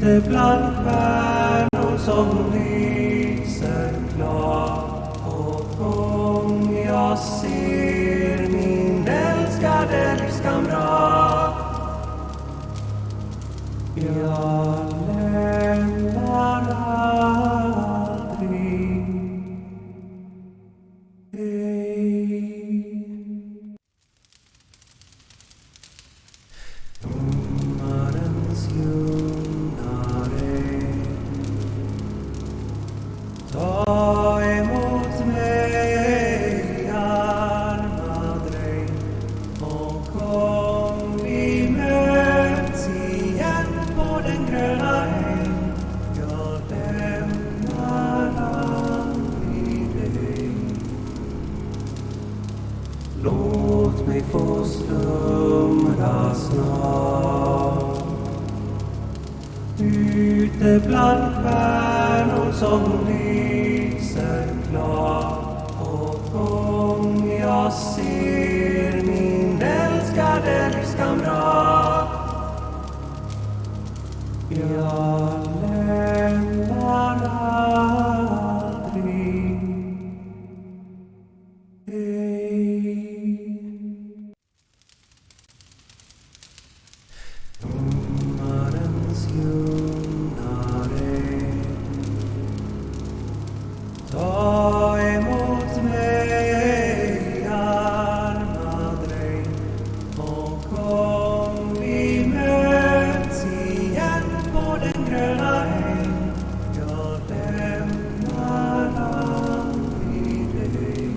Ute bland stjärnor som lyser klart och gång jag ser min älskade livskamrat. Jag lämnar aldrig dig. Domarens ljunare, ta emot mig, arma dräng, och kom vi möts igen på den gröna äng. Jag lämnar aldrig dig. Låt mig få slumra snart ute bland stjärnor som lyser klart, och gång jag ser min älskade livskamrat. Jag lämnar aldrig dig. Domarens ljunare, ta emot mig, arma dräng, och kom vi möts igen på den gröna äng. Jag lämnar aldrig dig.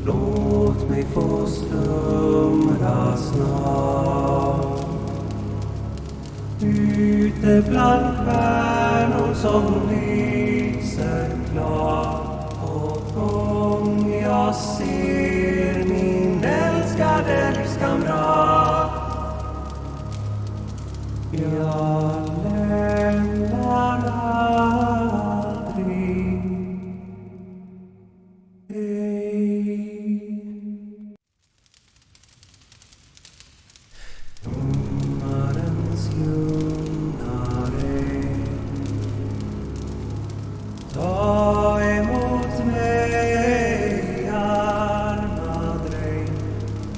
Låt mig få slumra snart ute bland stjärnor som lyser klart, och gång jag ser min älskade livskamrat. Jag lämnar aldrig dig. Domarens ljunare, ta emot mig, arma dräng,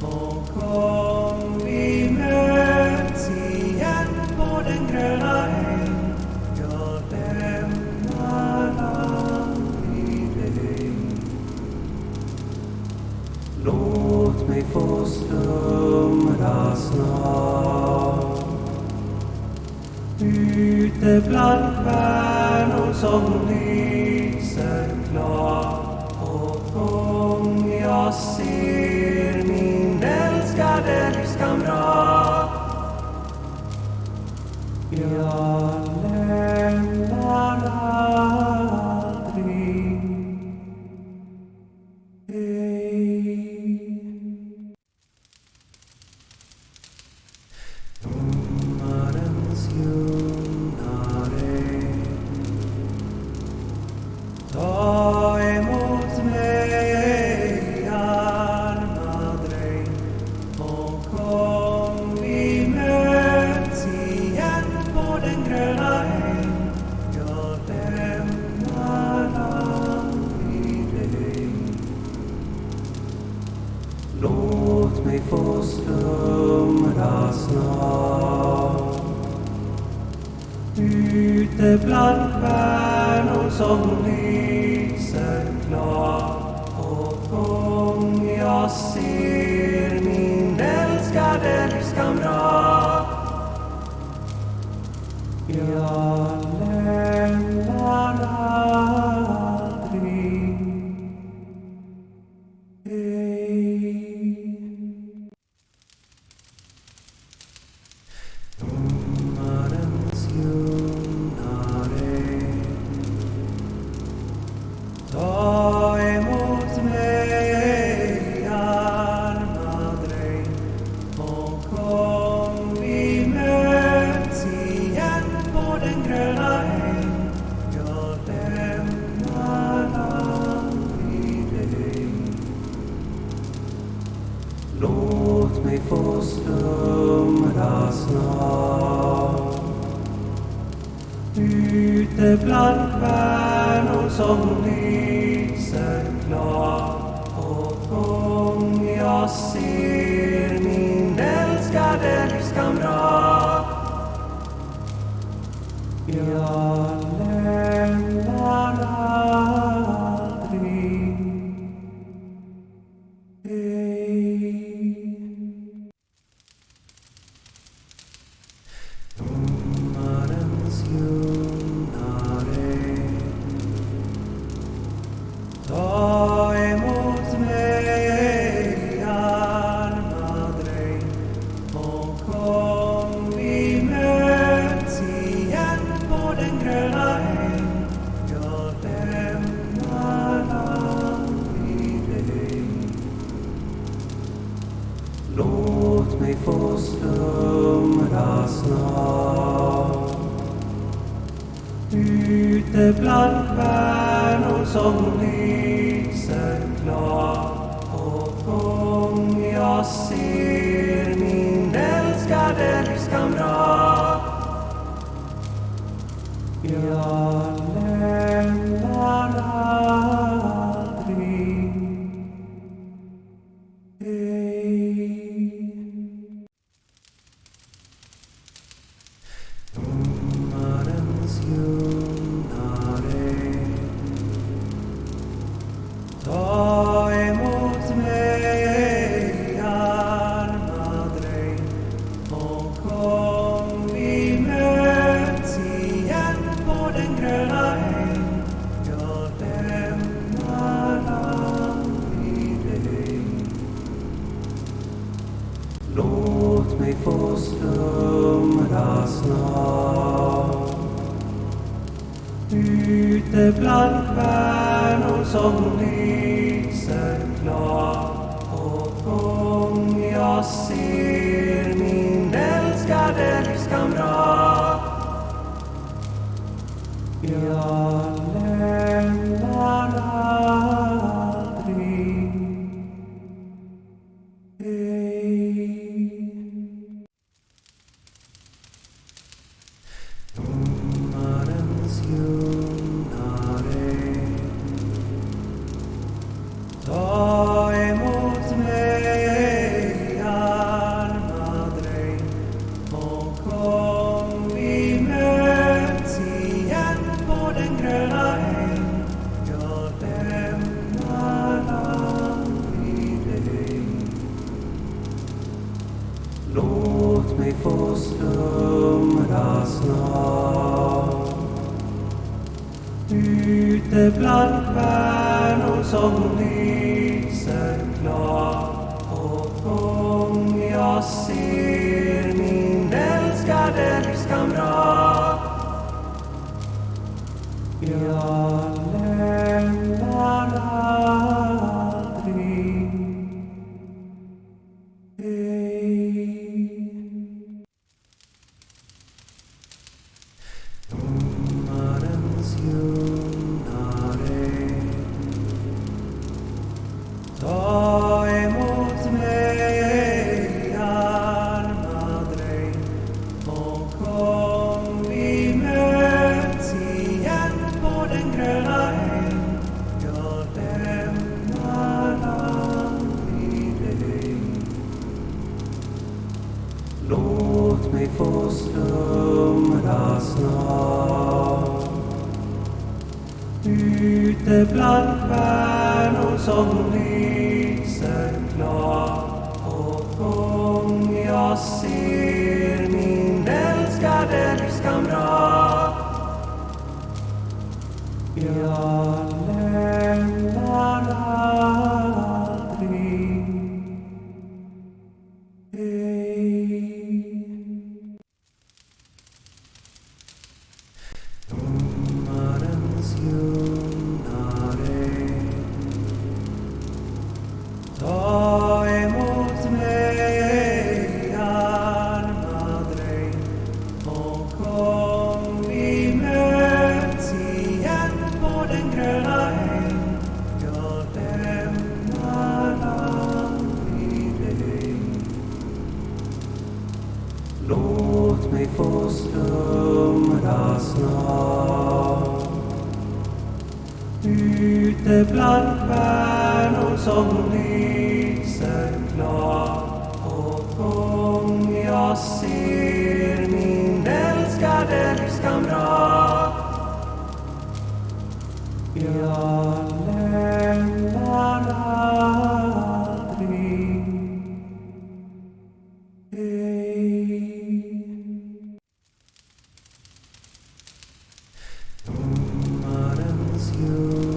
och kom vi möts igen på den gröna äng. Jag lämnar aldrig dig. Låt mig få slumra snart ute bland stjärnor som lyser klart, och gång jag ser min älskade livskamrat. Jag lämnar aldrig dig. Domarens ljunare, ta emot mig, arma dräng, och kom vi möts igen på den gröna äng. Jag lämnar aldrig dig. Låt mig få slumra snart ute bland stjärnor som lyser klart, och gång jag ser min älskade livskamrat. Jag lämnar aldrig dig. Domarens ljunare, ta emot mig, arma dräng, och kom vi möts igen på den gröna äng. Jag lämnar aldrig dig. Låt mig få slumra snart Ute bland stjärnor som lyser klart och gång jag ser min älskade livskamrat. Jag lämnar aldrig dig. Domarens ljunare, ta emot mig, arma dräng, och kom vi möts igen på den gröna ängen. Jag lämnar aldrig dig. Låt mig få slumra snart ute bland stjärnor som lyser klart, och gång jag ser min älskade livskamrat. Jag lämnar aldrig dig. Domarens ljunare, ta emot mig, arma dräng, och kom vi möts igen på den gröna ängen. Jag lämnar aldrig dig. Låt mig få slumra snart ute bland stjärnor som lyser klart, och gång jag ser min älskade livskamrat. Jag lämnar aldrig dig. Domarens ljunare, ta emot mig, arma dräng, och kom vi möts igen på den gröna ängen. Jag lämnar aldrig dig. Låt mig få slumra snart ute bland stjärnor som lyser klart, och gång jag ser min älskade livskamrat. Jag lämnar aldrig dig. Domarens ljunare, ta emot mig, arma dräng, och kom vi möts igen på den gröna ängen. Jag lämnar aldrig dig. Låt mig få slumra snart ute bland stjärnor som lyser klart, och gång jag ser min älskade livskamrat. Jag lämnar aldrig dig. Domarens ljunare, ta emot mig, arma dräng, och kom vi möts igen på den gröna ängen. Jag lämnar aldrig dig. Låt Låt mig få slumra snart ute bland stjärnor som lyser klart. Och om jag ser min älskade livskamrat, jag lämnar aldrig dig. Sommarens ljungare,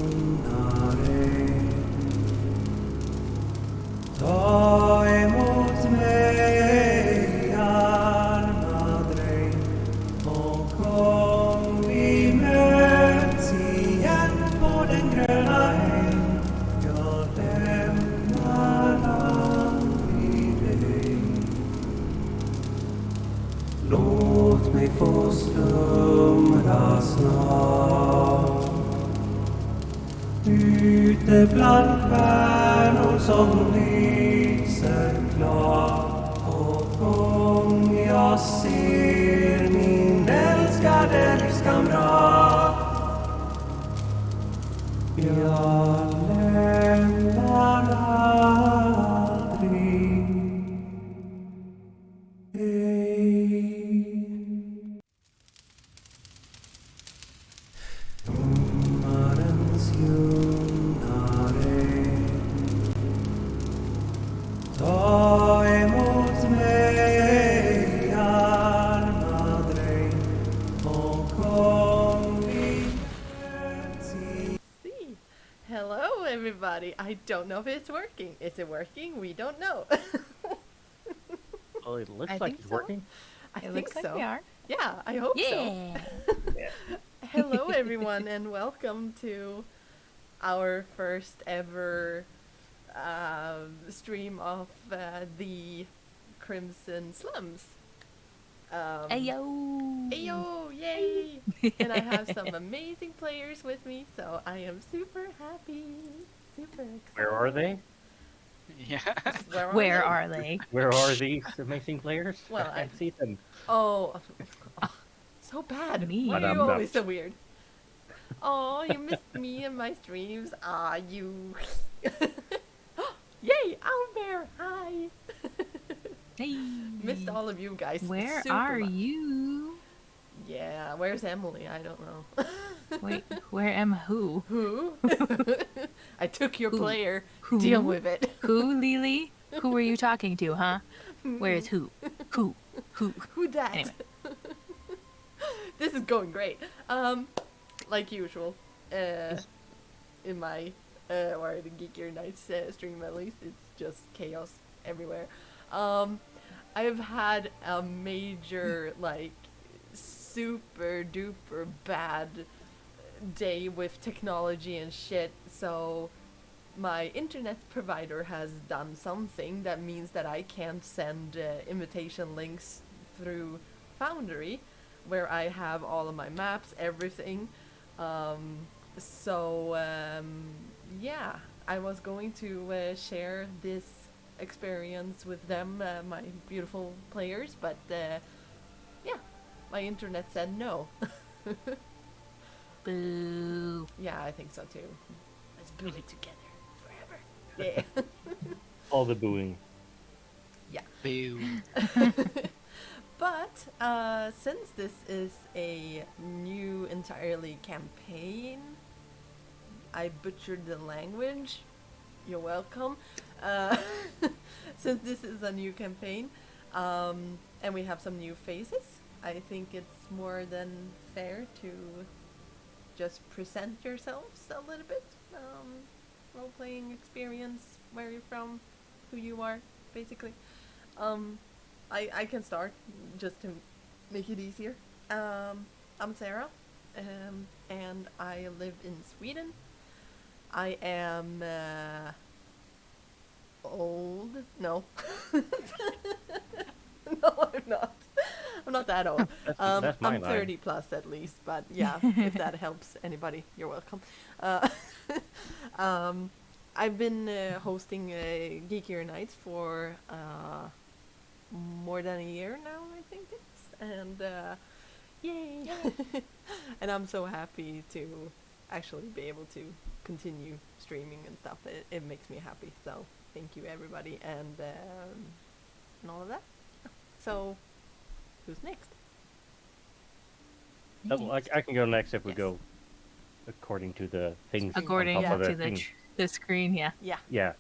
ta emot mig, arma dräng, och kom vi möts igen på den gröna ängen. Jag lämnar aldrig dig. Låt mig få slumra snart ute bland stjärnor som lyser klart. Och om jag ser min älskade livskamrat, jag lämnar aldrig dig. Sommarens ljungare, ta emot mig, arma dräng, och kom vi möts igen. See. Hello, everybody. I don't know if it's working. Is it working? We don't know. Well, it looks I like think it's so. working. I It think looks so. like we are. Yeah, I hope Yeah. so. Hello, everyone, and welcome to our first ever stream of the Crimson Slums. Ayo. Ayo, yay! And I have some amazing players with me, so I am super happy, super excited. Where are they? Yeah. Where are they? Where are these amazing players? Well, I can't see them. Oh, so bad. Me. Why are you Ba-dum-dum. always so weird? Oh, you missed me and my streams. Ah, you. Yay, Ember! Hi. Hey. Missed all of you guys. Where super are much. you? Yeah, where's Emily? I don't know. Wait, where am who? Who? I took your Who? player. Who? Deal with it. Who, Lily? Who were you talking to, huh? Where's who? Who? Who? Who that? Anyway. This is going great. Like usual, in my or the Geekier Nights stream at least, it's just chaos everywhere. I've had a major like super duper bad day with technology and shit, so my internet provider has done something that means that I can't send invitation links through Foundry, where I have all of my maps, everything. Yeah, I was going to share this experience with them, my beautiful players, but yeah, my internet said no. Boo. Yeah, I think so too. Let's boo it together forever. Yeah. All the booing. Boo. But since this is a new entirely campaign, I butchered the language. You're welcome. Since this is a new campaign, and we have some new faces, I think it's more than fair to just present yourselves a little bit. Role-playing experience, where you're from, who you are, basically. I can start just to make it easier. I'm Sarah, and I live in Sweden. I am old. No. No, I'm not. I'm not that old. That's my I'm line. 30 plus at least, but yeah, if that helps anybody, you're welcome. I've been hosting Geekier Nights for more than a year now, I think it's. and yay! And I'm so happy to actually be able to continue streaming and stuff. It makes me happy. So thank you everybody, and all of that. So who's next? I can go next if we Yes. go according to the things According on top of to the thing. the screen, yeah. Yeah. Yeah.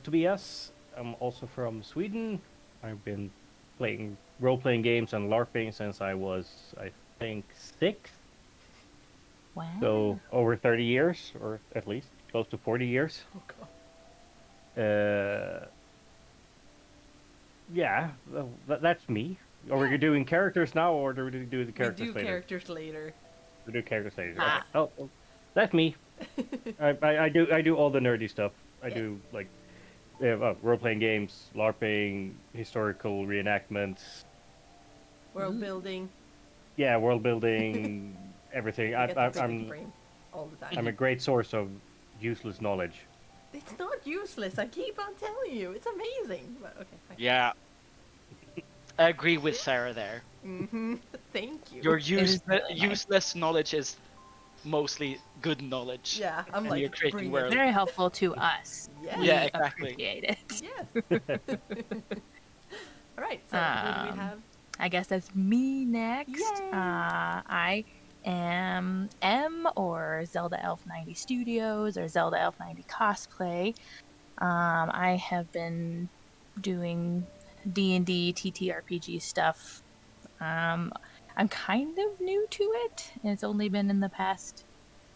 Tobias, I'm also from Sweden. I've been playing role-playing games and LARPing since I was, I think, 6. Wow. So over 30 years, or at least close to 40 years. Oh god. Yeah, that's me. Are we doing characters now, or do we do the characters we do later? characters later. We do characters later. Ah. Okay. Oh, that's me. I do all the nerdy stuff. I Yes. do like role-playing games, LARPing, historical reenactments. World building. Yeah, world building, everything. I get the biggest I'm brain all the time. I'm a great source of useless knowledge. It's not useless. I keep on telling you. It's amazing. But okay. Yeah. I agree with Sarah there. Mm-hmm. Thank you. Your is really nice. useless knowledge is mostly good knowledge. Yeah, I'm And like you're creating bring it. world. Very helpful to us. Yes. Yeah, We exactly. appreciate it. Yes. All right. So who do we have? I guess that's me next. Yay! I am M, or Zelda Elf 90 Studios, or Zelda Elf 90 Cosplay. I have been doing D&D TTRPG stuff. I'm kind of new to it. It's only been in the past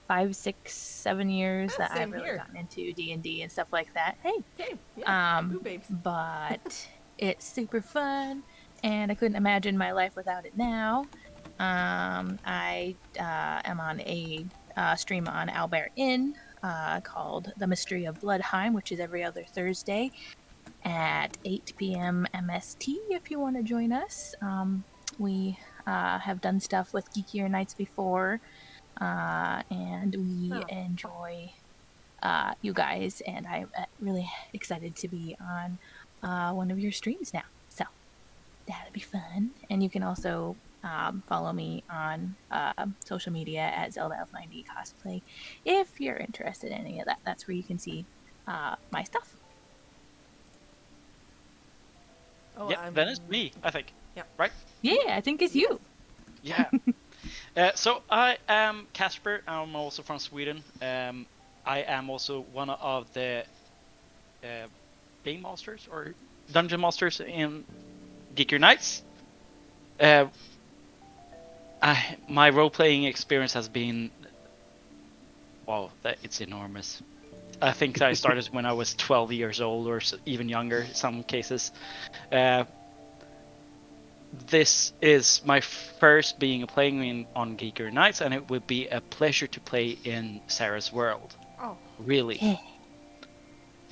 5, 6, 7 years Ah, that I've same really here. gotten into D&D and stuff like that. Hey, Same. Yeah. Boo babes. but it's super fun, and I couldn't imagine my life without it now. I am on a stream on Albert Inn called The Mystery of Bloodheim, which is every other Thursday at 8 p.m. MST if you want to join us. We have done stuff with Geekier Nights before, and we Oh. enjoy you guys, and I'm really excited to be on one of your streams now. So that'll be fun. And you can also follow me on social media at Zelda Elf 90 Cosplay if you're interested in any of that. That's where you can see my stuff. Oh, Yeah, then it's me, I think. Yeah. Right? Yeah, I think it's you. Yeah. So I am Casper. I'm also from Sweden. I am also one of the game masters or dungeon masters in Geekier Nights. My role-playing experience has been, wow, it's enormous. I think I started when I was 12 years old, or even younger in some cases. This is my first being playing on Geekier Nights, and it would be a pleasure to play in Sarah's world. Oh. Really. Yeah.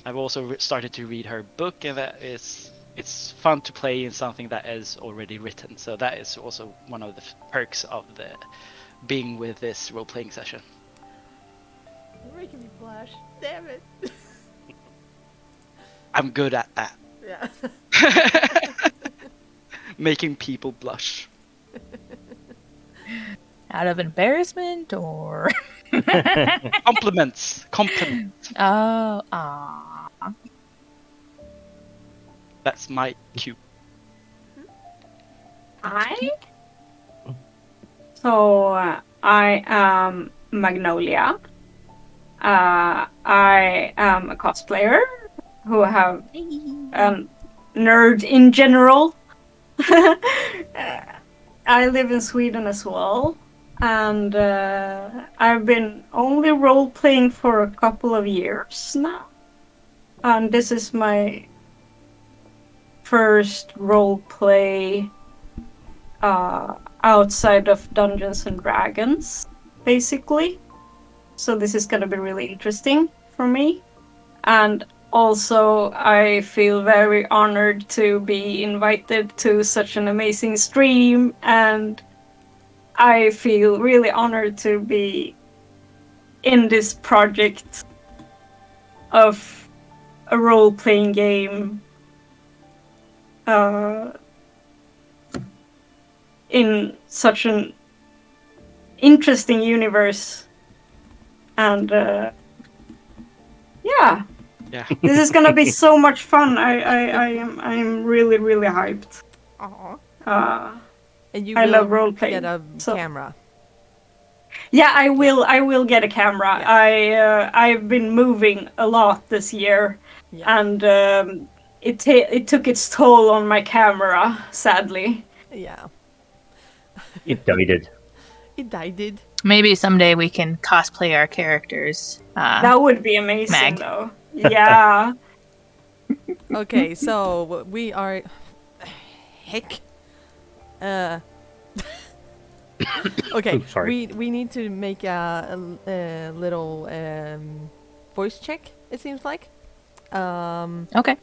I've also started to read her book, and it's fun to play in something that is already written. So that is also one of the perks of the being with this role-playing session. You're making me blush. Damn it. I'm good at that. Yeah. Making people blush. Out of embarrassment or Compliments. oh, ah. That's my cue. I am Magnolia. I am a cosplayer who have nerd in general. I live in Sweden as well, and I've been only role playing for a couple of years now, and this is my first role play outside of Dungeons and Dragons, basically. So this is gonna be really interesting for me, and also I feel very honored to be invited to such an amazing stream, and I feel really honored to be in this project of a role-playing game in such an interesting universe. And yeah, Yeah. this is gonna be so much fun. I'm really really hyped. Aw. And you I will love role get playing. a So camera. yeah, I will get a camera. Yeah. I've been moving a lot this year, Yeah. and it took its toll on my camera, sadly. Yeah. It died. It died. Maybe someday we can cosplay our characters. That would be amazing, Mag. though. Yeah. Okay, so we are. Heck. Okay, Oops, sorry. we need to make a little voice check. It seems like, Okay.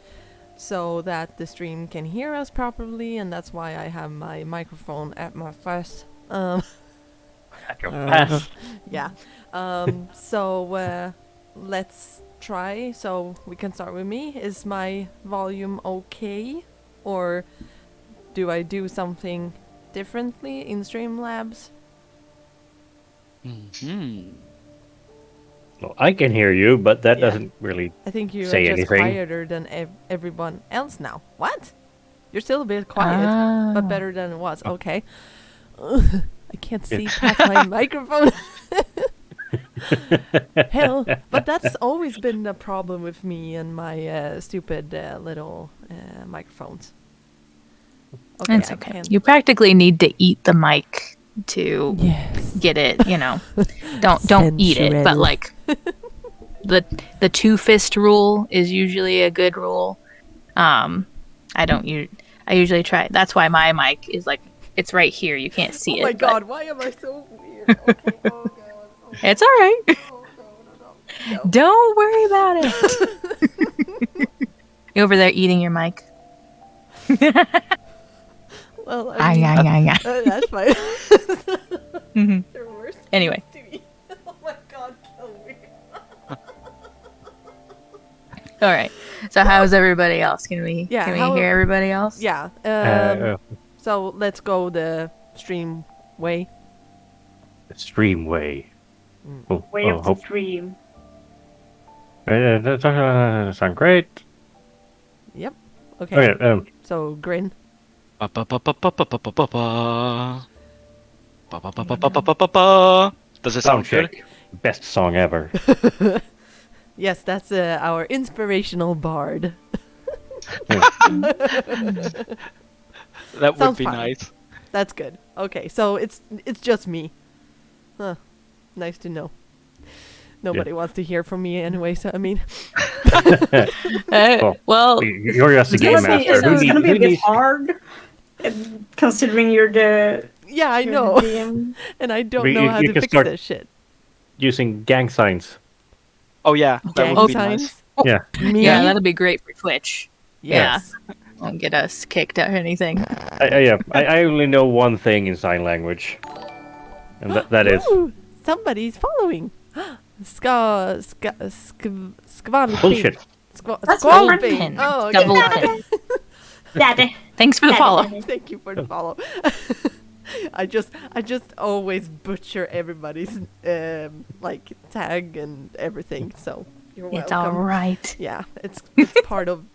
so that the stream can hear us properly, and that's why I have my microphone at my face. At your pass. Yeah. So let's try. So we can start with me. Is my volume okay, or do I do something differently in Streamlabs? Hmm. Well, I can hear you, but that Yeah. doesn't really. I think you Say are just anything. quieter than everyone else now. What? You're still a bit quiet, but better than it was. Okay. I can't see past my microphone. Hell, but that's always been the problem with me and my stupid little microphones. It's I okay. can't- You practically need to eat the mic to Yes. get it, don't eat it, but Sensual. like the two fist rule is usually a good rule. I usually try. That's why my mic is like it's right here. You can't see Oh it. my god, why am I so weird? Okay, oh god. but It's all right. Oh, no. Don't worry about it. You over there eating your mic? Well, Ah, I mean, yeah. that's fine. Mhm. They're worse Anyway. to me. Oh my god, kill me. All right. So how's everybody else? Can we Yeah, can we how- hear everybody else? Yeah. So let's go the stream way. The stream way. Oh, Way oh, of the hope. stream. That sounds great. Yep. Okay. Okay, So grin. Does it sound sound good? check. Best song ever. Yes, that's our inspirational bard. That would Sounds be fine. nice. That's good. Okay, so it's just me. Huh. Nice to know. Nobody wants to hear from me anyway, so I mean, Well, You're just a It's game gonna be, master. it's gonna be a bit needs- hard, considering you're the yeah, I you're know, the DM. and I don't We- know you- how you to can fix start- this shit. using gang signs. Oh yeah, that Gang would be signs. nice. Yeah. Me? yeah, that'll be great for Twitch. Yes. Won't get us kicked out or anything. I only know one thing in sign language, and that is Ooh, somebody's following. Skvalping. bullshit. That's Skvalping. Pin. Oh, Double okay. pin. Daddy. Thanks for the follow. Thank you for the follow. I just always butcher everybody's like tag and everything. So you're welcome. It's all right. Yeah, it's part of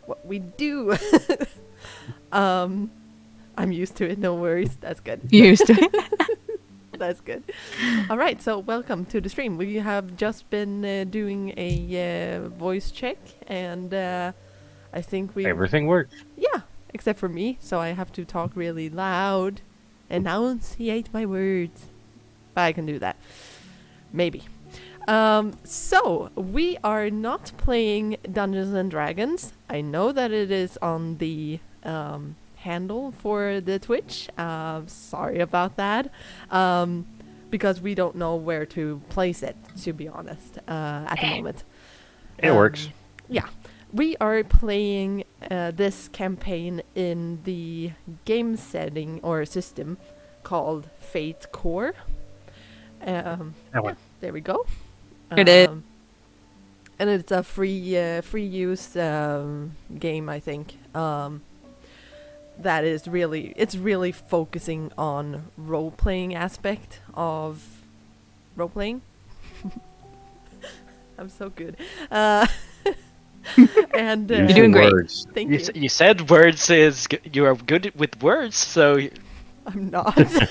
what we do. I'm used to it. No worries. That's good. Used to it. That's good. All right, so welcome to the stream. We have just been doing a voice check, and I think we Everything works. yeah, except for me. So I have to talk really loud, enunciate my words. But I can do that, maybe. So we are not playing Dungeons and Dragons. I know that it is on the handle for the Twitch. Sorry about that. Because we don't know where to place it, to be honest, at the moment. It works. Yeah. We are playing this campaign in the game setting or system called Fate Core. That one. There we go. It is. And it's a free use game, I think. that is really, it's really focusing on role-playing aspect of role-playing. I'm so good. And You're doing great. Words. thank you. You said words you are good with words, so I'm not.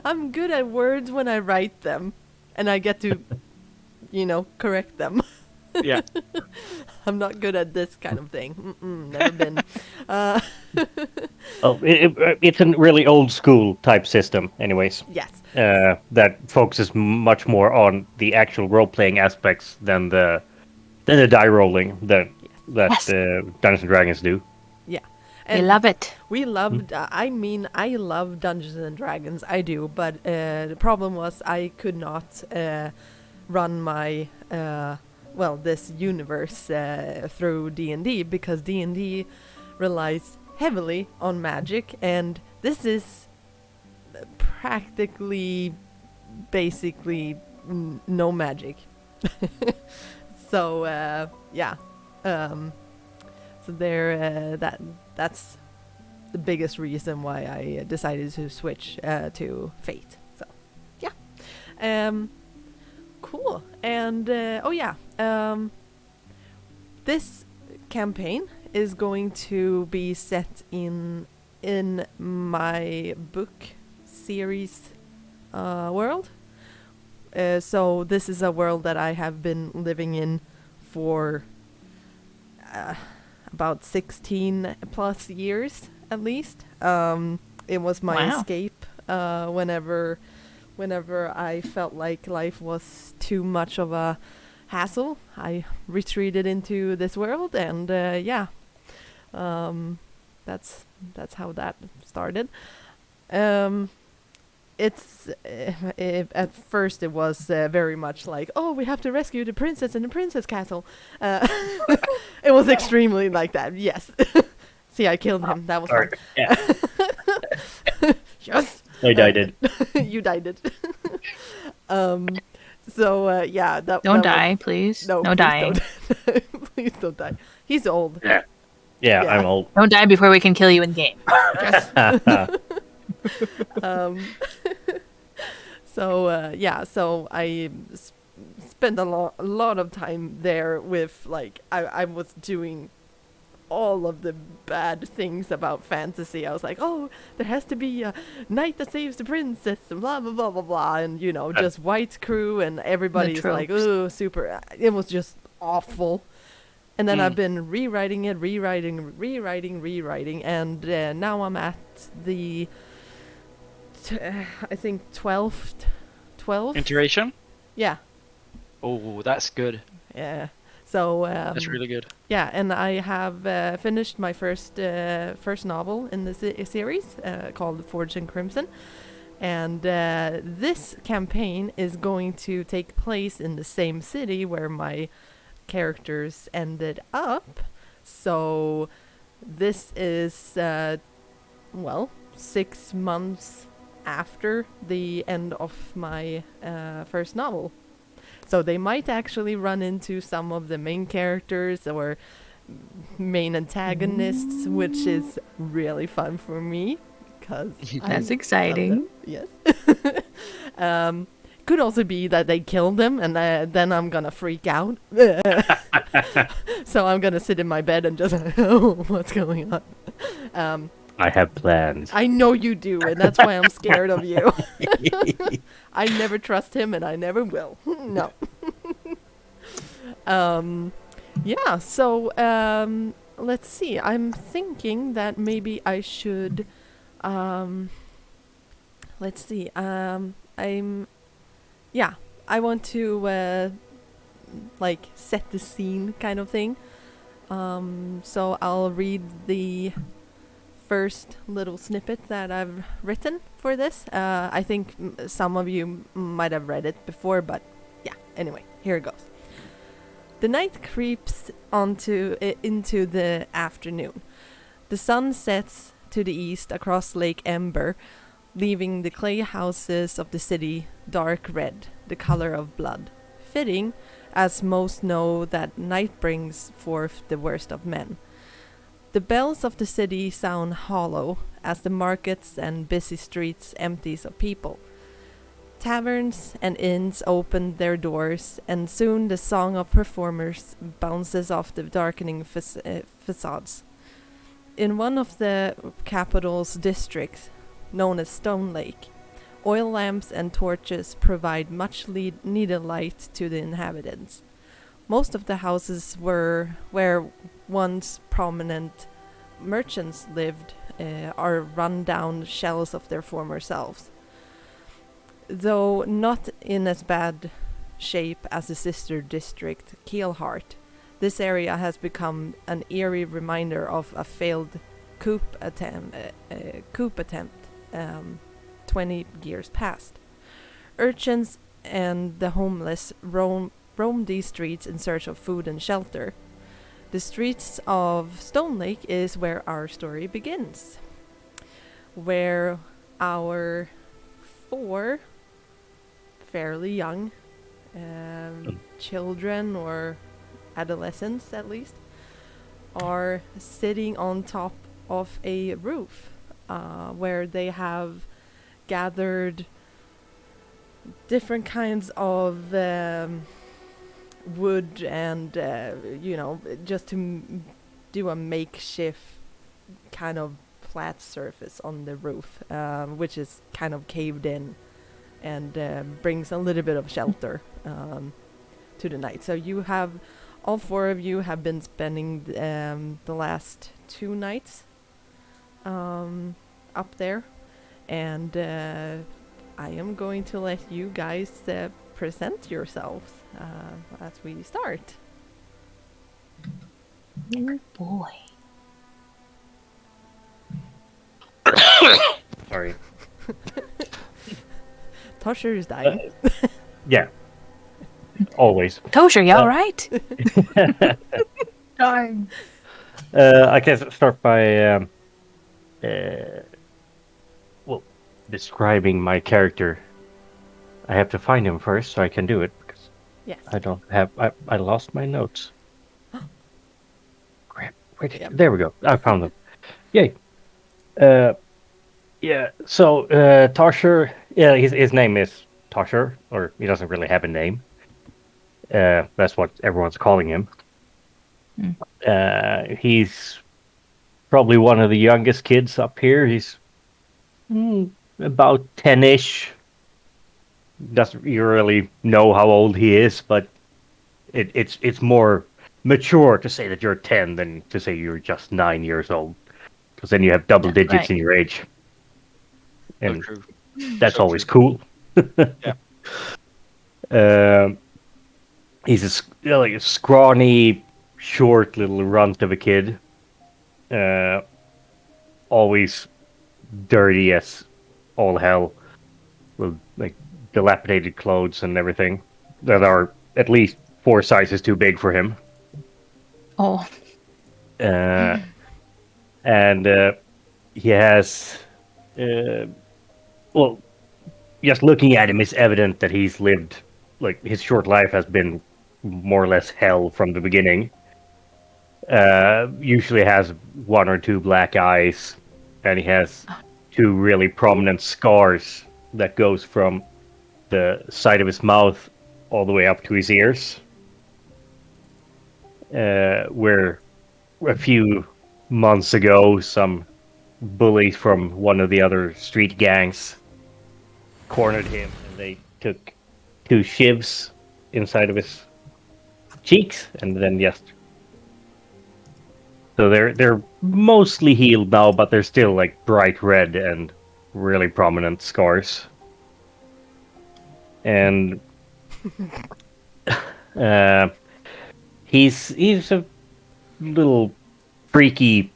I'm good at words when I write them, and I get to, correct them. yeah. I'm not good at this kind of thing. Never been. Oh, it's a really old school type system, anyways. Yes. That focuses much more on the actual role playing aspects than the die rolling that Yes. Dungeons and Dragons do. Yeah. We love it. We loved. I love Dungeons and Dragons. I do, but the problem was I could not run my this universe through D&D because D&D relies heavily on magic, and this is practically, basically, no magic. So yeah. So there, that's the biggest reason why I decided to switch to Fate. So, yeah, cool. And this campaign is going to be set in my book series world. So this is a world that I have been living in for about 16 plus years at least. It was my Wow. escape whenever I felt like life was too much of a hassle. I retreated into this world, and that's how that started. It's at first it was very much like, oh, we have to rescue the princess in the princess castle. It was extremely like that. Yes. See, I killed him. That was fun. Yeah, Yes. I died it. You died it. So yeah, that. Don't that die, please. No, No please dying. don't. Please don't die. He's old. Yeah, Yeah. I'm old. Don't die before we can kill you in game. So so I spent a lot of time there with like I was doing all of the bad things about fantasy. I was like, oh, there has to be a knight that saves the princess and blah blah blah blah blah, and just white crew, and everybody's like, tropes. oh, super. It was just awful. And then I've been rewriting, and now I'm at the I think 12th. Iteration? Yeah. Oh, that's good. Yeah. So That's really good. yeah, and I have finished my first novel in the series called Forged in Crimson, and this campaign is going to take place in the same city where my characters ended up. So this is 6 months after the end of my first novel. So they might actually run into some of the main characters or main antagonists, which is really fun for me because That's exciting. Yes. Could also be that they kill them, and then I'm gonna freak out. So I'm gonna sit in my bed and just, oh, what's going on? I have plans. I know you do, and that's why I'm scared of you. I never trust him, and I never will. No. Yeah, so let's see. I'm thinking that maybe I should let's see. I want to like set the scene kind of thing. So I'll read the first little snippet that I've written for this. I think some of you might have read it before, but yeah, anyway, here it goes. The night creeps into the afternoon. The sun sets to the east across Lake Ember, leaving the clay houses of the city dark red, the color of blood. Fitting, as most know that night brings forth the worst of men. The bells of the city sound hollow as the markets and busy streets empties of people. Taverns and inns open their doors, and soon the song of performers bounces off the darkening facades. In one of the capital's districts, known as Stonelake, oil lamps and torches provide much needed light to the inhabitants. Most of the houses where once prominent merchants lived are run-down shells of their former selves. Though not in as bad shape as the sister district, Keelheart, this area has become an eerie reminder of a failed coup attempt 20 years past. Urchins and the homeless roam these streets in search of food and shelter. The streets of Stonelake is where our story begins, where our 4 fairly young children, or adolescents at least, are sitting on top of a roof where they have gathered different kinds of wood and just to do a makeshift kind of flat surface on the roof, which is kind of caved in and brings a little bit of shelter to the night. So you have, all 4 of you have been spending the last 2 nights up there, and I am going to let you guys present yourselves as we start. Oh boy. Sorry. Tosher is dying. Yeah. Always. Tosher, you alright? Dying. I can start by describing my character. I have to find him first so I can do it, because Yes. I don't have. I lost my notes. Crap. Wait. Yep. There we go. I found them. Yay. Yeah. So Tosher. Yeah. His name is Tosher, or he doesn't really have a name. That's what everyone's calling him. He's probably one of the youngest kids up here. He's about 10-ish. Doesn't really know how old he is, but it's more mature to say that you're 10 than to say you're just 9 years old, because then you have double digits right. in your age, and true. that's So always true. cool. He's a scrawny, short little runt of a kid. Always dirty as all hell, with like dilapidated clothes and everything that are at least 4 sizes too big for him. Oh. And he has, just looking at him, it's evident that he's lived, like, his short life has been more or less hell from the beginning. Usually has 1 or 2 black eyes, and he has 2 really prominent scars that goes from the side of his mouth all the way up to his ears. Where a few months ago, some bullies from one of the other street gangs cornered him, and they took 2 shivs inside of his cheeks, and then so they're mostly healed now, but they're still like bright red and really prominent scars. And he's a little freaky,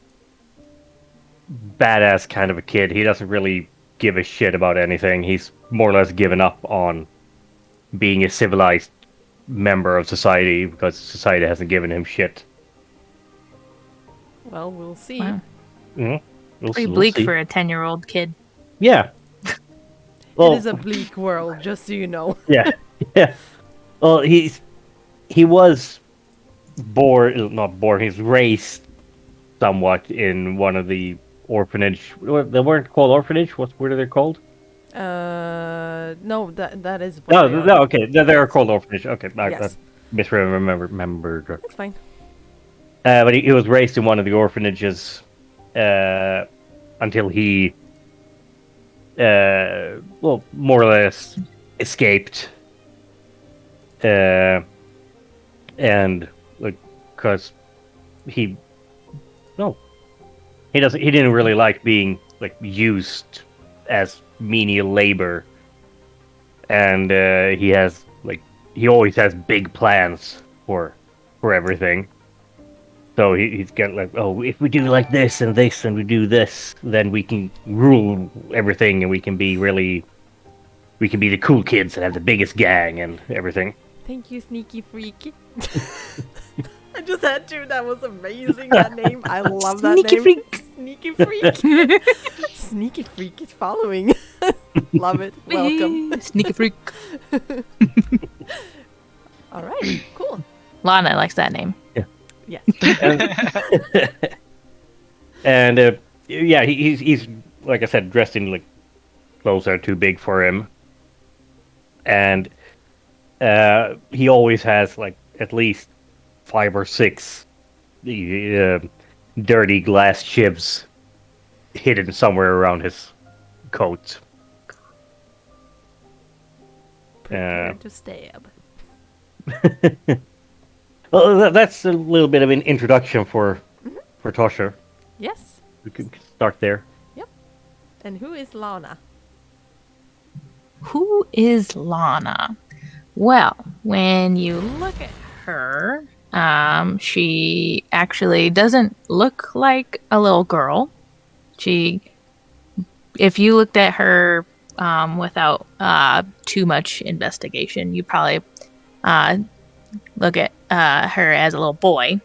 badass kind of a kid. He doesn't really give a shit about anything. He's more or less given up on being a civilized member of society because society hasn't given him shit. Well, we'll see. Wow. We'll Pretty we'll bleak see. for a 10-year-old kid. Yeah. Well, It is a bleak world, just so you know. yeah. Well, he was born, not born. He's raised somewhat in one of the orphanage. They weren't called orphanage. What are they called? No, that is. What No, they are. no. Okay, they are called orphanage. Okay, I Yes. misremembered. That's fine. But he was raised in one of the orphanages until he, well, more or less escaped. And like, cause he didn't really like being like used as menial labor, and he always has big plans for everything. So he's got like, oh, if we do like this and we do this, then we can rule everything, and we can be the cool kids and have the biggest gang and everything. Thank you, Sneaky Freak. I just had to. That was amazing. That name. I love that Sneaky name. Freak. Sneaky Freak. Sneaky Freak is following. Love it. Welcome. Sneaky freak. All right. Cool. Lana likes that name. Yes. And yeah, he's like I said, dressed in like clothes that are too big for him, and he always has like at least 5 or 6 dirty glass chips hidden somewhere around his coat. Prepare to stab. Well, that's a little bit of an introduction for Tosher. Yes. We can start there. And who is Lana? Who is Lana? Well, when you look at her, she actually doesn't look like a little girl. If you looked at her without too much investigation, you probably look at her as a little boy,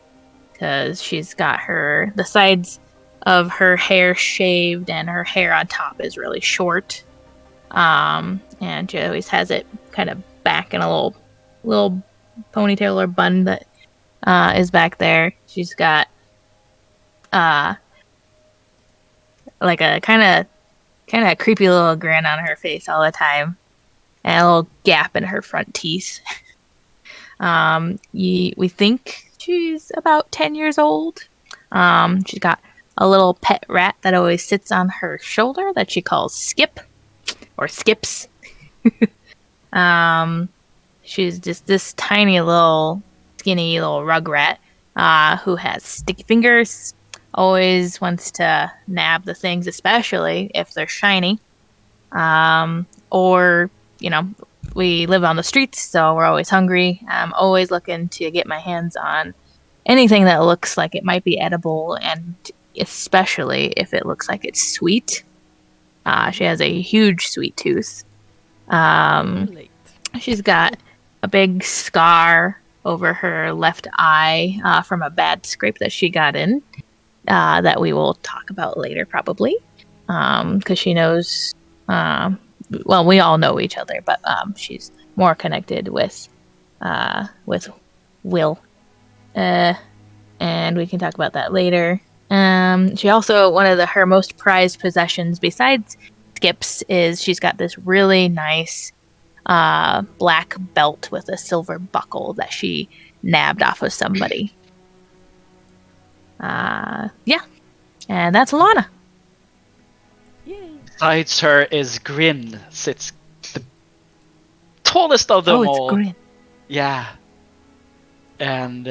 because she's got the sides of her hair shaved, and her hair on top is really short. And she always has it kind of back in a little ponytail or bun that is back there. She's got like a kind of creepy little grin on her face all the time, and a little gap in her front teeth. We think she's about 10 years old. She's got a little pet rat that always sits on her shoulder that she calls Skip, or Skips. She's just this tiny little skinny little rug rat who has sticky fingers, always wants to nab the things, especially if they're shiny. Or, we live on the streets, so we're always hungry. I'm always looking to get my hands on anything that looks like it might be edible, and especially if it looks like it's sweet. She has a huge sweet tooth. She's got a big scar over her left eye from a bad scrape that she got in, that we will talk about later probably, because she knows, well, we all know each other, but she's more connected with Will, and we can talk about that later. She also, one of her most prized possessions besides Skips is she's got this really nice black belt with a silver buckle that she nabbed off of somebody. Yeah, and that's Lana. Yay. Besides her is Grin, sits the tallest of them all. It's Grin. Yeah. And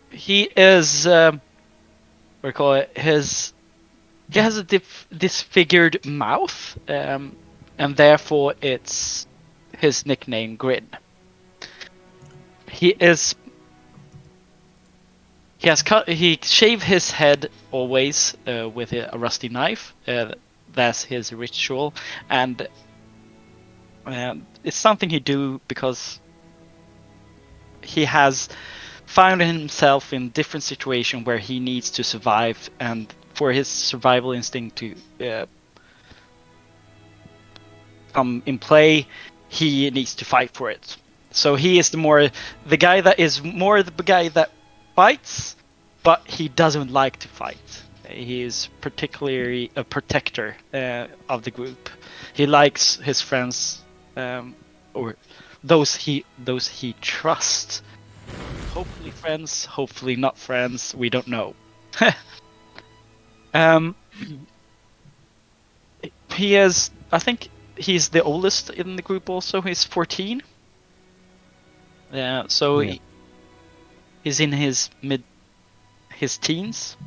he is, what do you call it? He has a disfigured mouth, and therefore it's his nickname Grin. He shaved his head always with a rusty knife. That's his ritual, and it's something he do because he has found himself in different situations where he needs to survive, and for his survival instinct to come in play, he needs to fight for it. So he is the guy that fights, but he doesn't like to fight. He is particularly a protector of the group. He likes his friends, or those he trusts. Hopefully friends, hopefully not friends. We don't know. He is. I think he's the oldest in the group. Also, he's 14. Yeah. So Yeah. he's in his teens.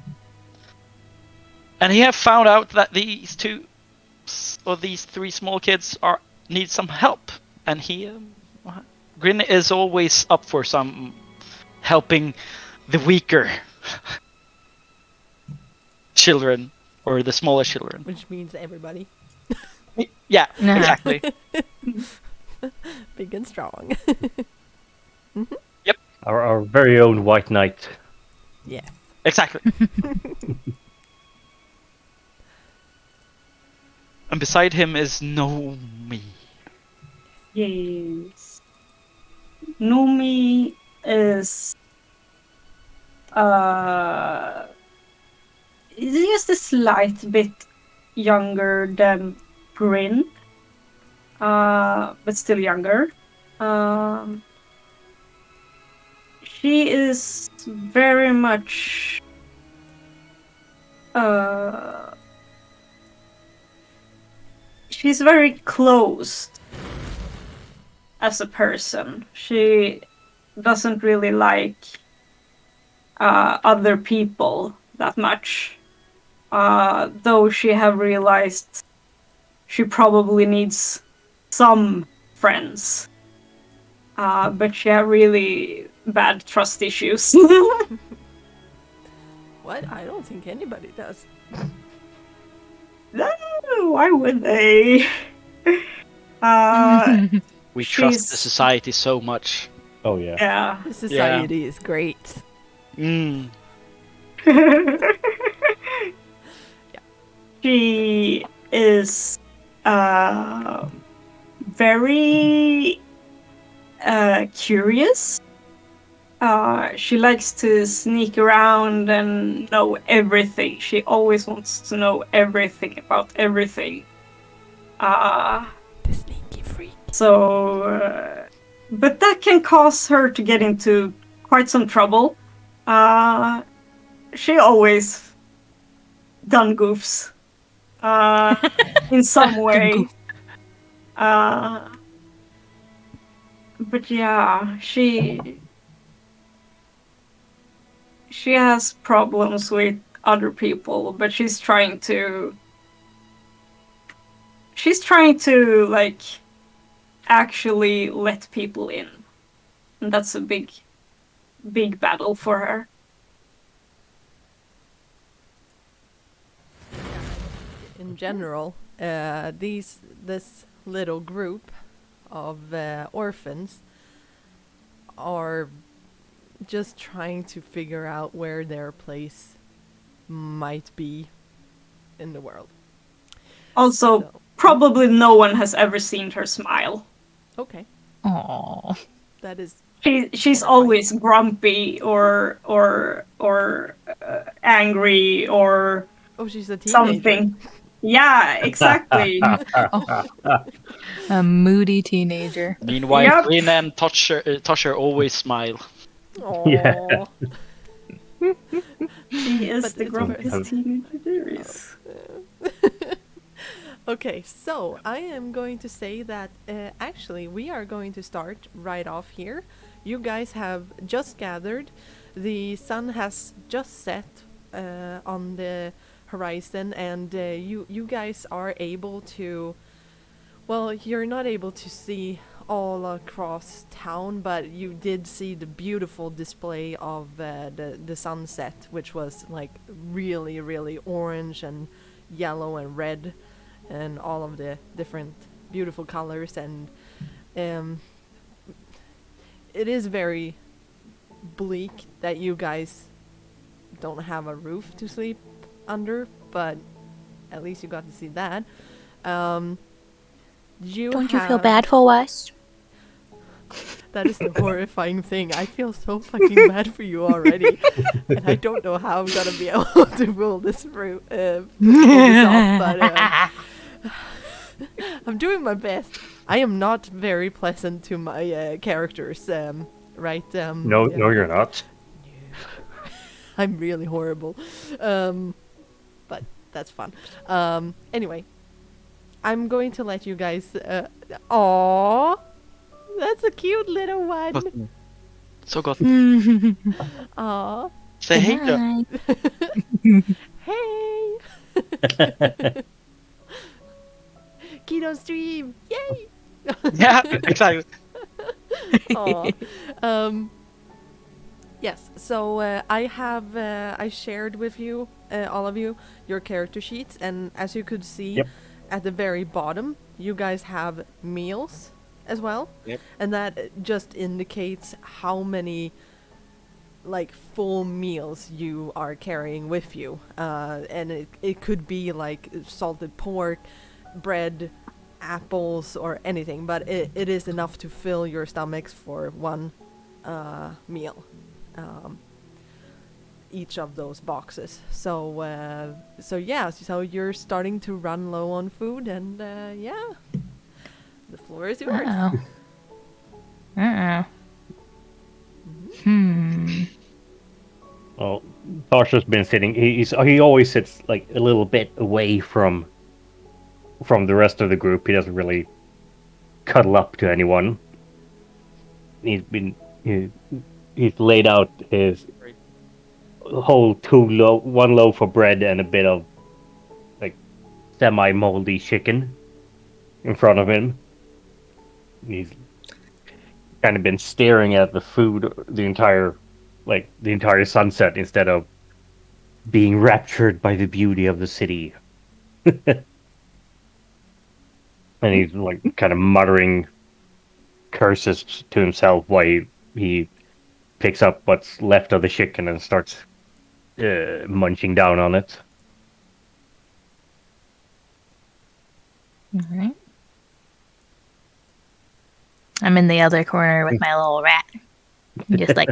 And he have found out that these three small kids need some help, and Grin is always up for some helping the weaker children or the smaller children. Which means everybody. Yeah, Nah. exactly. Big and strong. Our very own White Knight. Yeah. Exactly. And beside him is Nomi. Yes. Numi is just a slight bit younger than Bryn. But still younger. She is very much she's very closed as a person. She doesn't really like other people that much. Though she have realized she probably needs some friends. But she have really bad trust issues. What? I don't think anybody does. No, why would they? We trust the She's- society so much. Oh yeah. Yeah. The society is great. Mm. She is very curious. She likes to sneak around and know everything. She always wants to know everything about everything. The sneaky freak. So, but that can cause her to get into quite some trouble. She always done goofs. In some way. But yeah, she has problems with other people, but she's trying to like actually let people in. And that's a big battle for her. In general, this little group of orphans are just trying to figure out where their place might be in the world. Also, So, probably no one has ever seen her smile. okay, Aww. that is She's horrifying. always grumpy or angry or Oh, she's a teenager. something. Yeah, exactly. A moody teenager. Meanwhile, Yep. Grin and Tosher always smile. Aww. Yeah. She is But the it's grumpiest teenager there is. Okay, so I am going to say that actually we are going to start right off here. You guys have just gathered. The sun has just set on the horizon, and you guys are able to. Well, you're not able to see all across town, but you did see the beautiful display of the sunset, which was like really, really orange and yellow and red, and all of the different beautiful colors. And it is very bleak that you guys don't have a roof to sleep under, but at least you got to see that. Don't you feel bad for us? That is the horrifying thing. I feel so fucking bad for you already, and I don't know how I'm gonna be able to pull this through, pull this off. But I'm doing my best. I am not very pleasant to my characters, right? No, yeah. no, you're not. I'm really horrible, but that's fun. Anyway, I'm going to let you guys. Aww, that's a cute little one. So gott. Aww, Say hey då. Night. hey. Kid on stream, yay! Yeah, exactly. Aw. Yes, so I shared with you, all of you, your character sheets, and as you could see, Yep. at the very bottom, you guys have meals as well, Yep. and that just indicates how many, like, full meals you are carrying with you, and it could be like salted pork, bread, apples, or anything, but it is enough to fill your stomachs for one meal. Each of those boxes. So yeah, so you're starting to run low on food, and yeah, the floor is yours. Uh-oh. Hmm. Well, Tasha's been sitting. He always sits like a little bit away from the rest of the group. He doesn't really cuddle up to anyone. He's laid out his whole one loaf of bread and a bit of like semi-moldy chicken in front of him. He's kind of been staring at the food the entire sunset instead of being raptured by the beauty of the city. And he's like kind of muttering curses to himself while he picks up what's left of the chicken and starts munching down on it. Alright. I'm in the other corner with my little rat. Just like,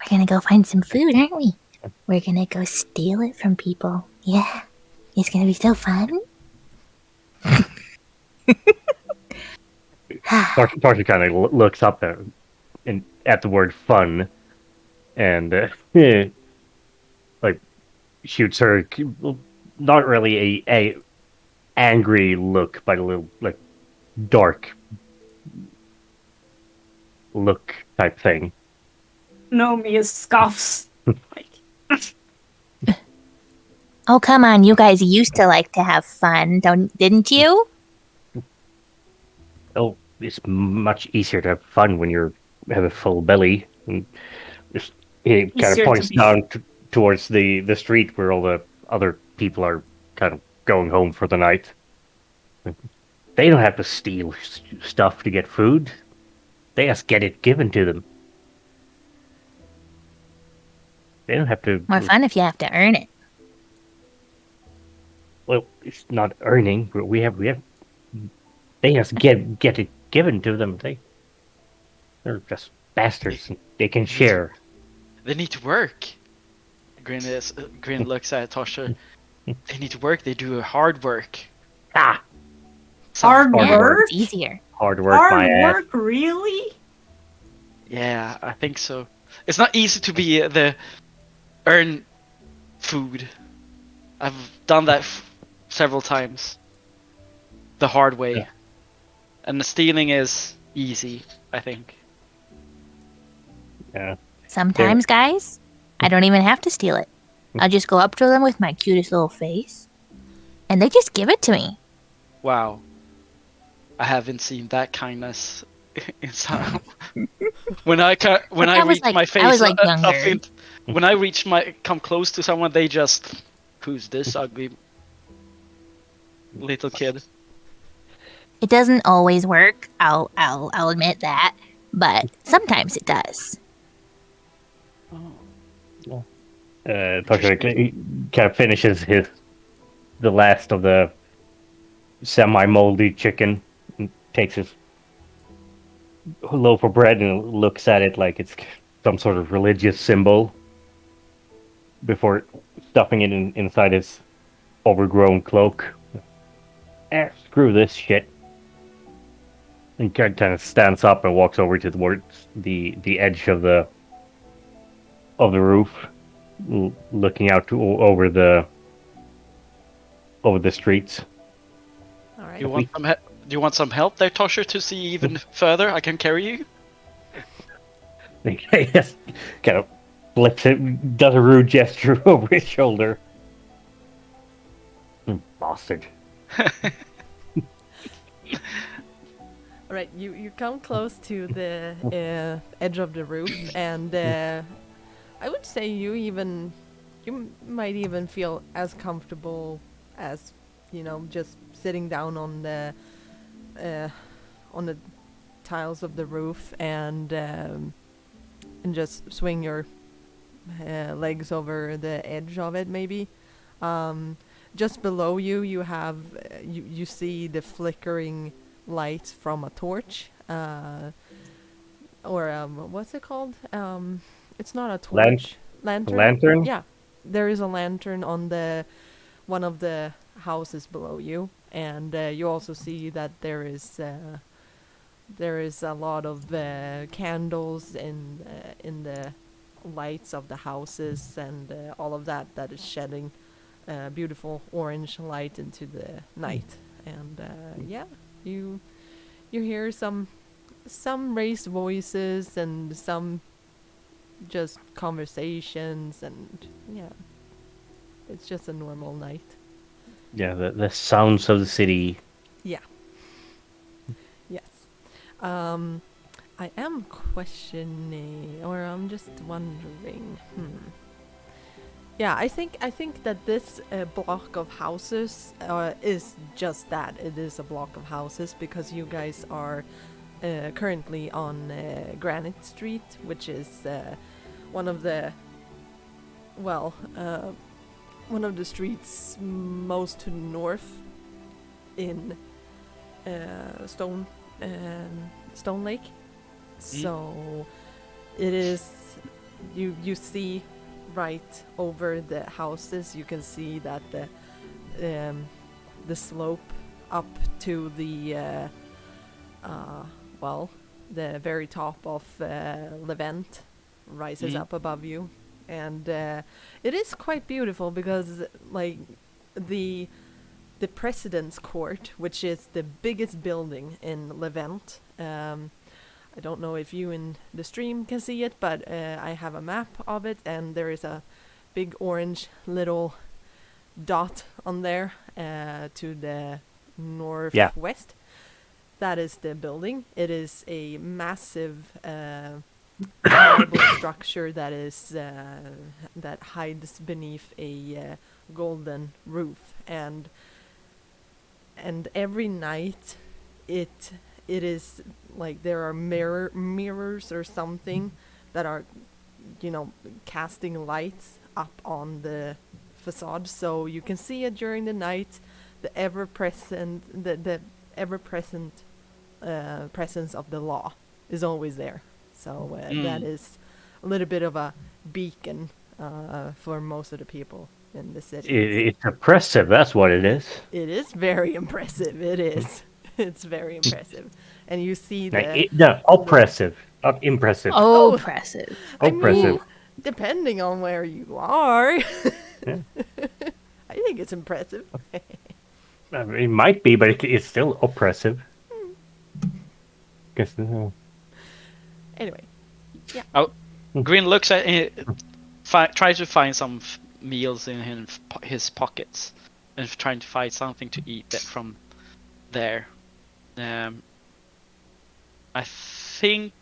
we're gonna go find some food, aren't we? We're gonna go steal it from people. Yeah. It's gonna be so fun. Tarsha kind of looks up at the word fun and like shoots her not really a angry look, but a little like dark look type thing. Mia scoffs. Oh, come on. You guys used to like to have fun, didn't you? Oh, it's much easier to have fun when you have a full belly. And he kind Easier of to points be- down towards the street where all the other people are kind of going home for the night. They don't have to steal stuff to get food. They just get it given to them. They don't have to. More fun if you have to earn it. Well, it's not earning. We have. They just get it given to them. They're just bastards. They can share. They need to work. Grin looks at Tasha. They need to work. They do hard work. Ah, Hard Hard Yeah, work? it's easier. hard work, Hard my ass. work, really? Yeah, I think so. It's not easy to be the earn food. I've done that several times. The hard way. Yeah. And the stealing is easy, I think. Yeah. Sometimes, guys, I don't even have to steal it. I'll just go up to them with my cutest little face, and they just give it to me. Wow. I haven't seen that kindness in some. when I I was reach like- my face, I was, like, up younger. when I come close to someone, they just, who's this ugly little kid? It doesn't always work. I'll admit that, but sometimes it does. Tasha kind of finishes the last of the semi-moldy chicken, and takes his loaf of bread and looks at it like it's some sort of religious symbol before stuffing it inside his overgrown cloak. Screw this shit. And kind of stands up and walks over towards the edge of the roof, looking out over the streets. All right. Do you want some help there, Tosher, to see even further? I can carry you. Yes, kind of flips it, does a rude gesture over his shoulder. Bastard. All right, you come close to the edge of the roof, and I would say you might even feel as comfortable as, just sitting down on the tiles of the roof and just swing your legs over the edge of it, maybe. Just below you, you have you see the flickering light from a torch, or what's it called? It's not a torch. Lantern. Yeah, there is a lantern on one of the houses below you, and you also see that there is a lot of candles in the lights of the houses, and all of that is shedding beautiful orange light into the night. And you hear some raised voices and some just conversations, and it's just a normal night. Yeah, the sounds of the city. Yeah. Yes. I am questioning, or I'm just wondering. Yeah, I think that this block of houses is just that. It is a block of houses because you guys are currently on Granite Street, which is one of the streets most to the north in Stonelake. So it is you see right over the houses. You can see that the slope up to the the very top of Levent rises up above you, and it is quite beautiful because like the President's Court, which is the biggest building in Levent. I don't know if you in the stream can see it, but I have a map of it, and there is a big orange little dot on there to the northwest. That is the building. It is a massive marble structure that is that hides beneath a golden roof, and every night it is like there are mirrors or something that are casting lights up on the facade, so you can see it during the night. The ever present presence of the law is always there. So that is a little bit of a beacon for most of the people in the city. It's oppressive. That's what it is. It is very impressive. It is. It's very impressive. And you see oppressive, not impressive. Oh, oppressive. Oppressive. I mean, depending on where you are. I think it's impressive. It might be, but it's still oppressive. Guess Anyway. Yeah. Oh, Green looks at it, tries to find some meals in his pockets, and trying to find something to eat from there. I think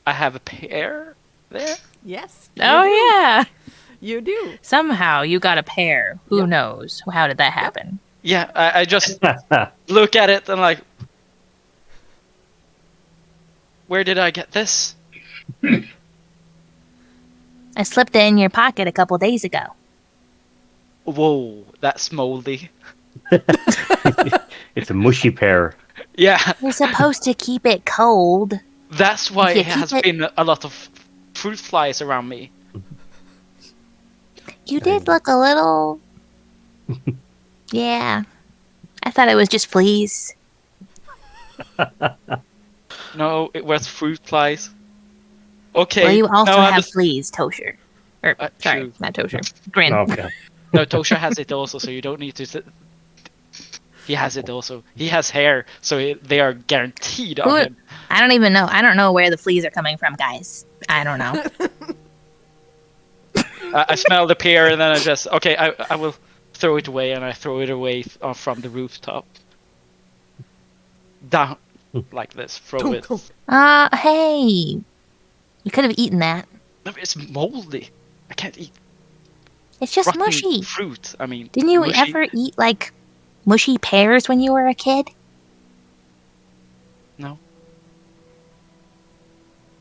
I have a pear there. Yes. Oh, yeah. You do. Somehow you got a pear. Who knows? How did that happen? Yeah, I just look at it and like, where did I get this? I slipped it in your pocket a couple days ago. Whoa, that's moldy. It's a mushy pear. Yeah, You're supposed to keep it cold. that's why Yeah, it keep has it- been a lot of fruit flies around me. You did look a little. Yeah. I thought it was just fleas. No, it was fruit flies. Okay, Well, you also now I have understand. fleas, Tosher. Or, sorry, True. not Tosher. Grin. Okay. No, Tosha has it also, so you don't need to. He has it also. He has hair, so they are guaranteed on him. I don't even know. I don't know where the fleas are coming from, guys. I don't know. I smell the pear, and then I just I will throw it away, and I throw it away from the rooftop. Down like this. Throw it. Hey. You could have eaten that. No, it's moldy. I can't eat It's just rotten mushy. fruit. I mean, Didn't you mushy. ever eat, like, mushy pears when you were a kid? No.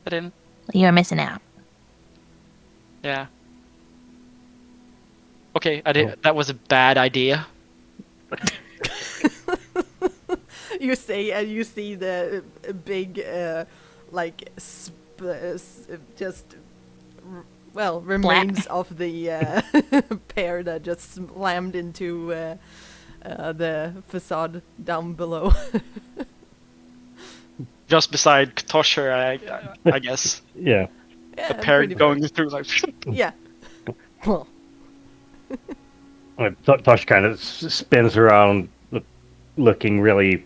I didn't. You're missing out. Yeah. Okay, I did. That was a bad idea. You say, and you see the big, like, remains of the pear that just slammed into the facade down below. Just beside Tosher, I guess. Yeah. Yeah, A pear pretty going much. through like. Yeah. Well, Tosh kind of spins around, looking really.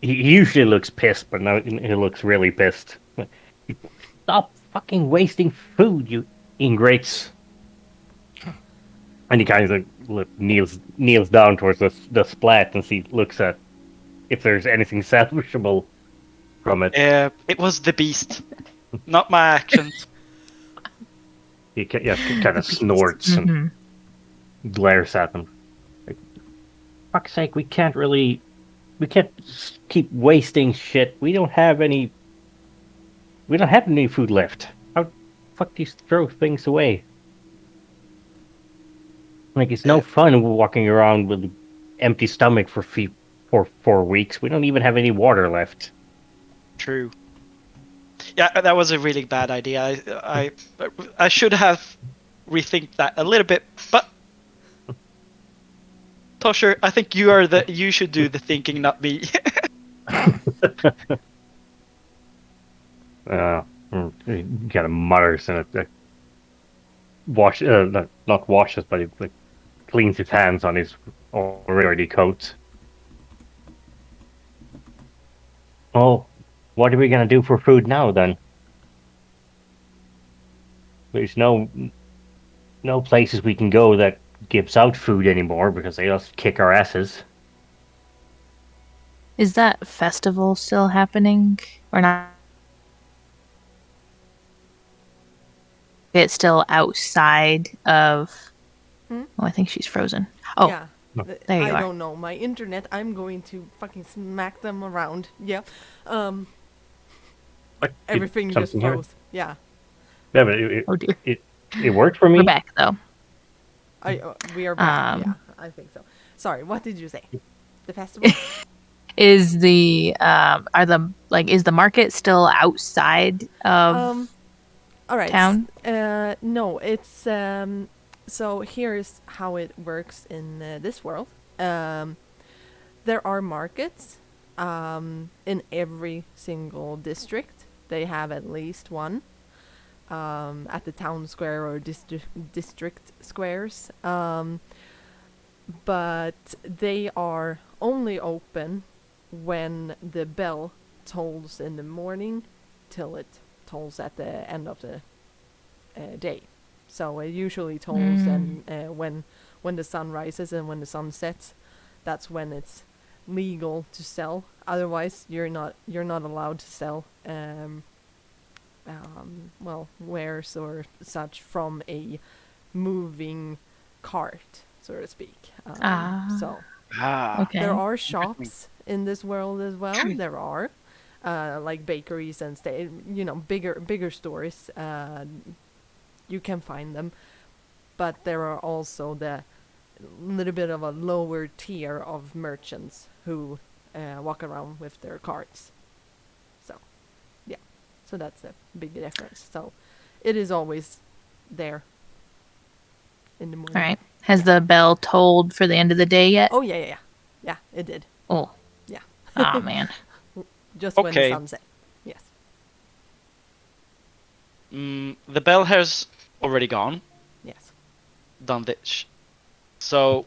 He usually looks pissed, but now he looks really pissed. Stop fucking wasting food, you ingrates! And he kind of kneels down towards the splat and looks at if there's anything salvageable from it. It was the beast, not my actions. He kind of snorts and glares at them. Like, fuck's sake, we can't keep wasting shit. We don't have any food left. How the fuck do you throw things away? Like, it's no fun walking around with an empty stomach for 4 weeks. We don't even have any water left. True. Yeah, that was a really bad idea. I should have rethink that a little bit, but Tosher, I think you should do the thinking, not me. He kind of mutters and not washes, but he cleans his hands on his already coat. Oh, what are we gonna do for food now then? There's no places we can go that gives out food anymore because they just kick our asses. Is that festival still happening? Or not? It's still outside of... Hmm? Oh, I think she's frozen. Oh, yeah. there you I are. don't know. My internet, I'm going to fucking smack them around. Yeah. What? Everything just Something here? froze. Yeah. Yeah, but it Oh dear. it worked for me. We're back, though. We are back. Yeah, I think so. Sorry, what did you say? The festival? Is the is the market still outside of All right. town? No, it's so here's how it works in this world. There are markets in every single district. They have at least one at the town square or district squares. But they are only open when the bell tolls in the morning till it tolls at the end of the day. So it usually tolls and when the sun rises and when the sun sets, that's when it's legal to sell. Otherwise, you're not allowed to sell wares or such from a moving cart, so to speak. So Okay. there are shops in this world as well. There are like bakeries and bigger stores. You can find them, but there are also the little bit of a lower tier of merchants who walk around with their carts. So, yeah. So that's a big difference. So, it is always there in the morning. All right. Has the bell tolled for the end of the day yet? Oh, yeah. Yeah, it did. Oh. Yeah. Oh, man. Just when the Okay. sun set. Yes. The bell has already gone. Yes. Done this. So,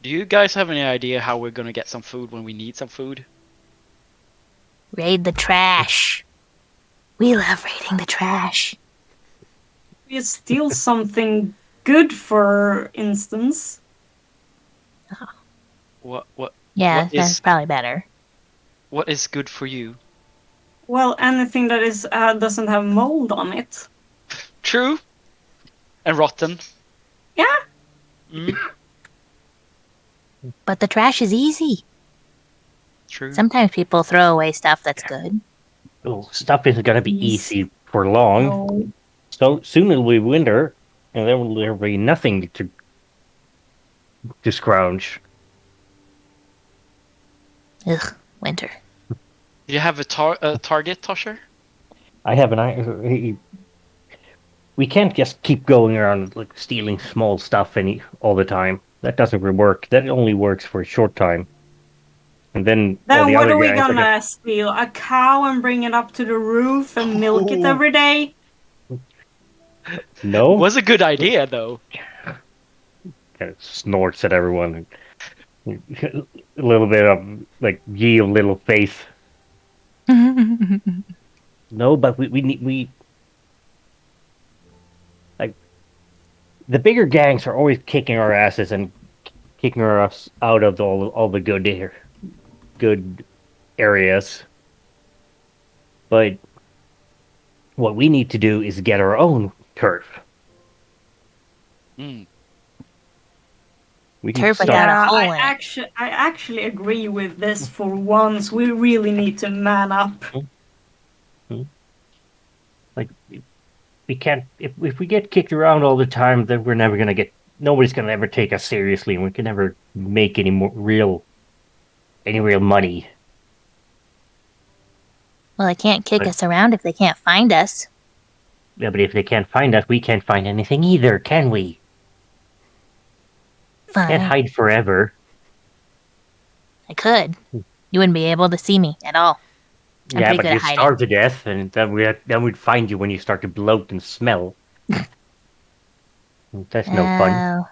do you guys have any idea how we're gonna get some food when we need some food? Raid the trash. We love raiding the trash. You steal something good, for instance. What Yeah, What that's is- probably better. what is good for you? Well, anything that is doesn't have mold on it. True. And rotten. Yeah. Mm, But the trash is easy. true. Sometimes people throw away stuff that's good. Oh, stuff isn't gonna be Yes. easy for long. No. So soon it'll be winter, and then there'll be nothing to scrounge. Ugh, winter. Do you have a target, Tosher? I have an eye. We can't just keep going around like stealing small stuff all the time. That doesn't really work. That only works for a short time. And then all Then the what other are we guys are gonna steal? A cow and bring it up to the roof and milk it every day? no. Was a good idea though. Kind of snorts at everyone. A little bit of like yield little faith. No, but we need like the bigger gangs are always kicking our asses and kicking us out of all the good areas. But what we need to do is get our own turf. Mm. We can Turf start- without a hole I in it. actually agree with this for once. We really need to man up. Like we can't if we get kicked around all the time, then we're never gonna get. Nobody's gonna ever take us seriously, and we can never make any real money. Well, they can't kick But- us around if they can't find us. Yeah, but if they can't find us, we can't find anything either, can we? Can't Fine. hide forever. I could. You wouldn't be able to see me at all. I'm Yeah, pretty but good you at hiding. starve to death, and then we'd find you when you start to bloat and smell. That's no fun.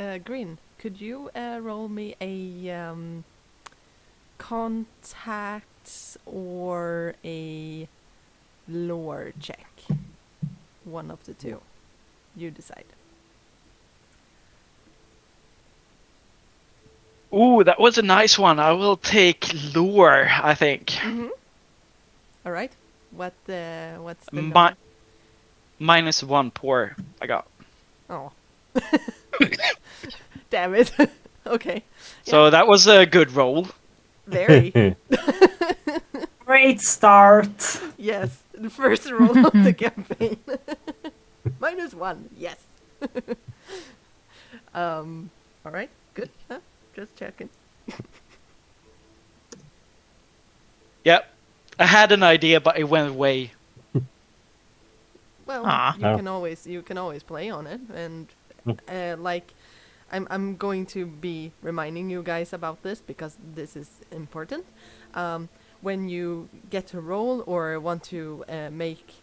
Oh, Green, could you roll me a contacts or a lore check? One of the two. You decide. Ooh, that was a nice one. I will take lure, I think. Mm-hmm. All right. What's the Mi- -1 poor I got. Oh. Damn it. Okay. So that was a good roll. Very. Great start. Yes. The first roll of the campaign. -1. Yes. All right. Good. Huh? Just checking. Yep. I had an idea, but it went away. Well, Aw. you can always play on it, and like, I'm going to be reminding you guys about this because this is important. When you get to roll or want to make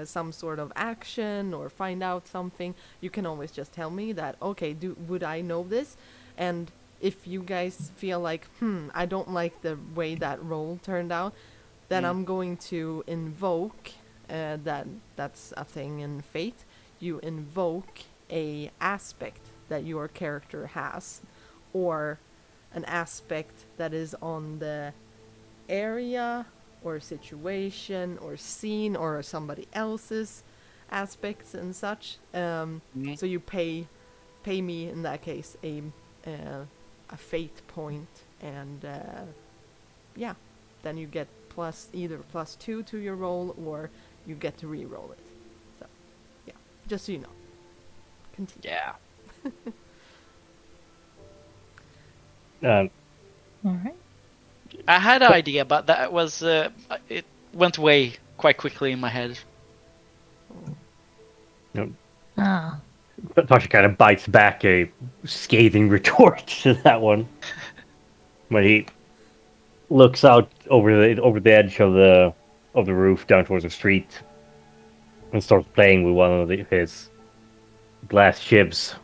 some sort of action or find out something, you can always just tell me that, okay, would I know this? And if you guys feel like, I don't like the way that roll turned out, then I'm going to invoke, that's a thing in Fate, you invoke a aspect that your character has, or an aspect that is on the area or situation or scene or somebody else's aspects and such. So you pay me in that case a fate point, and yeah, then you get either +2 to your roll, or you get to re-roll it. So yeah, just so you know. Continue. Yeah. Um, All right. I had an idea, but that was it went away quite quickly in my head. you Oh. know, Tasha kind of bites back a scathing retort to that one when he looks out over the edge of the roof down towards the street and starts playing with one of his glass shivs.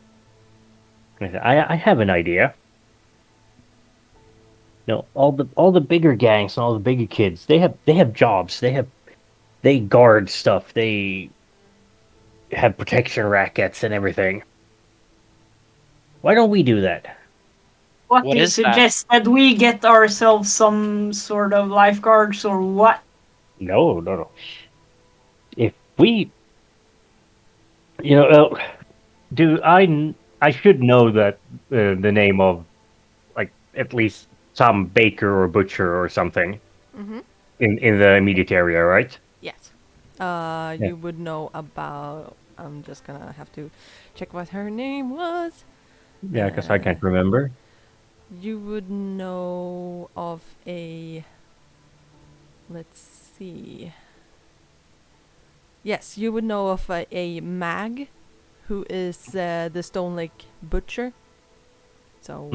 And I said, I have an idea. No, all the bigger gangs and all the bigger kids, they have jobs. They guard stuff. They have protection rackets and everything. Why don't we do that? What What do you is that? suggest that we get ourselves some sort of lifeguards or what? No, no, no. If we, do I should know that the name of like at least some baker or butcher or something Mm-hmm. in the immediate area, right? Yes. Yeah. You would know about. I'm just gonna have to check what her name was. Yeah, because I can't remember. You would know of a. Let's see. Yes, you would know of a mag, who is the Stonelake butcher. So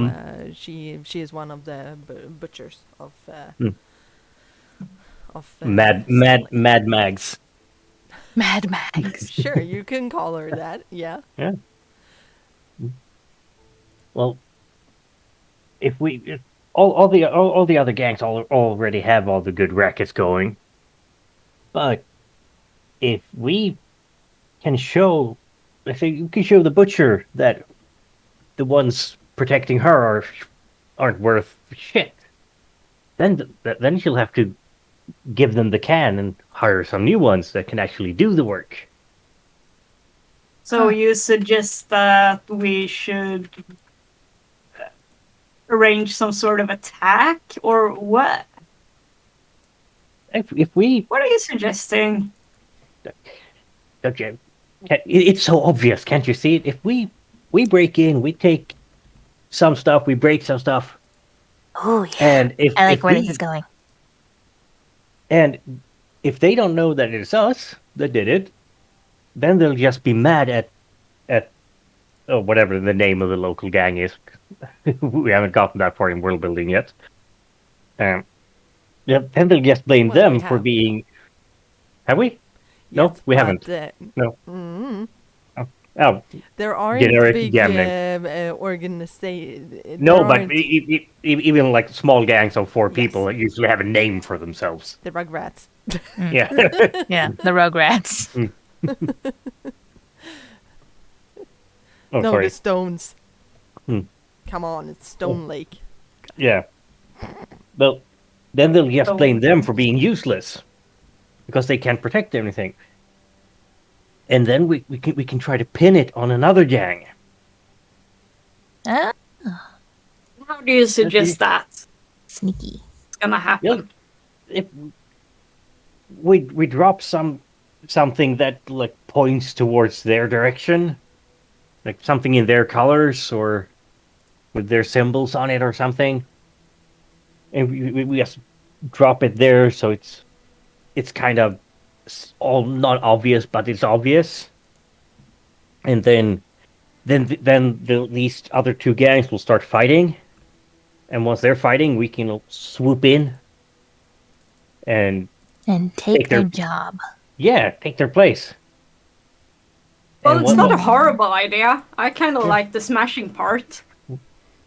she is one of the butchers of Hmm. Stonelake. Mad Mags. Mad Max. Sure, you can call her that. Yeah. Yeah. Well, if all the other gangs already have all the good rackets going, but if we can show, I think you can show the butcher that the ones protecting her aren't worth shit. Then she'll have to give them the can and hire some new ones that can actually do the work. So you suggest that we should arrange some sort of attack or what? If we, What are you suggesting? okay, it's so obvious, can't you see it? If we break in, we take some stuff, we break some stuff, Oh yeah. and I like if where we, this is going. and if they don't know that it's us that did it, then they'll just be mad at whatever the name of the local gang is. We haven't gotten that far in world building yet. Yeah, then they'll just blame Well, them we for have. being. Have we? No, Yes, we but, haven't. No. mm, Oh, there aren't generic big gambling. organizations. No, but even like small gangs of four Yes. people usually have a name for themselves. the Rugrats. Yeah. Yeah, the Rugrats. Oh, No, sorry. the Stones. Hmm. Come on, it's Stone Lake. Yeah. Well, then they'll just blame them for being useless because they can't protect anything. And then we can try to pin it on another gang. Ah, How do you suggest that sneaky. it's gonna happen? If we drop something that like points towards their direction, like something in their colors or with their symbols on it or something, and we just drop it there so it's kind of all not obvious, but it's obvious, and then these other two gangs will start fighting, and once they're fighting, we can swoop in and And take their- their job. take their place. Well, And it's not a once- horrible idea. I kind of like the smashing part.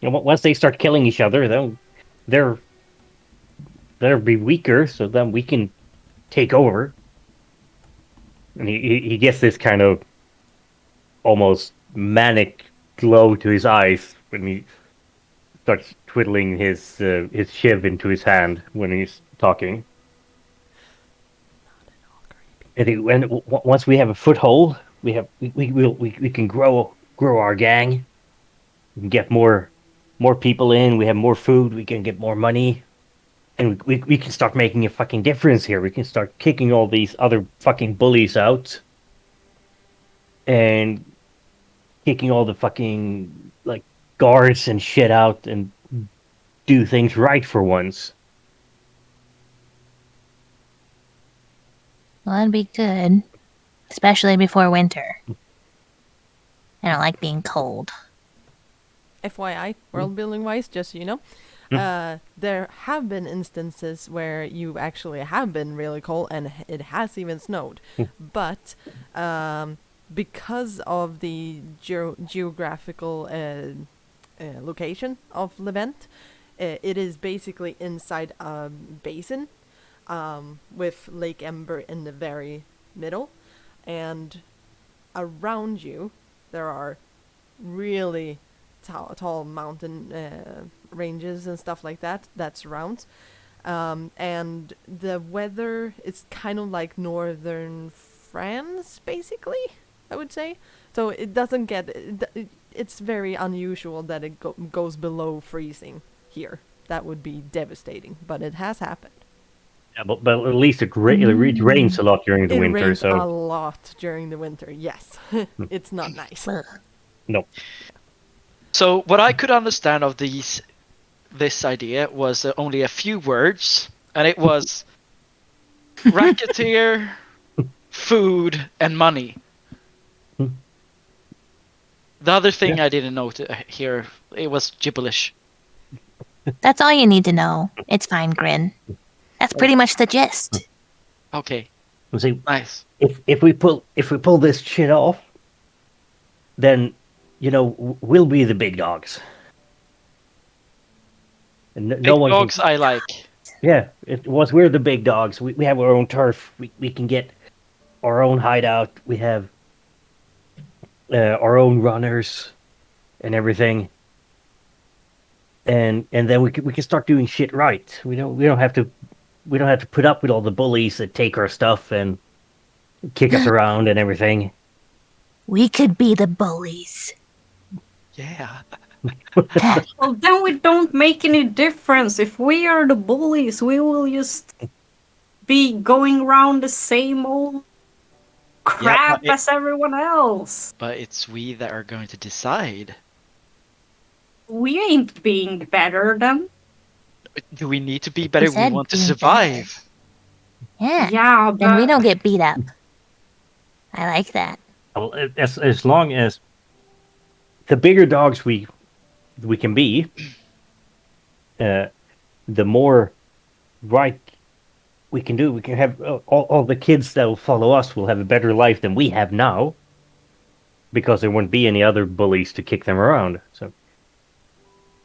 once they start killing each other, then they'll be weaker, so then we can take over. And he gets this kind of almost manic glow to his eyes when he starts twiddling his shiv into his hand when he's talking. And once we have a foothold, we can grow our gang. We can get more people in. We have more food. We can get more money, and we can start making a fucking difference here. We can start kicking all these other fucking bullies out, and kicking all the fucking like guards and shit out, and do things right for once. Well, that'd be good. Especially before winter. I don't like being cold. FYI, world building wise, just so you know, there have been instances where you actually have been really cold and it has even snowed. But because of the geographical location of Levent, it is basically inside a basin with Lake Ember in the very middle. And around you, there are really tall mountain ranges and stuff like that surrounds. And the weather is kind of like northern France, basically, I would say. So it doesn't get... it's very unusual that it goes below freezing here. That would be devastating, but it has happened. Yeah, but at least it rains a lot during the It winter. rains So a lot during the winter, yes. It's not nice. Ugh. no. So what I could understand of this idea was only a few words, and it was racketeer, food, and money. The other thing I didn't know here, it was gibberish. That's all you need to know. It's fine, Grin. That's pretty much the gist. Okay, See, nice. if we pull this shit off, then we'll be the big dogs. And Big no one dogs can, I like. yeah, we're the big dogs. We have our own turf. We can get our own hideout. We have our own runners and everything. And then we can start doing shit right. We don't have to put up with all the bullies that take our stuff and kick us around and everything. We could be the bullies. Yeah. Well, then we don't make any difference. If we are the bullies, we will just be going around the same old crap but as everyone else. But it's we that are going to decide. We ain't being better than. Do we need to be better? You We said want to being survive. Yeah. Yeah, but And we don't get beat up. I like that. Well, as long as the bigger dogs we can be, the more right we can do. We can have all the kids that will follow us will have a better life than we have now, because there won't be any other bullies to kick them around. So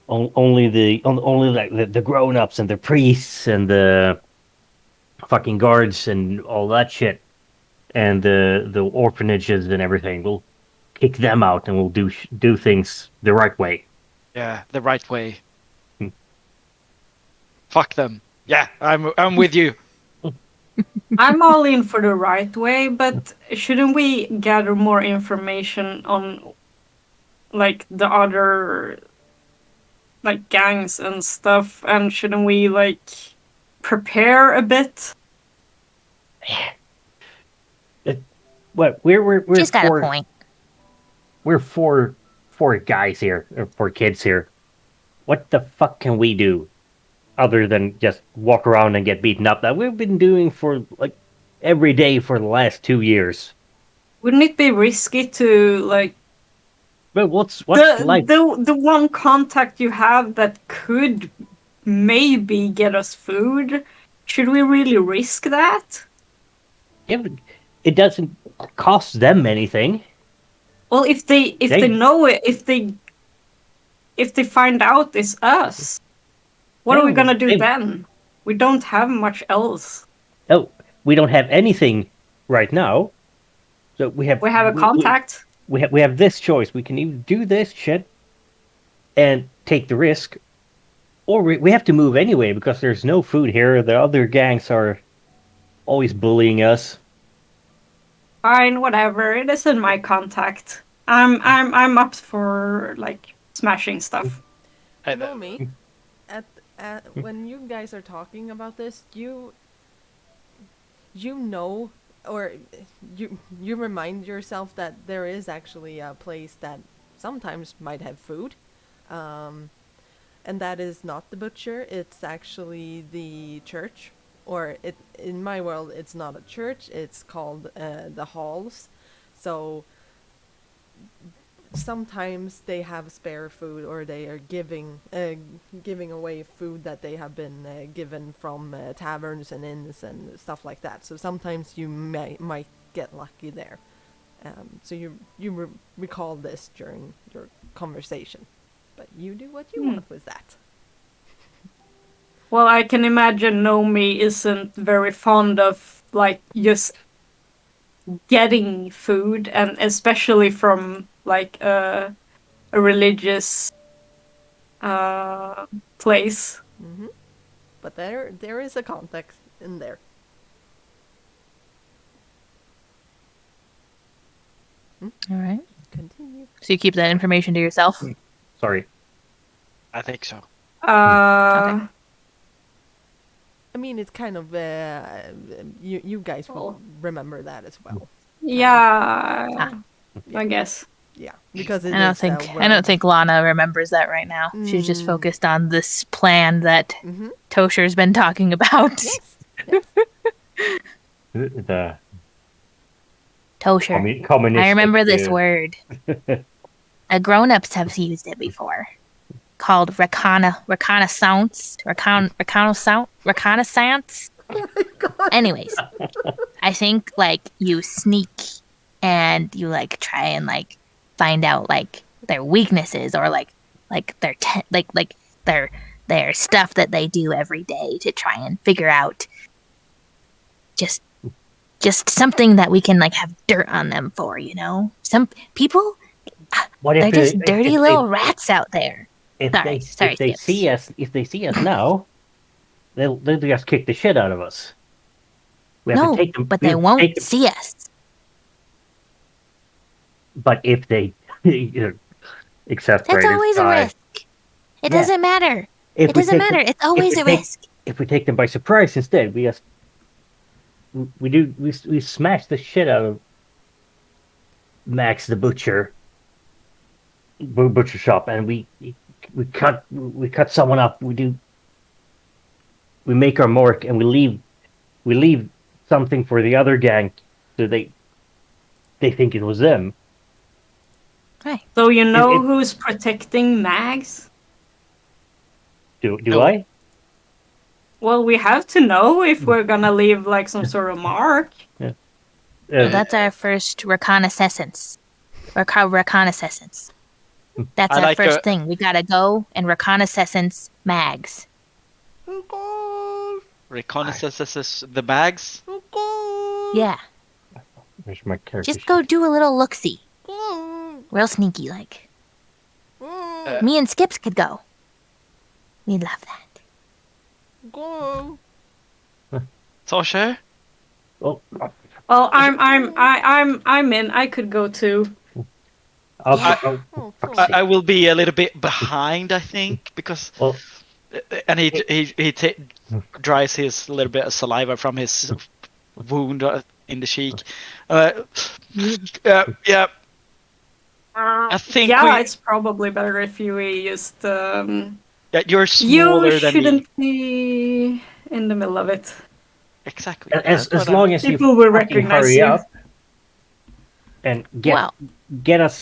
only the grown-ups and the priests and the fucking guards and all that shit, and the orphanages and everything, we'll kick them out and we'll do things the right way. Yeah, the right way. Fuck them. Yeah, I'm with you. I'm all in for the right way, but shouldn't we gather more information on like the other like gangs and stuff, and shouldn't we like prepare a bit? What we're She's got a four, point. we're four guys here, or 4 kids here. What the fuck can we do other than just walk around and get beaten up? That we've been doing for like every day for the last 2 years. Wouldn't it be risky to like But what's the like? the one contact you have that could maybe get us food? Should we really risk that? It doesn't cost them anything. Well, if they They- know it, if they find out it's us, what are we Yeah, gonna do they- then? We don't have much else. Oh, we don't have anything right now. So we have We have a contact. We have this choice. We can either do this shit and take the risk, or we have to move anyway because there's no food here. The other gangs are always bullying us. Fine, whatever. It isn't my contact. I'm up for like smashing stuff. You know me. At when you guys are talking about this, you know, or you remind yourself that there is actually a place that sometimes might have food, and that is not the butcher. It's actually the church, or it in my world, it's not a church. It's called the halls. So sometimes they have spare food, or they are giving away food that they have been given from taverns and inns and stuff like that. So sometimes you might get lucky there. So you recall this during your conversation, but you do what you want with that. Well, I can imagine Nomi isn't very fond of like just getting food, and especially from like a religious place. But there is a context in there. All right. Continue. So you keep that information to yourself? Sorry. I think so. Uh, I mean, it's kind of you guys will remember that as well. yeah, I guess. Yeah, because it I don't is, think well- I don't think Lana remembers that right now. She's just focused on this plan that Tosher's been talking about. Yes. Yes. The Tosher. communistic, I remember this word. Grown-ups have used it before. Called reconnaissance. Reconnaissance. Anyways, I think like you sneak and you like try and like find out like their weaknesses, or like their their stuff that they do every day, to try and figure out just something that we can like have dirt on them for, you know? Some people, What they're if just if dirty they- little rats out there. If Sorry, they Skips. if they see us now, they'll just kick the shit out of us. We have No, to take them, but we they have to won't take them- see us. But if they, except That's for always a risk. It Yeah. doesn't matter. If It we doesn't take them- matter. It's always a risk. If we take them by surprise instead, we smash the shit out of Max the butcher shop, and we cut someone up. We make our mark, and we leave something for the other gang, so they think it was them. Right. So you know It- who's protecting Mags? Do No. I? Well, we have to know if we're gonna leave like some sort of mark. Well, that's our first reconnaissance. Reconnaissance. That's I our like first a- thing. We gotta go and reconnaissance Mags. Reconnaissance the bags. Yeah. Where's my character Just sheet? go do a little look-see. Real sneaky like. Me and Skips could go. We'd love that. Go. Tosher? Oh, Well, I'm in. I could go too. I'll- Oh, fuck's cool. sake. I will be a little bit behind, I think, because Well, and he dries his little bit of saliva from his wound in the cheek. Yeah. I think It's probably better if you just. you're smaller You than shouldn't me. be in the middle of it. Exactly. as That's what long as you People will fucking recognize hurry you. up and Well, get us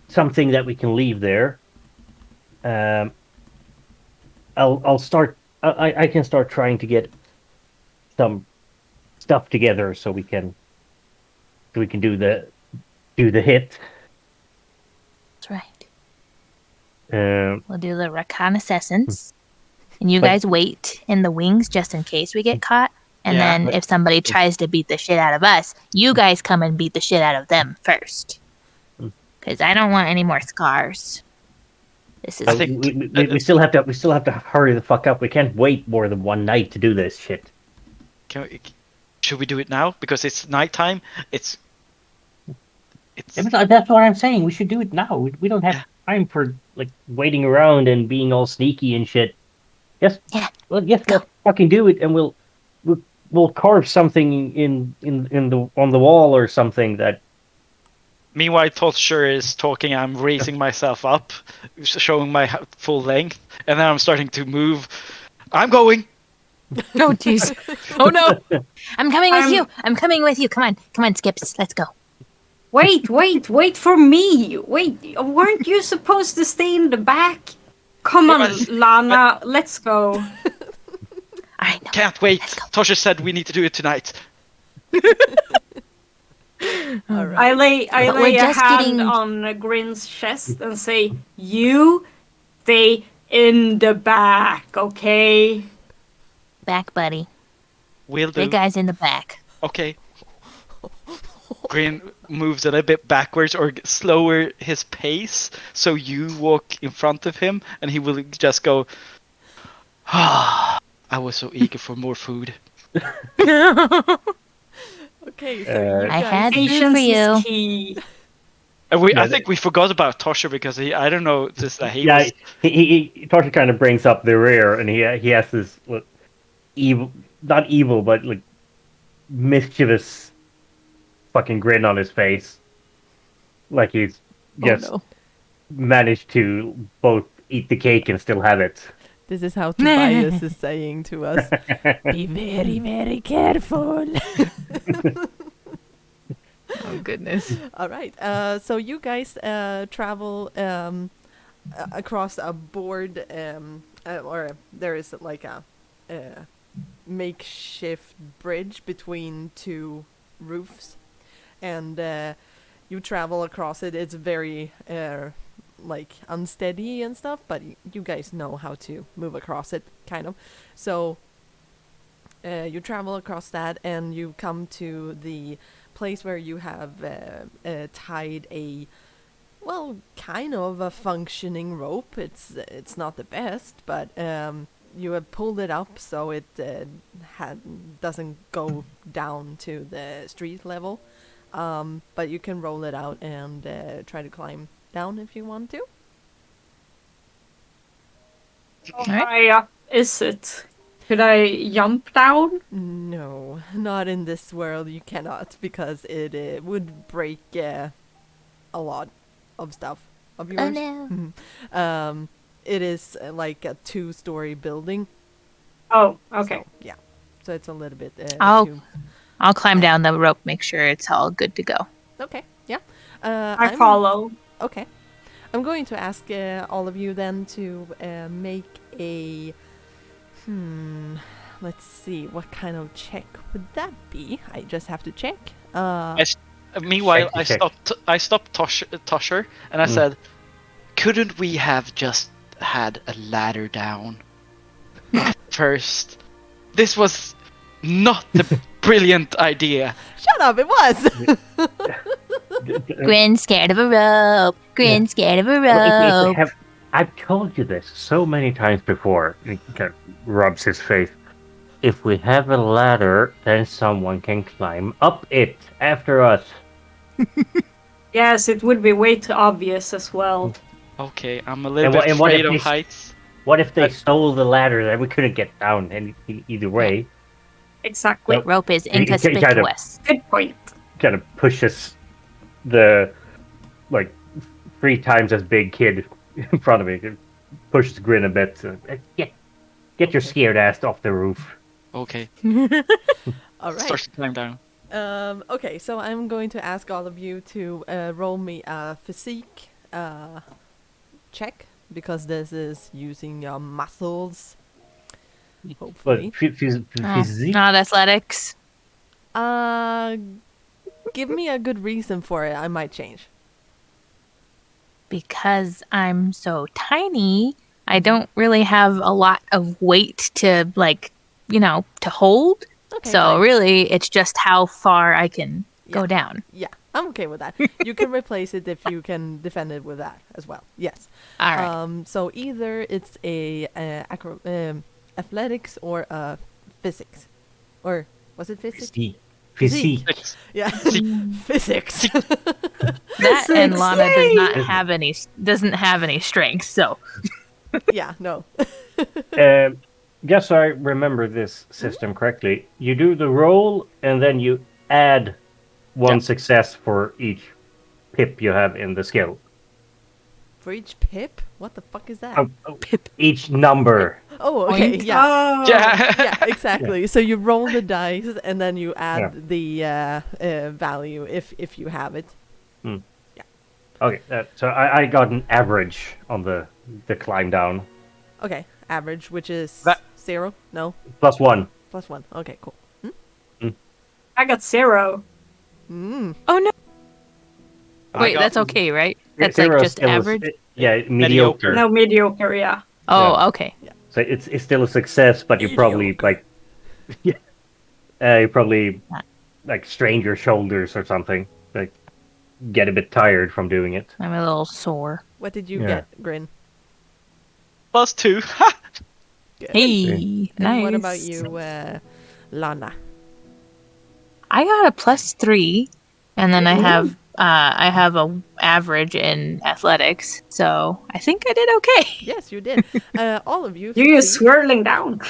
something that we can leave there. I'll start. I can start trying to get some stuff together so we can do the hit. that's right. Um, We'll do the reconnaissance. And you But- guys wait in the wings just in case we get caught. And Yeah. then if somebody tries to beat the shit out of us, you guys come and beat the shit out of them first. Because I don't want any more scars. This is I think- we still have to hurry the fuck up. We can't wait more than one night to do this shit. Should we do it now? Because it's nighttime. It's That's what I'm saying. We should do it now. We don't have Yeah. time for like waiting around and being all sneaky and shit. Yes, Yeah. let's fucking do it, and we'll carve something in the on the wall or something that Meanwhile, Tosher is talking. I'm raising myself up, showing my full length, and then I'm starting to move. I'm going. Oh, jeez. Oh, no. I'm coming with I'm- you. I'm coming with you. Come on, Skips. Let's go. Wait for me. Wait, weren't you supposed to stay in the back? Come on, Lana, let's go. All right. No, Can't wait. Let's go. Tosher said we need to do it tonight. All right. I lay But we're a just hand getting- on Grin's chest and say, "You stay in the back, okay?" Back, buddy. Will do. Big guy's in the back. Okay. Grin moves a little bit backwards or slower his pace, so you walk in front of him, and he will just go. Ah, I was so eager for more food. Okay, so you I guys... had food Patience for you. is key. And Yeah, I think we forgot about Tosher because I don't know, just that he Yeah, was. he Torture kind of brings up the rear, and he has this evil, not evil, but like mischievous fucking grin on his face, like he's just Oh, no. managed to both eat the cake and still have it. This is how Tobias is saying to us. Be very, very careful. Oh, goodness. All right. So you guys travel across a board, or there is like a makeshift bridge between two roofs, and you travel across it. It's very like unsteady and stuff, but you guys know how to move across it, kind of. So you travel across that, and you come to the place where you have tied a, well, kind of a functioning rope. It's not the best, but you have pulled it up so it doesn't go down to the street level. But you can roll it out and try to climb down if you want to. How high up is it? Could I jump down? No, not in this world. You cannot, because it would break a lot of stuff of yours. Oh, no. It is like a 2-story building. Oh, okay. So, yeah. So it's a little bit. I'll climb down the rope, make sure it's all good to go. Okay. Yeah. I follow. Okay. I'm going to ask all of you then to make a. Let's see. What kind of check would that be? I just have to check. Meanwhile, Check. I stopped Tosher and I said, "Couldn't we have just had a ladder down first? This was not the brilliant idea." Shut up! It was. Grin scared of a rope. Grin scared of a If we rope. have, I've told you this so many times before. He kind of rubs his face. If we have a ladder, then someone can climb up it after us. Yes, it would be way too obvious as well. Okay, I'm a little And bit what if afraid of they- heights. What if they stole the ladder? Then we couldn't get down either way. Exactly. Nope. Rope is kind of- inconspicuous. Good point. Kind of pushes the like 3 times as big kid in front of me. Pushes Grin a bit. Get your scared ass off the roof. Okay, All right. starts to climb down. Okay, so I'm going to ask all of you to roll me a physique check, because this is using your muscles. Hopefully. But physique. Not athletics. Give me a good reason for it. I might change. Because I'm so tiny, I don't really have a lot of weight to, like, to hold. Okay. So fine. really, it's just how far I can go Yeah. down. Yeah, I'm okay with that. You can replace it if you can defend it with that as well. Yes. All right. So either it's a athletics or physics, or was it physics? Physique. Yeah, physics. That and Physics, Lana yay! doesn't have any strength. So Yeah, no. Just so I remember this system correctly, you do the roll and then you add 1 Yeah. success for each pip you have in the skill. For each pip? What the fuck is that? Each number. Oh, okay, Point. yeah. Oh. Yeah. Yeah, exactly. So you roll the dice and then you add Yeah. the value if you have it. Okay, so I got an average on the climb down. Okay, average, which is That- 0? No, +1. +1. Okay, cool. I got 0. Mm. Oh no! I Wait, got that's okay, right? That's Zero like just still is- average. yeah, mediocre. No, mediocre, yeah. Oh, okay. So it's still a success, but you probably like, you probably like strain your shoulders or something. Like, get a bit tired from doing it. I'm a little sore. What did you Yeah. get, Grin? +2. Good. Hey, And nice. what about you, Lana? I got a +3, and then I have a average in athletics, so I think I did okay. Yes, you did. All of you. You're succeed. swirling down.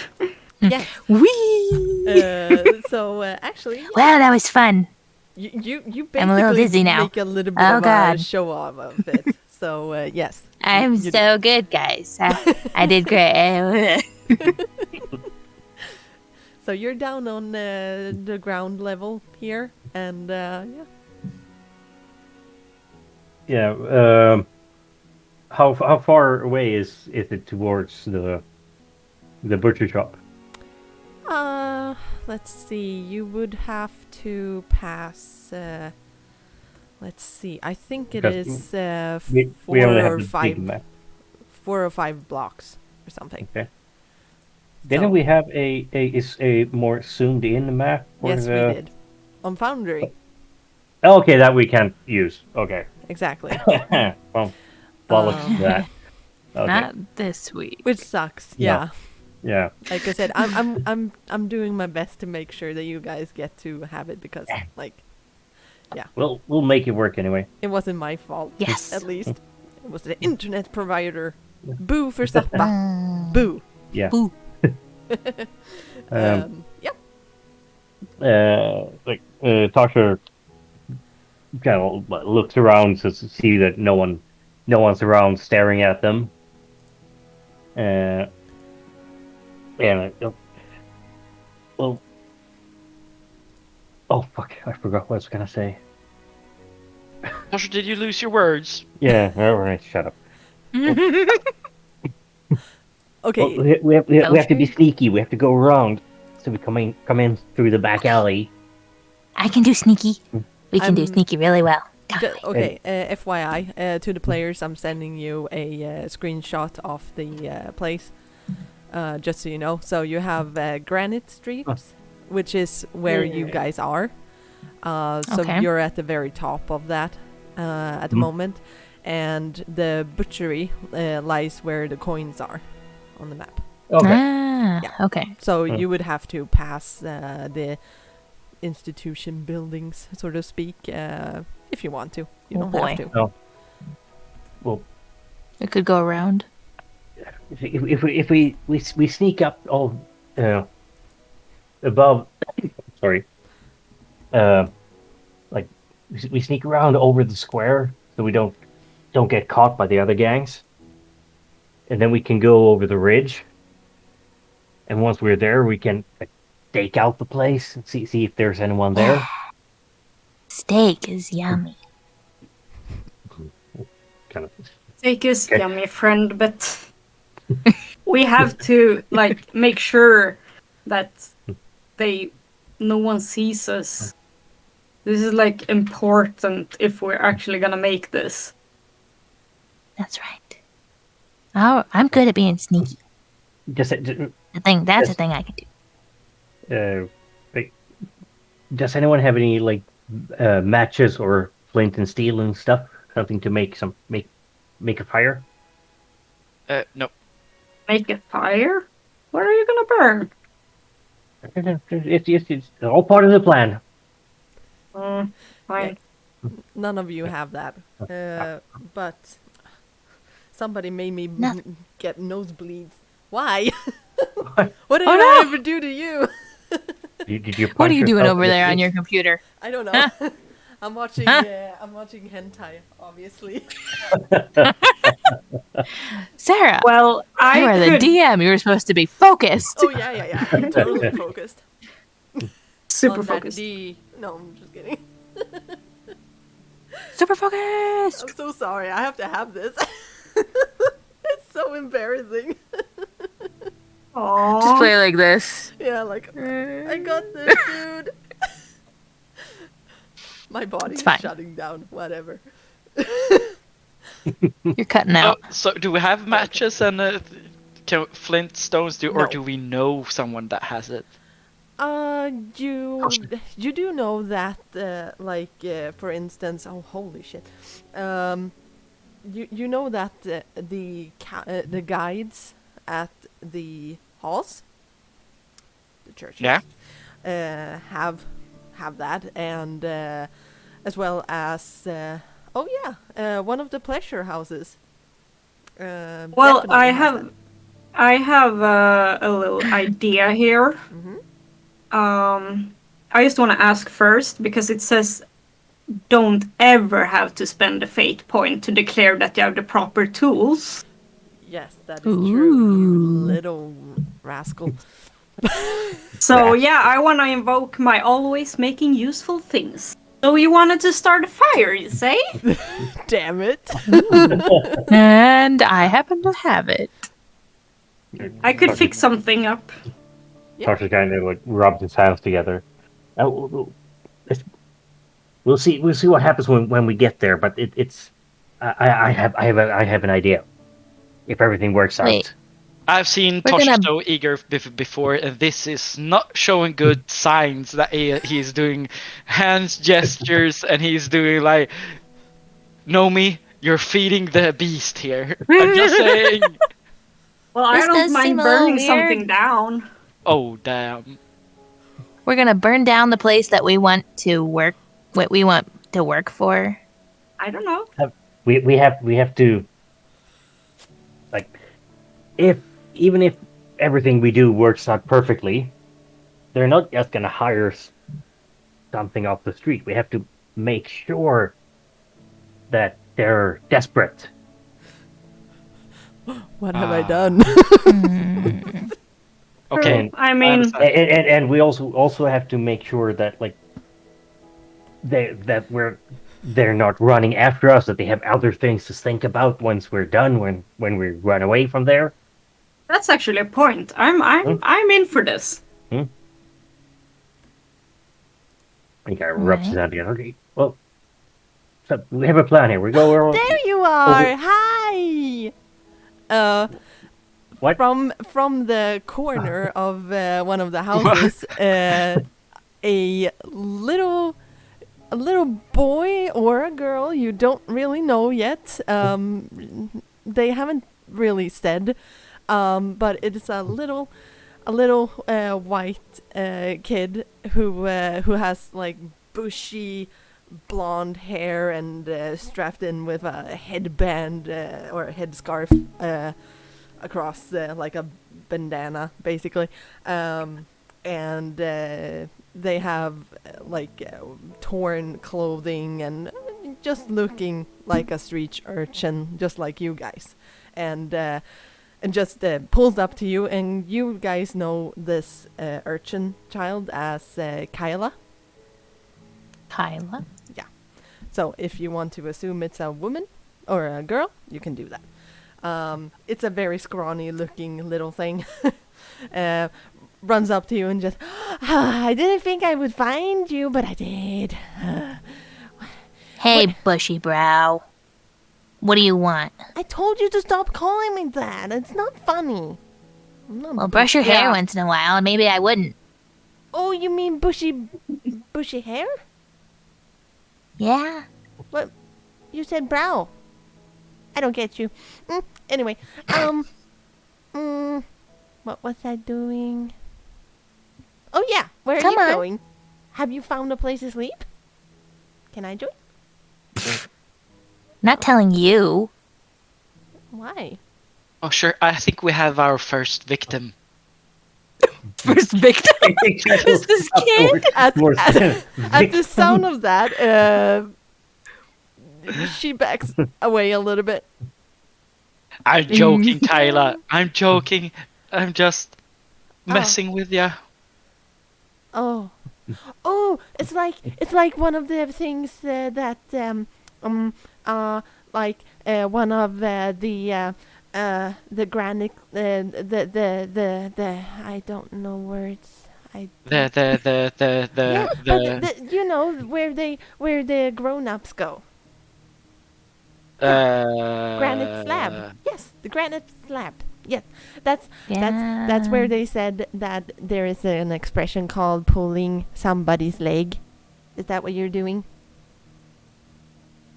Yes. Wee! So actually, yeah, Well, that was fun. you basically I'm a little dizzy now. make a little bit Oh, of a God. show off of it. So yes. I'm you so good, guys. I did great. So you're down on the ground level here, and yeah. Yeah. How far away is it towards the butcher shop? Let's see. You would have to pass. Let's see. I think it Because is We 4 only have or the big 5, map. 4 or 5 blocks or something. Okay. Didn't So- we have a more zoomed in map? For Yes, the... we did. On Foundry, Oh, okay, that we can't use. Okay. exactly. Well, bollocks to that. Okay. Not this week. Which sucks. No. Yeah. Yeah. Like I said, I'm doing my best to make sure that you guys get to have it because like We'll make it work anyway. it wasn't my fault. Yes. At least it was the internet provider. Boo for Zappa. Boo. Yeah. Boo. Yeah. Tasha kind of looks around to see that no one's around staring at them. And well, oh fuck! I forgot what I was gonna say. Tasha, did you lose your words? Yeah, all right, shut up. Okay. Well, we have to be sneaky. We have to go around, so we come in through the back alley. I can do sneaky. We can do I'm- sneaky really well. Okay, FYI, to the players, I'm sending you a screenshot of the place, just so you know. So you have Granite Streets, which is where you guys are. So Okay. you're at the very top of that at the moment. And the butchery lies where the coins are on the map. Okay. Ah, Yeah. okay. So you would have to pass the institution buildings, so to speak, if you want to. You Oh don't boy. have to. No. Well, It could go around. if we sneak up above, sorry, like we sneak around over the square so we don't get caught by the other gangs, and then we can go over the ridge. And once we're there, we can stake out the place and see if there's anyone there. Steak is yummy. Kind of. Take us, Okay. yummy friend, but we have to like make sure that no one sees us. This is like important if we're actually gonna make this. That's right. Oh, I'm good at being sneaky. Just That's a thing I can do. like, does anyone have any like matches or flint and steel and stuff? Something to make a fire? No. Make a fire? What are you gonna burn? It's all part of the plan. Fine. None of you have that. But somebody made me Nothing. get nosebleeds. Why? What? What did Oh, I no! ever do to you? Did you What are punch you doing yourself over in the there on face? your computer? I don't know. I'm watching. I'm watching hentai, obviously. Sarah, Well, you are the DM. You were supposed to be focused. Oh yeah. I'm totally focused. super on that focused. D. No, I'm just kidding. Super focused. I'm so sorry. I have to have this. It's so embarrassing. Aww. Just play like this. Yeah, like I got this, dude. My body's fine. shutting down. Whatever. You're cutting out. So do we have matches and can flint stones do, or No. do we know someone that has it? You do know that, for instance, oh holy shit, you know that the guides at the halls, the churches, Yeah. Have that, and as well as one of the pleasure houses. Well, definitely has that. I have a little idea here. Mhm. I just want to ask first because it says don't ever have to spend a fate point to declare that you have the proper tools. Yes, that is true, you Ooh. little rascal. So yeah, I want to invoke my always making useful things. So you wanted to start a fire, you say? Damn it. And I happen to have it. I could fix something up. Yeah. Tarsus kind of like rubs his hands together. We'll see. We'll see what happens when we get there. But it's. I have an idea. If everything works Wait. out. I've seen We're Tosh gonna- so eager before, and this is not showing good signs that he's doing hands gestures, and he's doing like, Nomi, you're feeding the beast here. I'm just saying. Well, This I don't does seem mind a little burning weird. something down. Oh damn. We're gonna burn down the place that we want to work. What we want to work for. I don't know. We have to. Like, even if everything we do works out perfectly, they're not just gonna hire something off the street. We have to make sure that they're desperate. What have I done? Okay. And- I mean, And we also have to make sure that like they're not running after us, that they have other things to think about once we're done, when we run away from there. that's actually a point. I'm in for this. I think I rubs his hand again. Okay, well, so we have a plan here. We go where There you are. Hi. What? From the corner of one of the houses, a little boy or a girl, you don't really know yet. They haven't really said, but it's a little white kid who has like bushy blonde hair and strapped in with a headband or a headscarf across like a bandana, basically, and they have torn clothing and just looking like a street urchin, just like you guys, and just pulls up to you, and you guys know this urchin child as Kyla. Kyla. So if you want to assume it's a woman or a girl, you can do that. It's a very scrawny looking little thing. Runs up to you and just, I didn't think I would find you, but I did. Hey, bushy brow. What do you want? I told you to stop calling me that. It's not funny. I'm not Well, brush your Yeah. hair once in a while, and maybe I wouldn't. Oh, you mean bushy hair? Yeah. What? You said brow. I don't get you. Anyway, what was I doing? Oh yeah, where are Come you on. going? Have you found a place to sleep? Can I join? Not telling you. Why? Oh sure. I think we have our first victim. First victim. think she will Is this stop kid? At the sound of that, she backs away a little bit. I'm joking, Kyla. I'm joking. I'm just messing with ya. Oh, it's like one of the things that one of the granite the I don't know words. The You know where the grown-ups go. Granite slab. Yes, the granite slab. Yes, that's where they said that there is an expression called pulling somebody's leg. Is that what you're doing?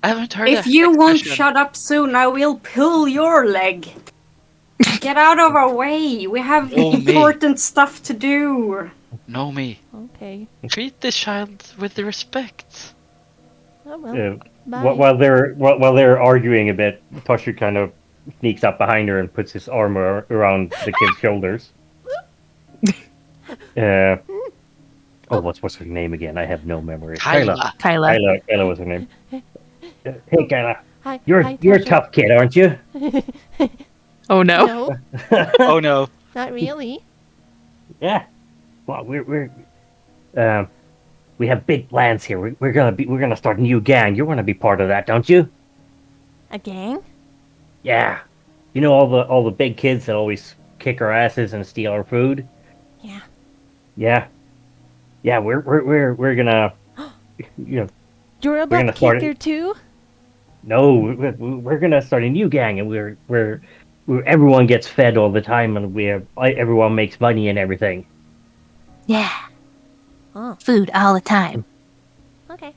I haven't heard If that you won't expression. shut up soon, I will pull your leg. Get out of our way. We have Oh, me. important stuff to do. Know me. Okay. Treat this child with respect. Oh well. Bye. While they're arguing a bit, Toshu kind of sneaks up behind her and puts his arm around the kid's shoulders. What's her name again? I have no memory. Kyla. Kyla was her name. Hey, Kyla. Hi, You're a Toshu. tough kid, aren't you? Oh no. No, Oh no. not really. Yeah. Well, we have big plans here. We're gonna start a new gang. You want to be part of that, don't you? A gang? Yeah. You know all the big kids that always kick our asses and steal our food. Yeah. Yeah. Yeah. We're gonna. You know. You're a We're gonna butt start kicker too? No, we're gonna start a new gang, and we're everyone gets fed all the time, and everyone makes money and everything. Yeah. Oh, Food all the time. okay.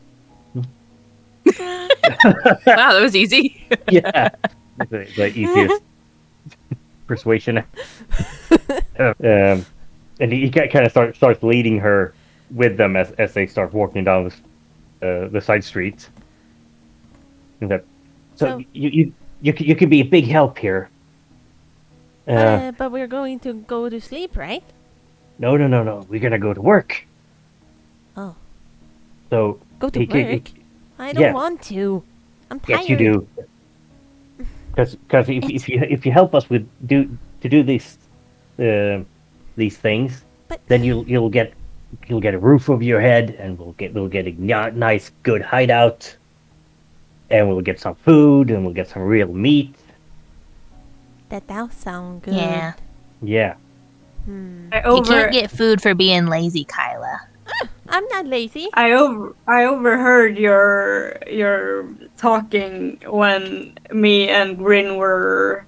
Wow, that was easy. Yeah, the easiest persuasion. And he kind of starts leading her with them as they start walking down the side streets. So you can be a big help here. But we're going to go to sleep, right? No. We're gonna go to work. Oh. So Go to he- work? I don't yeah. want to. I'm tired. Yes, you do. Because if you help us with do these things, But- then you'll get a roof over your head, and we'll get a nice good hideout, and we'll get some food, and we'll get some real meat. That does sound good. Yeah. Yeah. You can't get food for being lazy, Kyla. I'm not lazy. I overheard your talking when me and Grin were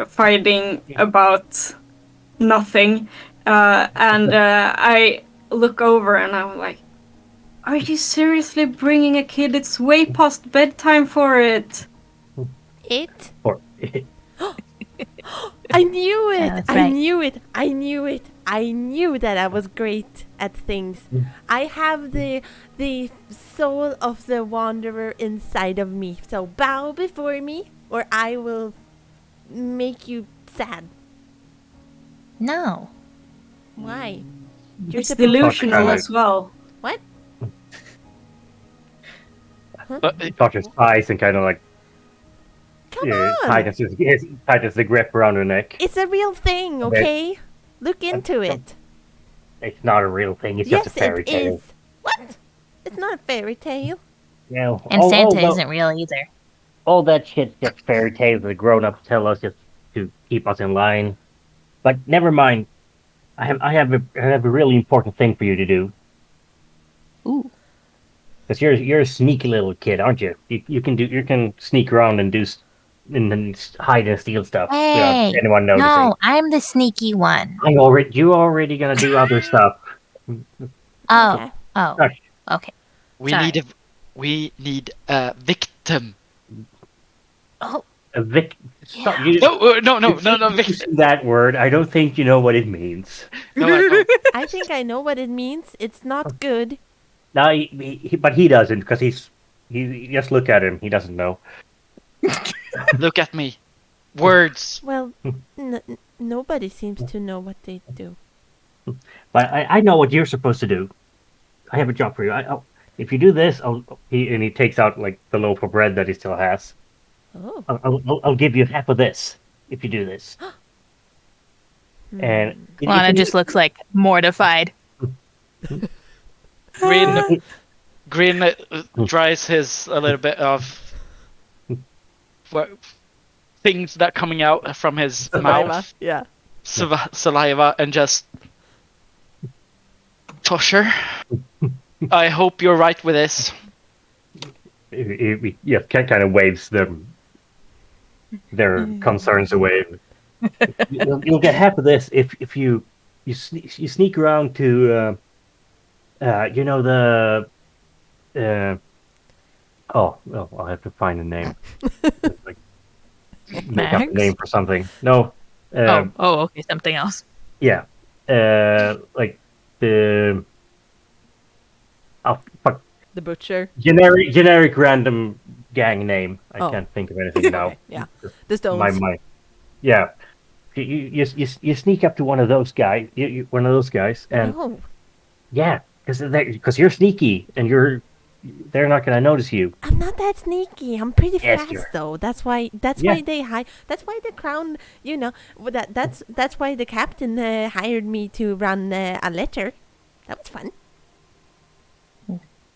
fighting about nothing, and I look over and I'm like, "Are you seriously bringing a kid? It's way past bedtime for it." It? Or I knew it! Yeah, that's I right. knew it! I knew it! I knew that I was great at things. I have the soul of the wanderer inside of me. So bow before me, or I will make you sad. No. Why? You're It's supposed- delusional as well. What? Tasha's eyes and kind of like Come on! tightens the grip around her neck. It's a real thing, okay? Look into it. It's not a real thing. It's Yes, just a fairy it tale. is. What? It's not a fairy tale. Yeah, And Santa isn't real either. all that shit's just fairy tales that the grown-ups tell us just to keep us in line. But never mind. I have a really important thing for you to do. Ooh. Because you're a sneaky little kid, aren't you? You can sneak around and and then hide and steal stuff Hey, without anyone noticing. no, I'm the sneaky one. You already gonna do other stuff. Oh, Okay. oh, Gosh. okay. We Sorry. need a victim. Oh, A vic. Yeah. No, victim. That word, I don't think you know what it means. No, I don't. I think I know what it means. It's not good. No, but he doesn't because he just look at him. He doesn't know. Look at me. Words. Well, nobody seems to know what they do. But I know what you're supposed to do. I have a job for you. If you do this, he takes out like the loaf of bread that he still has. Oh. I'll give you half of this if you do this. And Lana just looks like mortified. Green dries his a little bit of things that coming out from his mouth, Yeah. saliva, and just Tosher, I hope you're right with this. Yeah, kind of waves their concerns away. You'll get half of this if you sneak around to the I'll have to find a name. Like, make up a Max? name for something. No. Okay, something else. Yeah. Like the fuck. The butcher. Generic random gang name. I Oh. can't think of anything now. Okay, yeah. The stones. My yeah. You sneak up to one of those guys. One of those guys, and No. yeah, because you're sneaky and they're not gonna notice you. I'm not that sneaky. I'm pretty Yes, fast you are. though. That's why they hide. That's why the crown. That's why the captain hired me to run a letter. That was fun.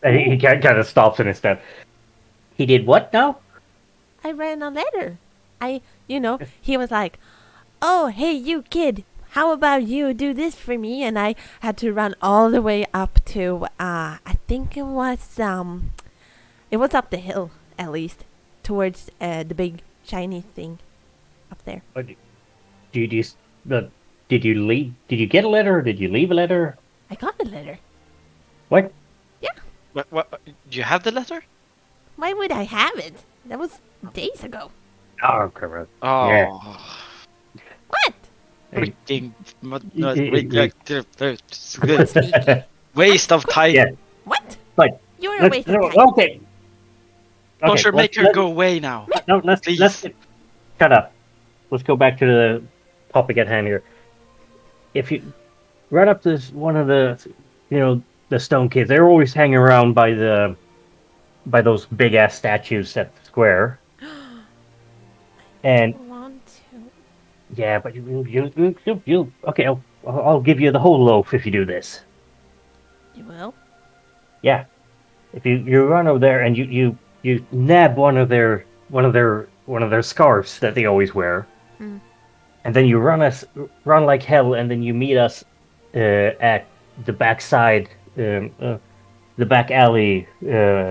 And he kind of stops and instead. He did what now? I ran a letter. He was like, "Oh, hey, you kid. How about you do this for me?" And I had to run all the way up to I think it was up the hill at least towards the big shiny thing up there. Did you leave? Did you get a letter or did you leave a letter? I got a letter. What? What? Do you have the letter? Why would I have it? That was days ago. Oh, crap. Oh, Yeah. What? freaking Sneaky. waste of time. Yeah. What? But You're a waste of time. okay. Tosher, make her go away now. No, Please. Shut up. Let's go back to the topic at hand here. If you run up to one of the the stone kids, they're always hanging around by those big ass statues at the square. And Want to? yeah, but you okay? I'll give you the whole loaf if you do this. You will? Yeah, if you run over there and you nab one of their scarves that they always wear, and then you run like hell, and then you meet us at the backside, the back alley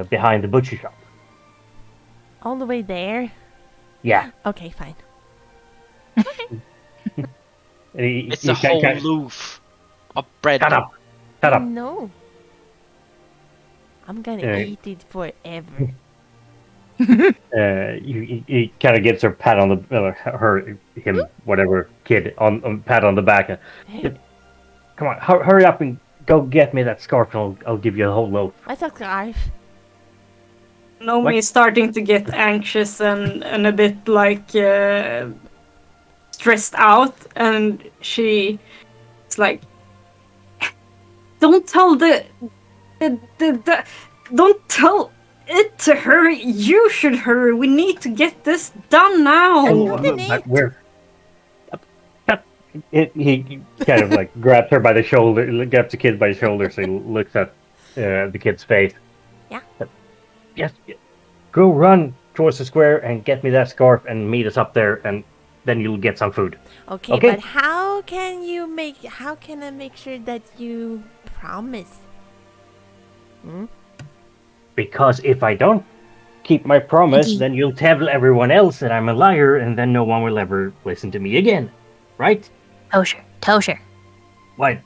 behind the butcher shop. All the way there? Yeah, Okay, fine. It's a whole loaf of bread. Shut up! Shut up! No. I'm gonna Yeah. eat it forever. He kind of gives her a pat on the whatever kid on pat on the back. Come on, hurry up and go get me that scarf, and I'll give you the whole loaf. What's a scarf? Nomi is starting to get anxious and a bit like stressed out, and she's like, "Don't tell don't tell it to her. You should hurry. We need to get this done now." He kind of like grabs her by the shoulder, grabs the kid by the shoulder, so he looks at the kid's face. Yeah. Yes. Go run towards the square and get me that scarf and meet us up there, and then you'll get some food. Okay, Okay. but how can I make sure that you promise? Because if I don't keep my promise, Iggy. then you'll tell everyone else that I'm a liar, and then no one will ever listen to me again. Right? Tosher, What?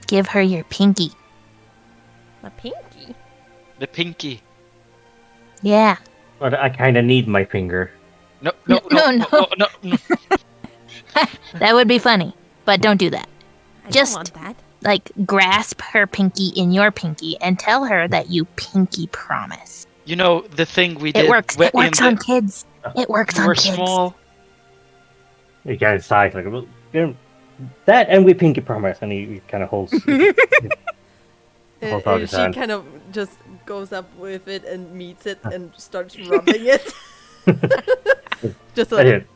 give her your pinky. My pinky? The pinky. Yeah. But I kind of need my finger. No. That would be funny, but don't do that. I Just- don't want that. Like, grasp her pinky in your pinky and tell her that you pinky promise. You know the thing we did. It works. It works in on the- kids. It works we on were kids. small. He kind of sighs like, well, that, and we pinky promise, and he kind of holds. Hold out his She hand. kind of just goes up with it and meets it and starts rubbing it. Just That's like, it.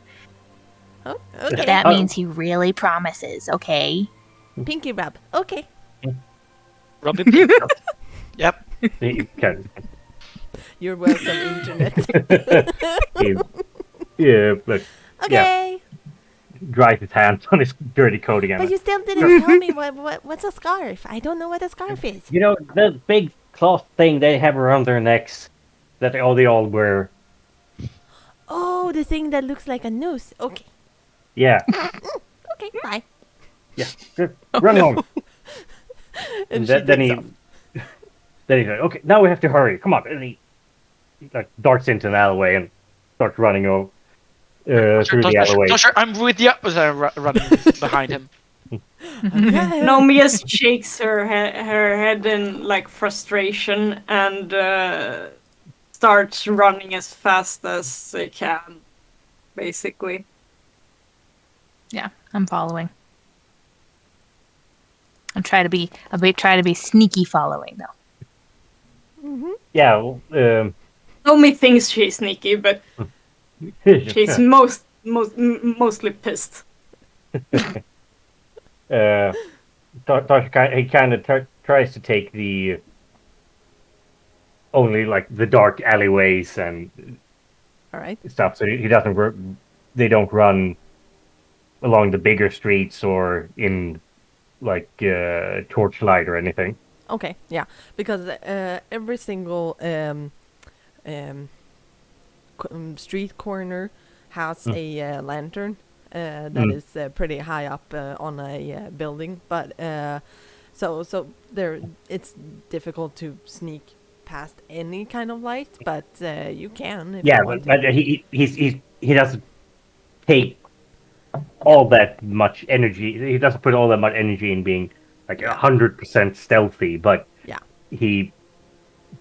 oh, okay. That Oh. means he really promises, okay? Pinky rub. Okay. Robin Pink. Yep. He kind You're welcome, internet. yeah, but Okay. dries his hands on his dirty coat again. But you still didn't tell me what's a scarf. I don't know what a scarf is. You know, the big cloth thing they have around their necks that they all wear. Oh, the thing that looks like a noose. Okay. Yeah, Okay, bye. yeah. Good. Run along. And then, she then takes he, off. then he's like, okay, now we have to hurry. Come on. And he like darts into an alleyway and starts running over through the alleyway. Tosher, I'm with you. Running behind him. Okay. Nomi just shakes her head in like frustration and starts running as fast as they can, basically. Yeah, I'm following. I'll try to be sneaky following though. Yeah. Well, Nomi thinks she's sneaky, but she's mostly pissed. He kind of tries to take the only like the dark alleyways and All right. stuff. So he doesn't. They don't run along the bigger streets or in like torchlight or anything. Okay, yeah, because every single street corner has a lantern that is pretty high up on a building, but so there it's difficult to sneak past any kind of light, but you can if Yeah, you want but to. he doesn't take all that much energy. He doesn't put all that much energy in being like 100% stealthy, but Yeah. he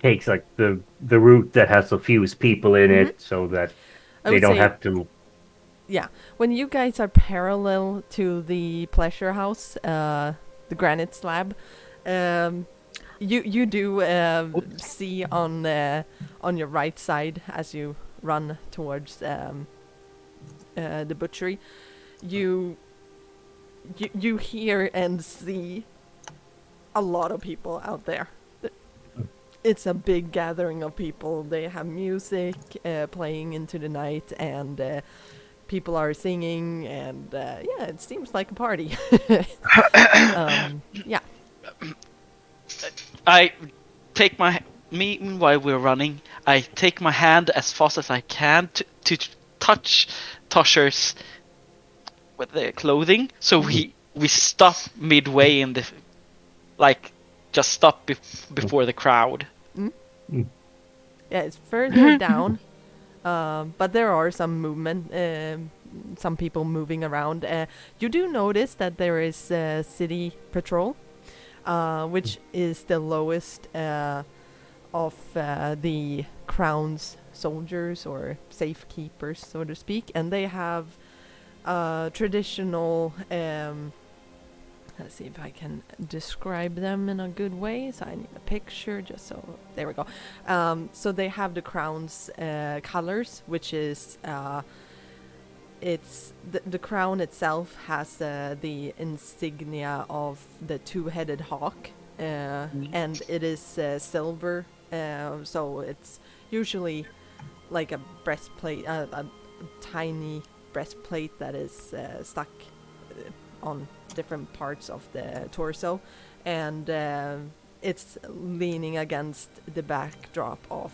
takes like the route that has a few people in it, so that I they would don't say- have to. Yeah, when you guys are parallel to the pleasure house, the granite slab, you do see on your right side as you run towards the butchery, you hear and see a lot of people out there. It's a big gathering of people. They have music playing into the night, and people are singing, and yeah, it seems like a party. Yeah. I take meanwhile we're running, I take my hand as fast as I can to touch Tosher's with the clothing, so we stop midway in the like just stop before the crowd. Yeah, it's further down, but there are some movement, some people moving around. You do notice that there is city patrol, which is the lowest of the crown's soldiers or safekeepers, so to speak, and they have traditional. Let's see if I can describe them in a good way. So I need a picture, just so there we go. So they have the crown's colors, which is it's the crown itself has the insignia of the two-headed hawk, and it is silver. So it's usually like a breastplate, a tiny breastplate that is stuck on different parts of the torso, and it's leaning against the backdrop of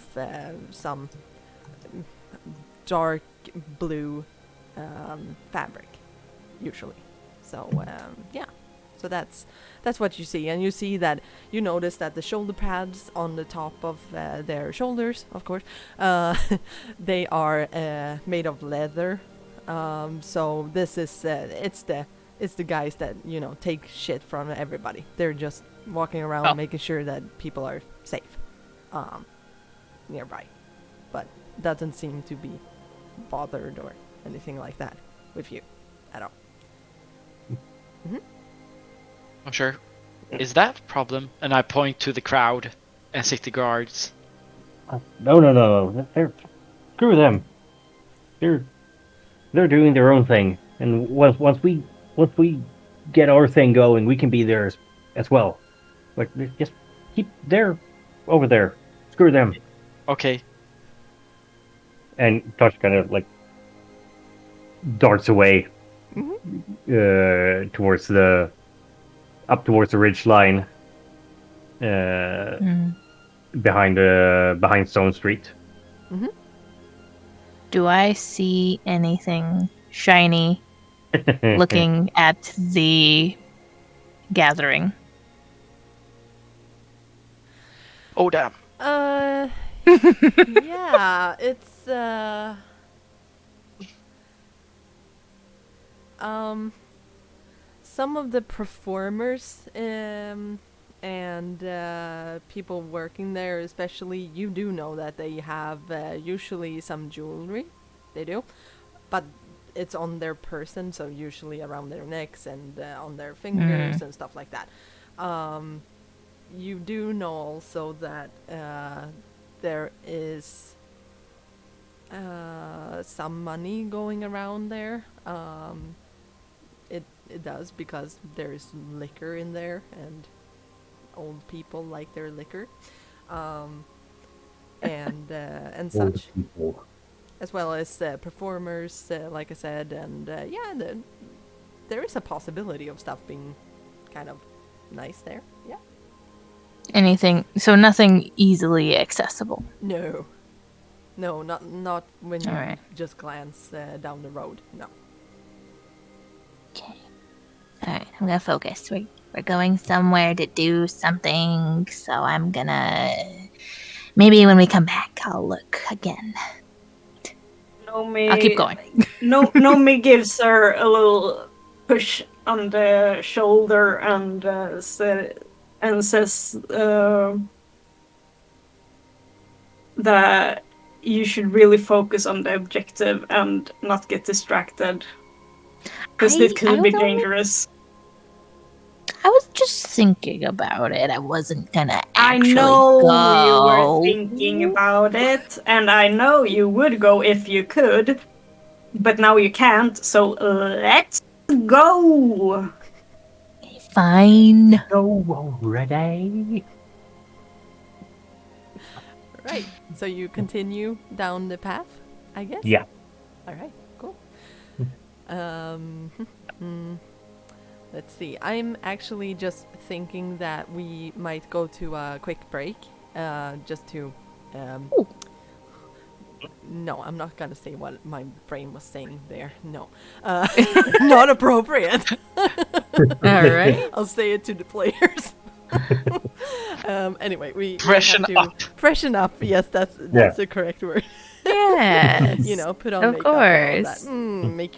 some dark blue fabric, usually. So yeah, so that's what you see, and you notice that the shoulder pads on the top of their shoulders, of course, they are made of leather. So this is it's the guys that take shit from everybody. They're just walking around making sure that people are safe nearby, but doesn't seem to be bothered or anything like that with you at all. I'm sure. Is that a problem? And I point to the crowd and city guards. No. Screw them. They're doing their own thing, and once we get our thing going, we can be there as well. Like, just keep there, over there. Screw them. Okay. And Tosh kind of like darts away towards the ridge line behind Stone Street. Do I see anything shiny looking at the gathering? Oh damn. Yeah, it's some of the performers and people working there, especially, you do know that they have usually some jewelry. They do, but it's on their person, so usually around their necks and on their fingers and stuff like that. You do know also that there is some money going around there. It does, because there's liquor in there, and old people like their liquor, and such, as well as performers, like I said, and there is a possibility of stuff being kind of nice there. Yeah. Anything? So nothing easily accessible. No, not when you Alright. just glance down the road. No. Okay. Alright, I'm gonna focus. We're going somewhere to do something, so I'm gonna... Maybe when we come back, I'll look again. Nomi, I'll keep going. Nomi gives her a little push on the shoulder and says that you should really focus on the objective and not get distracted, because it could be dangerous. I was just thinking about it. I wasn't gonna I actually know go. you were thinking about it, and I know you would go if you could, but now you can't, so let's go! Fine. Go already. Right. So you continue down the path, I guess? Yeah. Alright, cool. Let's see. I'm actually just thinking that we might go to a quick break. Just to... No, I'm not gonna say what my brain was saying there. No. Not appropriate. Alright. I'll say it to the players. Anyway, we Freshen have to up. Freshen up. Yes, that's the correct word. Yes. You know, put on Of makeup and all course. that. Make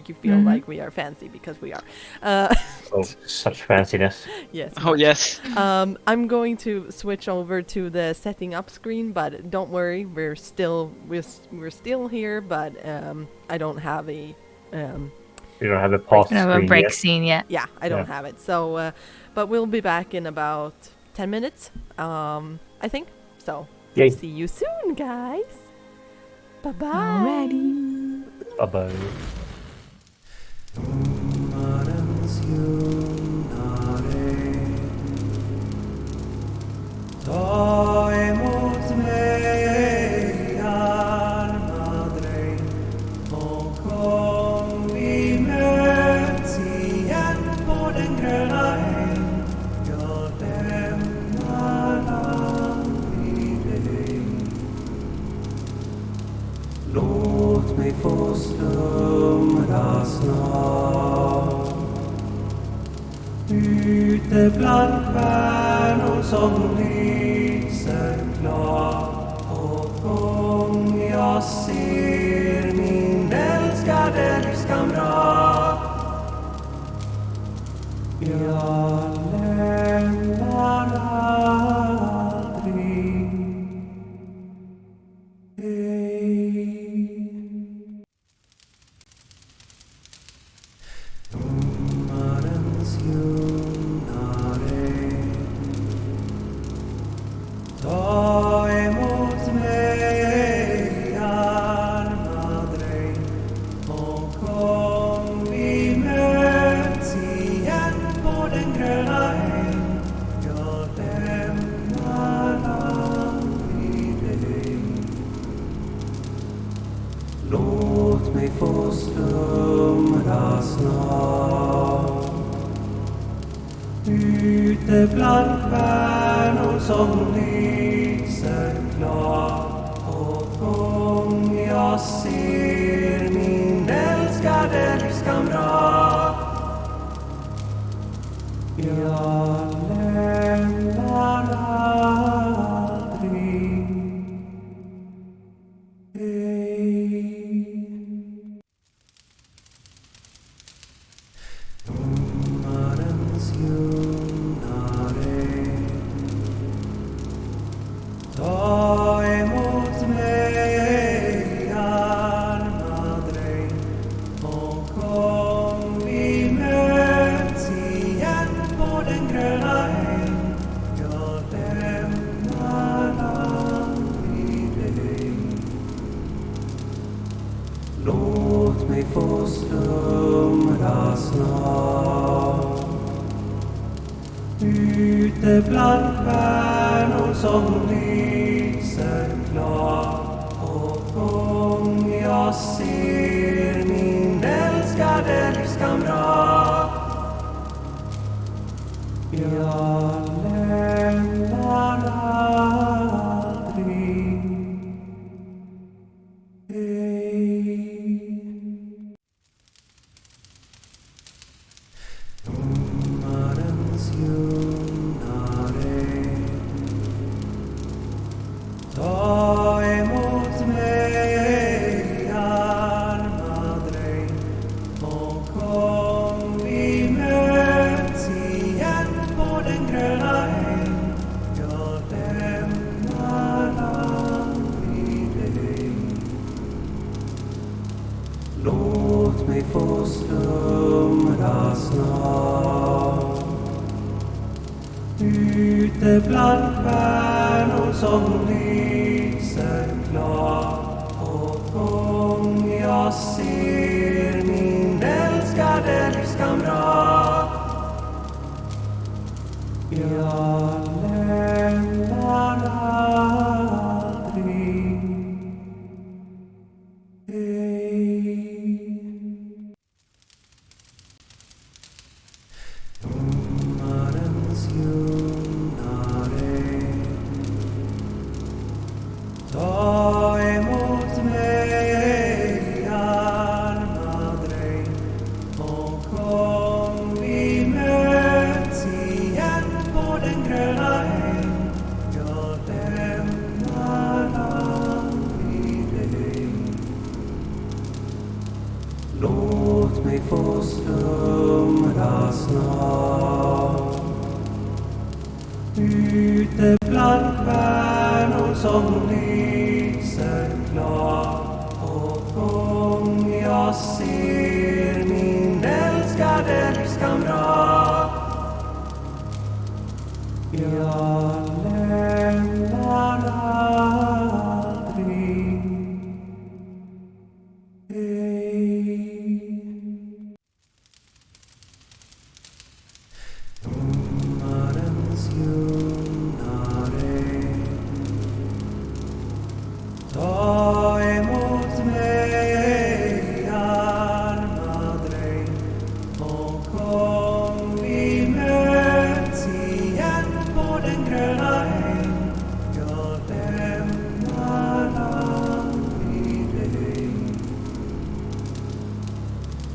you feel like we are fancy, because we are. Oh, such fanciness. Yes. Oh yes. I'm going to switch over to the setting up screen, but don't worry, we're still here, but I don't have a You don't have a pause I don't have a screen break yet. scene yet. yeah, I don't have it. So but we'll be back in about 10 minutes. I think. So Yay. see you soon, guys. Bye-bye. Alrighty. Bye-bye. Ta emot mig, arma dräng, och kom vi möts igen på den gröna ängen. Jag lämnar aldrig dig. Låt mig få slumra snart, ute bland stjärnor som lyser klart. Och om jag ser min älskade livskamrat, jag lämnar aldrig dig. Domaren Låt mig få slumra snart. Ute bland stjärnor som lyser klart. Och om jag ser min älskade livskamrat, jag lämnar aldrig dig. Sommarens ljungare, ta emot mig, arma dräng, och om vi möts igen på den gröna ängen, jag lämnar aldrig dig. Låt mig få slumra snart. Ute bland stjärnor som lyser klart. Och om jag ser min älskade livskamrat, jag lämnar aldrig dig. Sommarens ljungare, ta emot mig, arma dräng, och om vi möts igen på den gröna ängen, jag lämnar aldrig dig. Låt mig få slumra snart. Ute bland stjärnor som lyser klart. Och om jag ser min älskade livskamrat, jag lämnar aldrig dig. Sommarens ljungare, ta emot mig, arma dräng, och om vi möts igen på den gröna ängen, jag lämnar aldrig dig. Låt mig få slumra snart. Ute bland stjärnor som lyser klart. Och om jag ser min älskade livskamrat, jag lämnar aldrig dig. Sommarens ljungare, ta emot mig, arma dräng, och om vi möts igen på den gröna ängen, jag lämnar aldrig dig.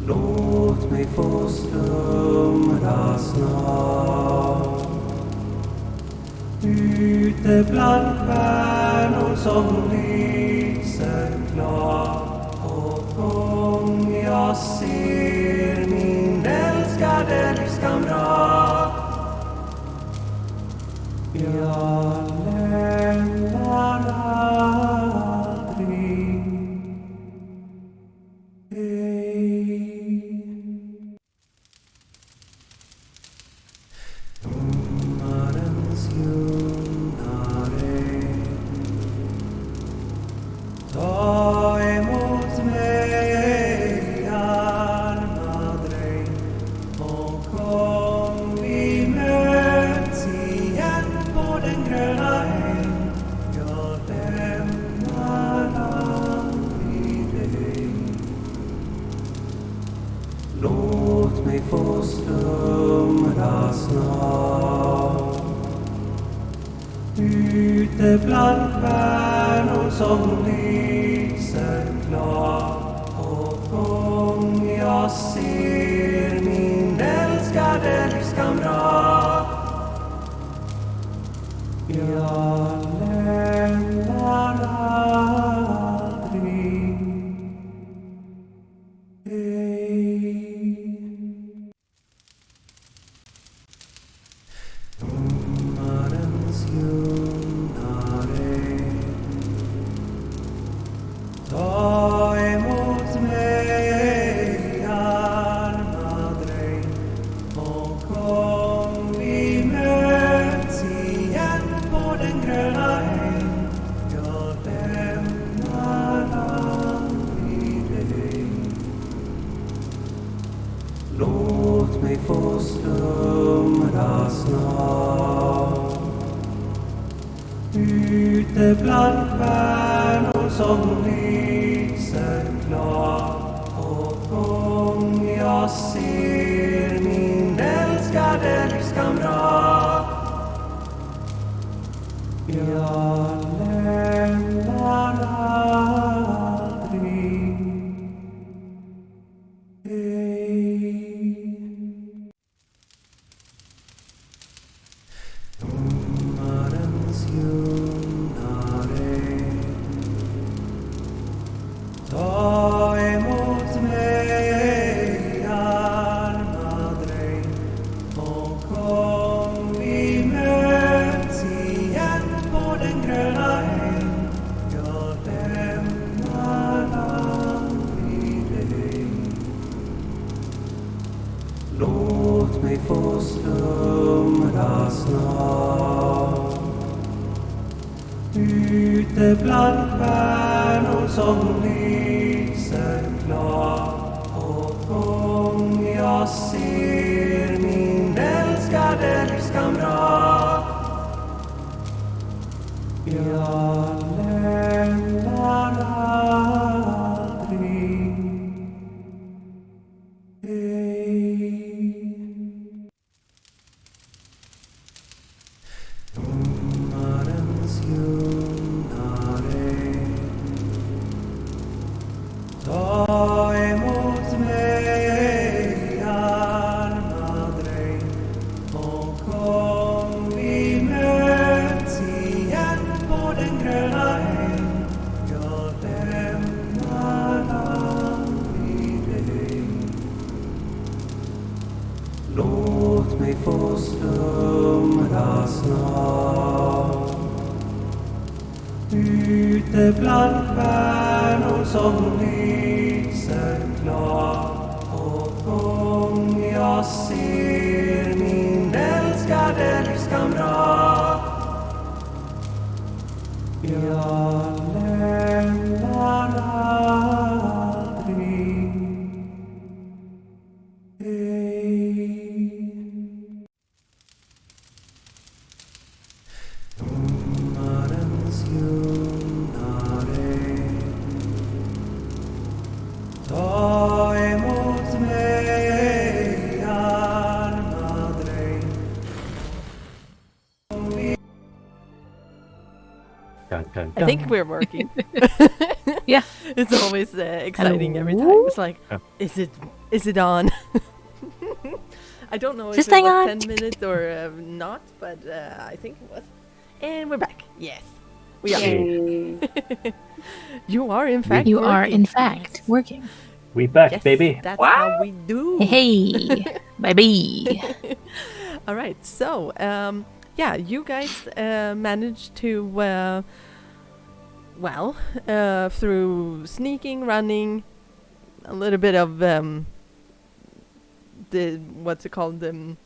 Låt mig få slumra snart. Ute bland stjärnor som lyser klart. Och om jag ser min älskade livskamrat, jag lämnar aldrig dig. Sommarens ljungare, ta emot mig, arma få slumra snart. Ute bland stjärnor som lyser klart på gång jag ser min älskade livskamrat. Jag lämnar aldrig dig. Sommarens ljumnare, ta emot mig arma dräng och kom vi möts igen på den gröna ängen. Jag lämnar aldrig dig. Låt mig få slumra snart ute bland stjärnor som lyser klart på gång jag ser min älskade livskamrat. Jag lämnar aldrig dig. Sommarens ljumnare, ta emot mig arma dräng och kom vi möts igen på den gröna ängen. Jag lämnar aldrig dig. Låt mig få slumra snart ute bland stjärnor som lyser klart på gång jag ser min älskade livskamrat. Jag lämnar aldrig dig. Sommarens ljumnare, ta emot mig arma dräng och kom vi möts igen på den gröna ängen. Jag lämnar aldrig dig. Låt mig få slumra snart ute bland stjärnor som lyser klart på gång jag ser min älskade livskamrat. Jag lämnar aldrig dig. Sommarens ljumnare, ta emot mig arma dräng. Dun, dun, I dun. think we're working. Yeah. It's always exciting every time. Hello? It's like, Yeah. is it on? I don't know Just if it hang was on. 10 minutes or not, but I think it was. And we're back. Yes, we are. Yay. You are in fact. You are, working. in fact, working. We back, Yes, baby. That's Wow. how we do. Hey, baby. All right. So, yeah, you guys managed to, through sneaking, running, a little bit of the what's it called, being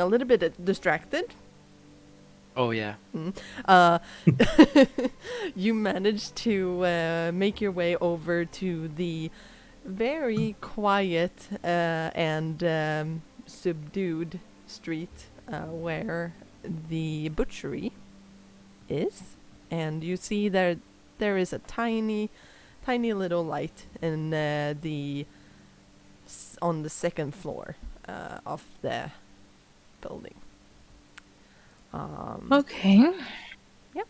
a little bit distracted. Oh yeah. Uh, you managed to make your way over to the very quiet and subdued street where the butchery is, and you see there is a tiny little light in the on the second floor of the building. Okay. Yep.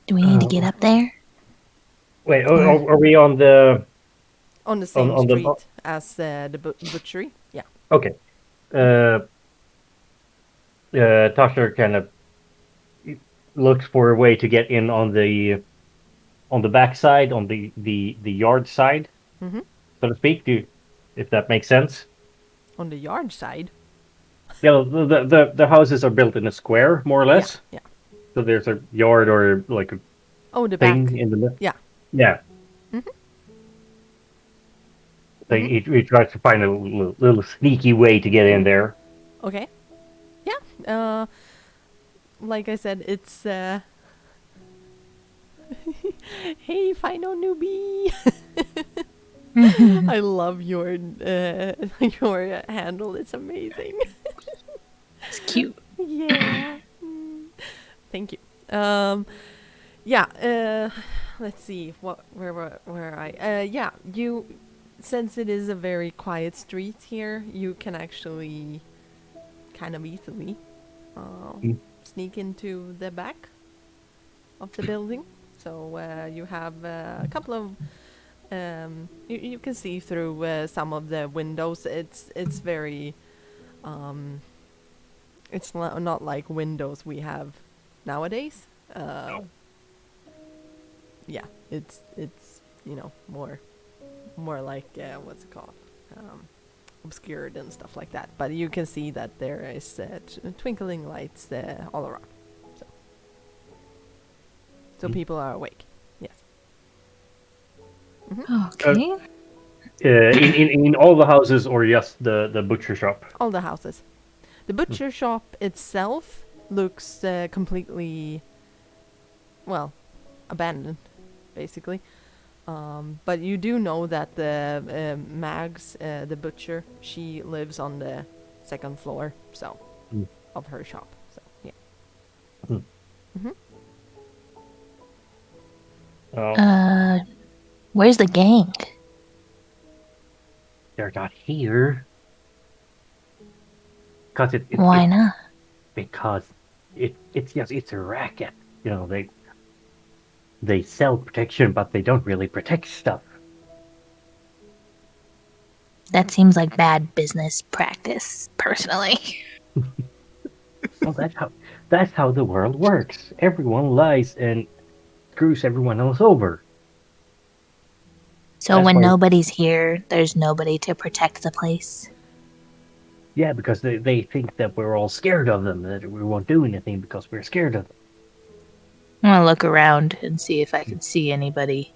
Do we need to get up there? Wait, Or- are we on the On the same on the street as the butchery. Yeah. okay? Tasha kind of looks for a way to get in on the back side, on the yard side, Mhm. so to speak. If that makes sense. On the yard side. Yeah, the houses are built in a square, more or less. Yeah. So there's a yard or like a Oh, the thing back. in the middle. Yeah. Yeah. Mhm. So he tries to find a little sneaky way to get in there. Okay. Yeah. Like I said, it's hey, final newbie. I love your your handle. It's amazing. It's cute. Yeah. Thank you. Yeah. Let's see. Where I? Yeah. You, since it is a very quiet street here, you can actually kind of easily sneak into the back of the building. So you have a couple of. You can see through some of the windows. It's very. It's not like windows we have nowadays. Yeah, it's more like what's it called, obscured and stuff like that. But you can see that there is twinkling lights all around. So people are awake. Yes. Okay. In all the houses, or just the butcher shop. All the houses. The butcher shop itself looks completely, well, abandoned, basically. But you do know that the Mags, the butcher, she lives on the second floor, so of her shop. So yeah. Oh, Where's the gang? they're not here. Because Why not? Because it's a racket. You know, they sell protection, but they don't really protect stuff. That seems like bad business practice, personally. Well, that's how the world works. Everyone lies and screws everyone else over. So That's when why- nobody's here, there's nobody to protect the place. Yeah, because they think that we're all scared of them, that we won't do anything because we're scared of them. I'm gonna look around and see if I can see anybody.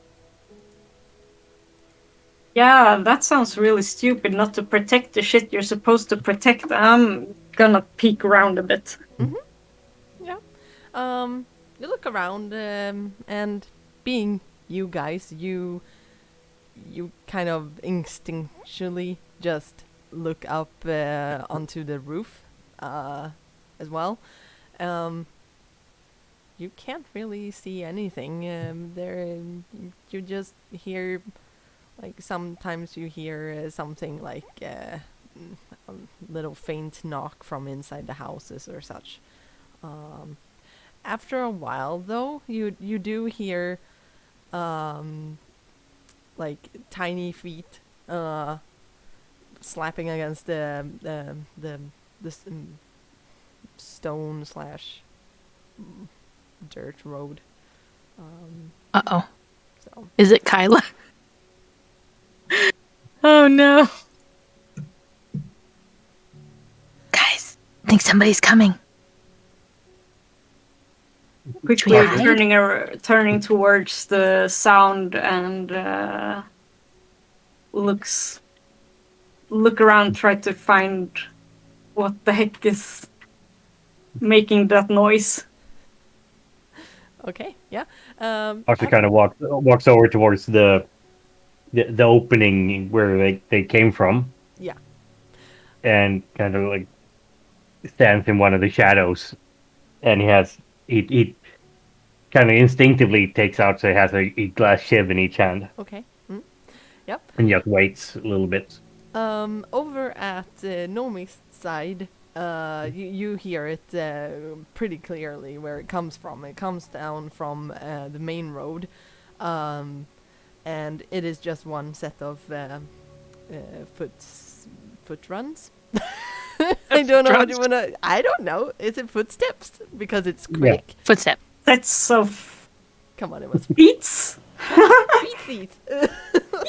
Yeah, that sounds really stupid not to protect the shit you're supposed to protect. I'm gonna peek around a bit. Yeah. You look around, and being you guys, you kind of instinctually just look up onto the roof as well. You can't really see anything. There, you just hear, like sometimes you hear something like a little faint knock from inside the houses or such. After a while, though, you do hear like tiny feet slapping against the stone slash dirt road. Uh-oh. So Is it Kyla? Oh no. Guys, I think somebody's coming. Quickly hide? turning towards the sound and look around, try to find what the heck is making that noise. okay, yeah. Arthur kind of walks over towards the opening where they came from. Yeah. And kind of like stands in one of the shadows, and he kind of instinctively takes out, so he has a glass shiv in each hand. Okay. Yep. And just waits a little bit. Over at Nomi's side, you hear it pretty clearly where it comes from. It comes down from the main road, and it is just one set of foot runs. I don't know what you wanna. I don't know. Is it footsteps? Because it's quick. Footstep. That's so Come on, it was beats. feetsies.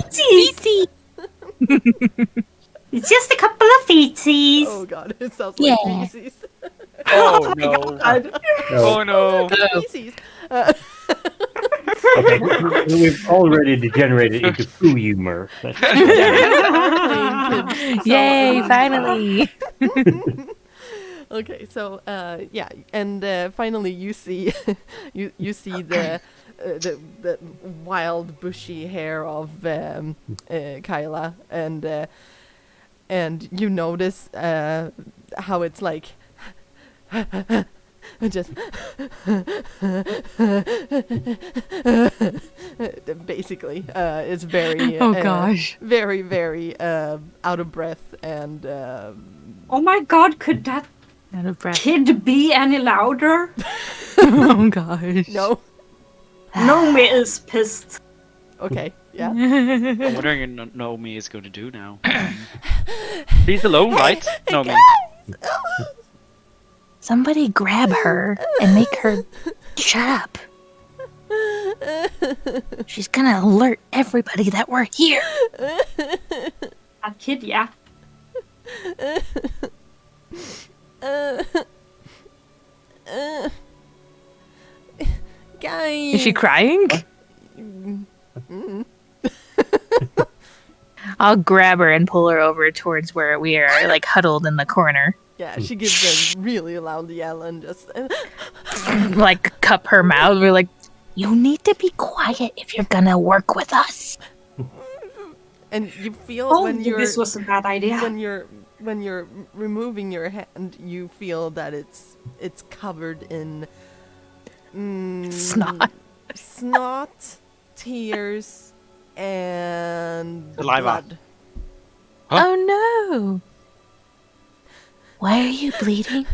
Feetsies. It's just a couple of feetsies. Oh god, it sounds like Yeah. feces. Oh no! Oh no! Feces. Okay, we've already degenerated into poo humor. Yay! Finally. Okay, so yeah, and finally you see you see the wild bushy hair of Kyla, and you notice how it's like just basically it's very Oh gosh. very very out of breath and Oh my god, could that Out of breath. kid be any louder? Oh gosh. no. Nomi is pissed. Okay, yeah. I'm wondering what Naomi is going to do now. She's alone, right? Naomi. Somebody grab her and make her shut up. She's gonna alert everybody that we're here. That kid, yeah. Guys. Is she crying? I'll grab her and pull her over towards where we are, like huddled in the corner. Yeah, she gives a really loud yell and just Like cup her mouth. We're like, you need to be quiet if you're gonna work with us. and you feel Oh, when you're this was a bad idea. when you're removing your hand, you feel that it's covered in snot, tears, and Saliva. blood. Huh? Oh no. Why are you bleeding?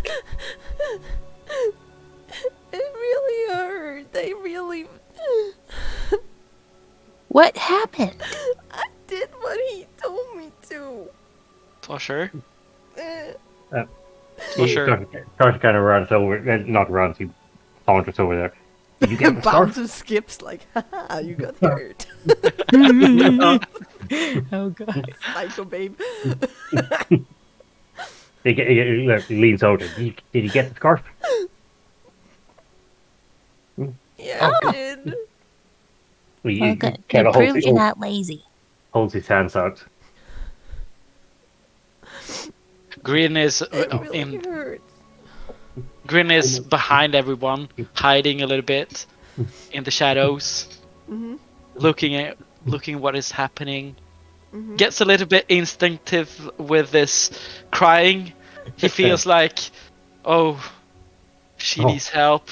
It really hurt. They really. What happened? I did what he told me to. For sure. Eh. For sure. Starts kind of runs over, not runs, he saunters over there. Did you get the scarf? Bounces, skips like, haha, you got hurt. Oh god. Psycho babe. He leans over. Did you get the scarf? Yeah, I did. He Well, good. kind It of proves you're not lazy. holds his hands out. Green is It really hurts. Green is behind everyone, hiding a little bit in the shadows, Mm-hmm. looking what is happening. Gets a little bit instinctive with this crying. He feels like, oh, she Oh. needs help.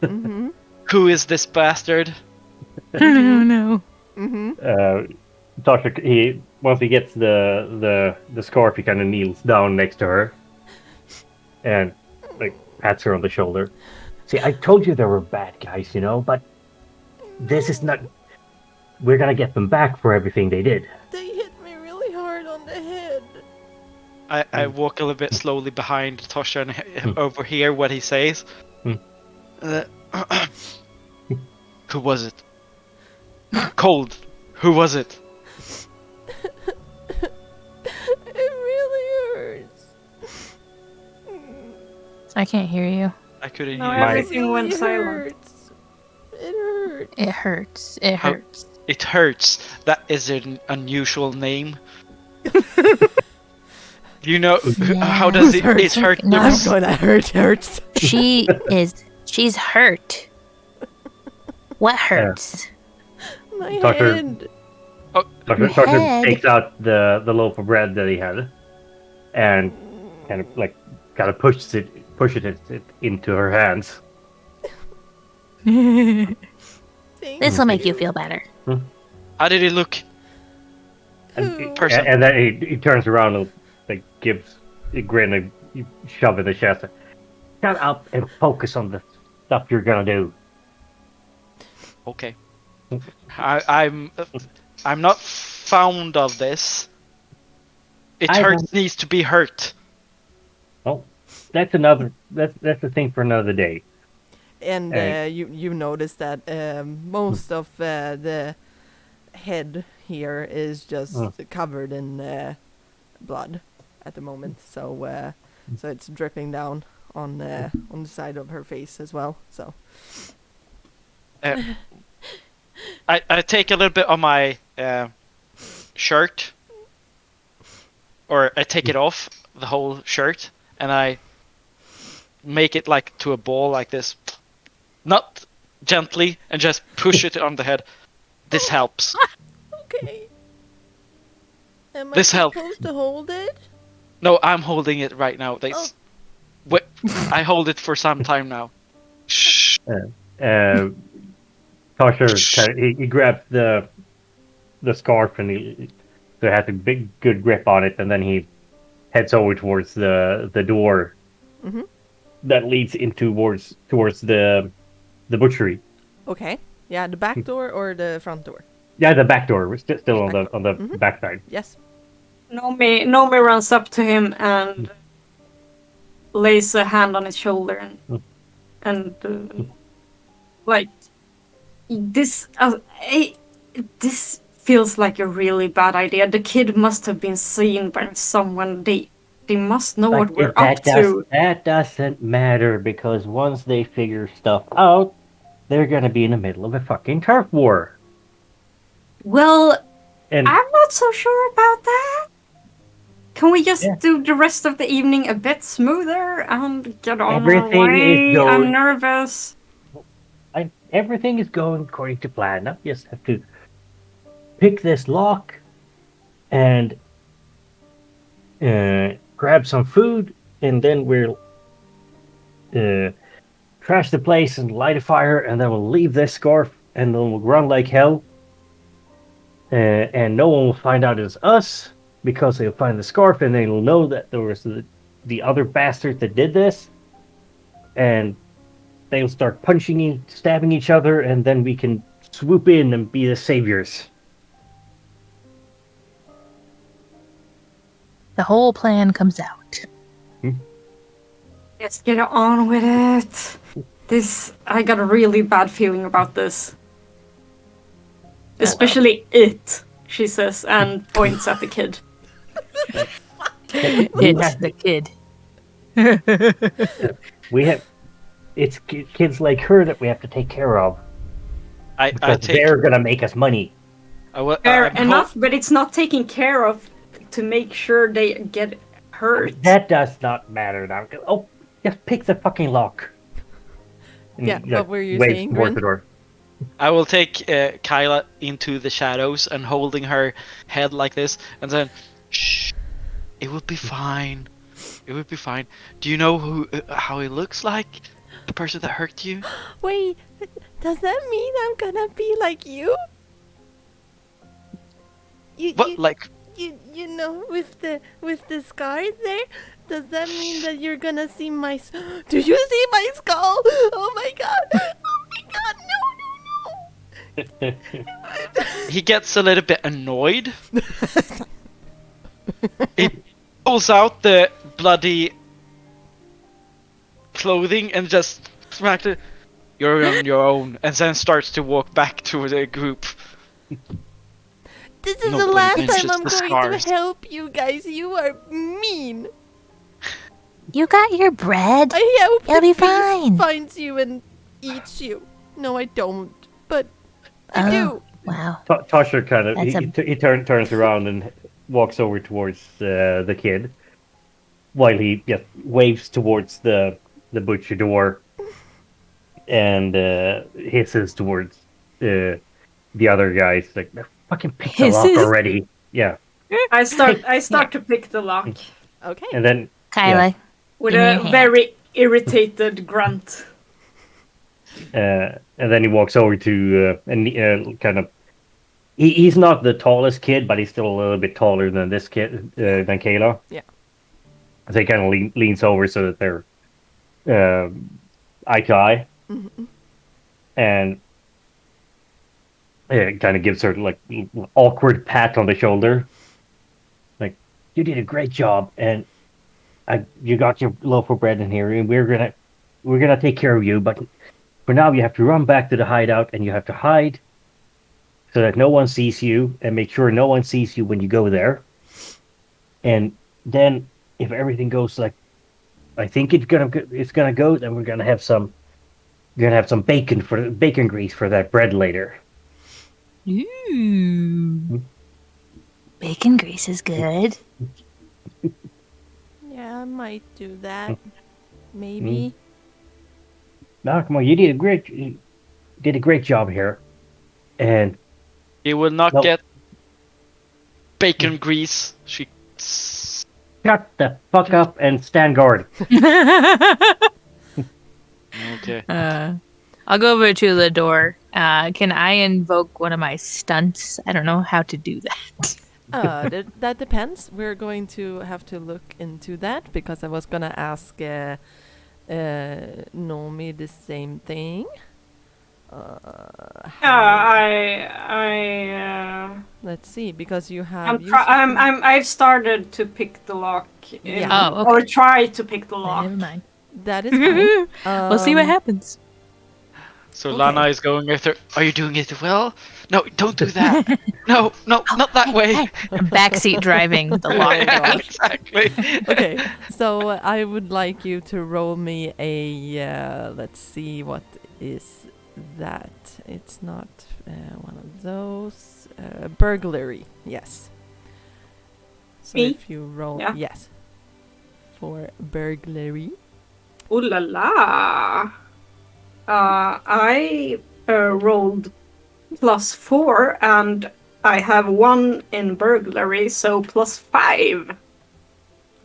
Mm-hmm. Who is this bastard? No, no. Mm-hmm. Tasha, once he gets the scarf, he kind of kneels down next to her and like pats her on the shoulder. See, I told you there were bad guys, but this is not. We're gonna get them back for everything they did. They hit me really hard on the head. I walk a little bit slowly behind Tosha and overhear what he says. Uh, who was it? Cold. Who was it? It really hurts. I can't hear you. I couldn't No, hear. everything went It silent. hurts. It hurts. It hurts. It How- hurts. It hurts. That is an unusual name. You know how does it? It hurt. No. I'm going to hurts. She's hurt. What hurts? My Doctor- head. Tasha head. takes out the loaf of bread that he had, and kind of pushes it into her hands. Thank This will make you feel better. How did it look? Who? Person. And then he turns around and like gives a grin, a shove in the chest. Shut up and focus on the stuff you're gonna do. Okay. I'm not fond of this. It needs to be hurt. Oh, that's the thing for another day. And Hey. you notice that most of the head here is just covered in blood at the moment. So it's dripping down on the side of her face as well. So I take a little bit of my shirt, or I take it off the whole shirt, and I make it like to a ball like this, not gently, and just push it on the head. This helps. okay. Am I This helps. supposed to hold it? No, I'm holding it right now. I hold it for some time now. Shh. Tosher he grabs the scarf and so it has a big good grip on it, and then he heads over towards the door that leads in towards the butchery. Okay. Yeah, the back door or the front door? Yeah, the back door. We're still on Back the back side. Yes. Nomi runs up to him and lays a hand on his shoulder and like this feels like a really bad idea. The kid must have been seen by someone. They must know what we're up to. That doesn't matter, because once they figure stuff out, they're gonna be in the middle of a fucking turf war. Well, And I'm not so sure about that. Can we just do the rest of the evening a bit smoother and get on our way? I'm nervous. Everything is going according to plan. I just have to pick this lock and grab some food, and then we'll trash the place and light a fire, and then we'll leave this scarf, and then we'll run like hell. And no one will find out it's us, because they'll find the scarf and they'll know that there was the other bastard that did this. And they'll start stabbing each other, and then we can swoop in and be the saviors. The whole plan comes out. Let's get on with it. I got a really bad feeling about this. Especially it, she says, and points at the kid. It's the kid. It's kids like her that we have to take care of. They're gonna make us money. Fair enough, but it's not taken care of to make sure they get hurt. That does not matter now. Oh, just pick the fucking lock. And Yeah, what were you saying, towards Grin? the door. I will take Kyla into the shadows and holding her head like this, and then, shh, it will be fine. It will be fine. Do you know how he looks like? The person that hurt you? Wait, does that mean I'm gonna be like you? What, like? You know, with the scar there, does that mean that you're gonna see my? Do you see my skull? Oh my god! Oh my god! No! He gets a little bit annoyed. He pulls out the bloody clothing and just smacks it. You're on your own, and then starts to walk back to the group. This is the Nobody last mentions time I'm the going scars. to help you guys. You are mean. You got your bread. I hope It'll the be beast fine. finds you and eats you. No, I don't. But I Oh, do. wow. Tosher kind of That's he turns around and walks over towards the kid, while he just waves towards the butcher door, and hisses towards the other guys like, fucking pick the lock Hisses? already. Yeah, I start to pick the lock Okay. and then Kyla, with Give me a your hand. very irritated grunt. and then he walks over to and kind of he's not the tallest kid, but he's still a little bit taller than this kid, than Kayla. Yeah. So he kind of leans over so that they're eye to eye, and it kind of gives her like awkward pat on the shoulder, like you did a great job, and you got your loaf of bread in here, and we're gonna take care of you, but for now you have to run back to the hideout and you have to hide so that no one sees you, and make sure no one sees you when you go there. And then if everything goes like I think it's gonna go, then we're gonna have some bacon grease for that bread later. Ooh. Bacon grease is good. Yeah, I might do that. Maybe. No, come on, you did a great job here, and You will not Nope. get bacon grease. She. shut the fuck up and stand guard. Okay. I'll go over to the door. Can I invoke one of my stunts? I don't know how to do that. That depends. We're going to have to look into that because I was gonna ask Nomi the same thing. Let's see, because you have. I've started to pick the lock. Yeah. Oh, okay. Or try to pick the lock. Never mind. That is fine. We'll see what happens. So Okay. Lana is going after. Are you doing it well? No, don't do that. No, not that way. Backseat driving the lock. Yeah, exactly. Okay, so I would like you to roll me a. Let's see, what is that? It's not one of those. Burglary, yes. So Me? if you roll, Yeah. yes, for burglary. Ooh la la. I rolled +4 and I have 1 in burglary, so +5.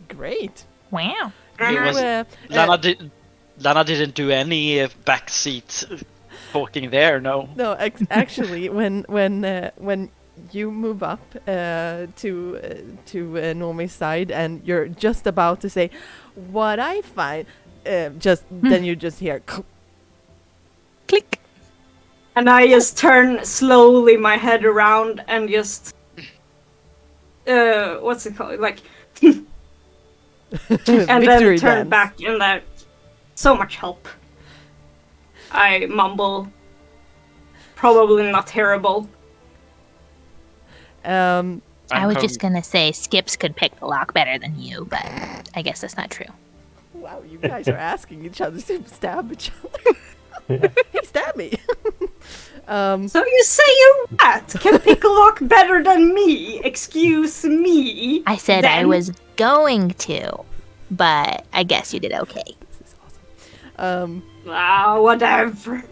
Great. Wow. It You, was- Lana didn't do any backseat talking there. No. no, actually, when you move up to Nomi's side and you're just about to say, "What I find," then you just hear. Click. And I just turn slowly my head around and just what's it called? Like and Victory then turn dance. back and that so much help. I mumble. Probably not terrible. I was just gonna say Skips could pick the lock better than you, but I guess that's not true. Wow, you guys are asking each other to stab each other. Hey, stab me. So you say a rat can pick a lock better than me? Excuse me. I said I Then- was going to, but I guess you did okay. This is awesome. Whatever.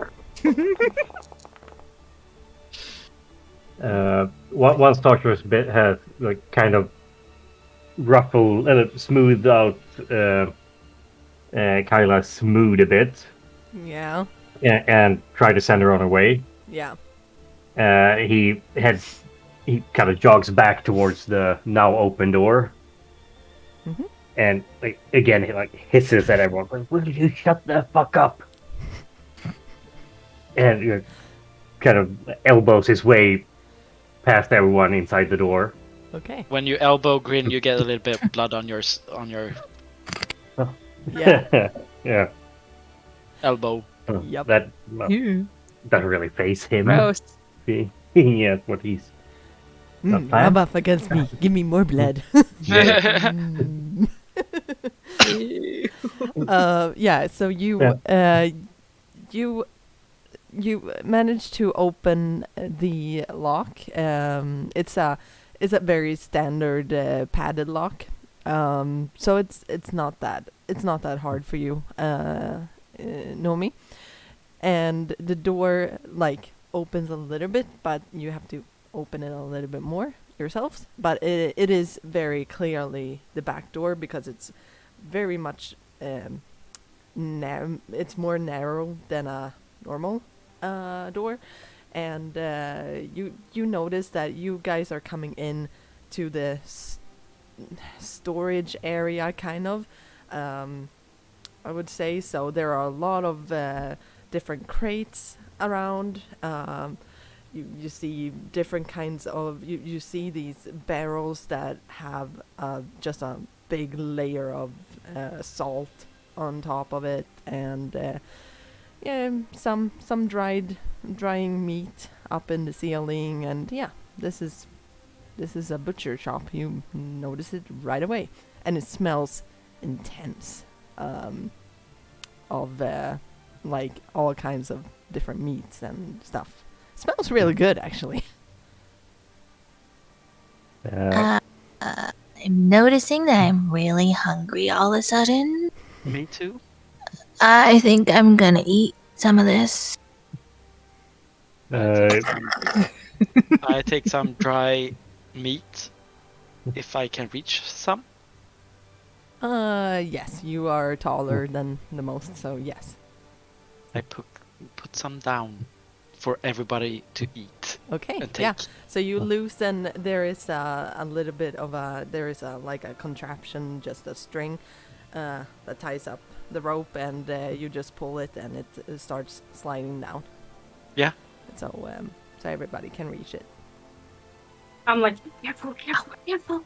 One sorcerer's bit has like kind of smoothed out Kyla's mood a bit, Yeah, and tried to send her on her way. yeah. He kind of jogs back towards the now open door, and like again he like hisses at everyone. Like, will you shut the fuck up? And kind of elbows his way past everyone inside the door. Okay. When you elbow Grin, you get a little bit of blood on your Yeah. Yeah. elbow. Yep. That doesn't really face him. Gross. Yeah, what he's. Not bad. Rub up against me. Give me more blood. Yeah. So you managed to open the lock. It's a very standard padded lock. So it's not that hard for you, Nomi. And the door like opens a little bit, but you have to open it a little bit more yourselves. But it is very clearly the back door because it's very much it's more narrow than a normal door, and you notice that you guys are coming in to the storage area, kind of. I would say so. There are a lot of different crates around. You see different kinds of you see these barrels that have just a big layer of salt on top of it, and yeah, some drying meat up in the ceiling, and yeah, this is a butcher shop. You notice it right away, and it smells intense, of like all kinds of different meats and stuff. Smells really good, actually. I'm noticing that I'm really hungry all of a sudden. Me too. I think I'm gonna eat some of this. I take some dry meat if I can reach some. Yes, you are taller than the most, so yes. I put some down for everybody to eat. Okay, and yeah. take. So you loosen. There is a little bit of there is like a contraption, just a string, that ties up the rope, and you just pull it, and it starts sliding down. Yeah. So everybody can reach it. I'm like, careful, careful, careful.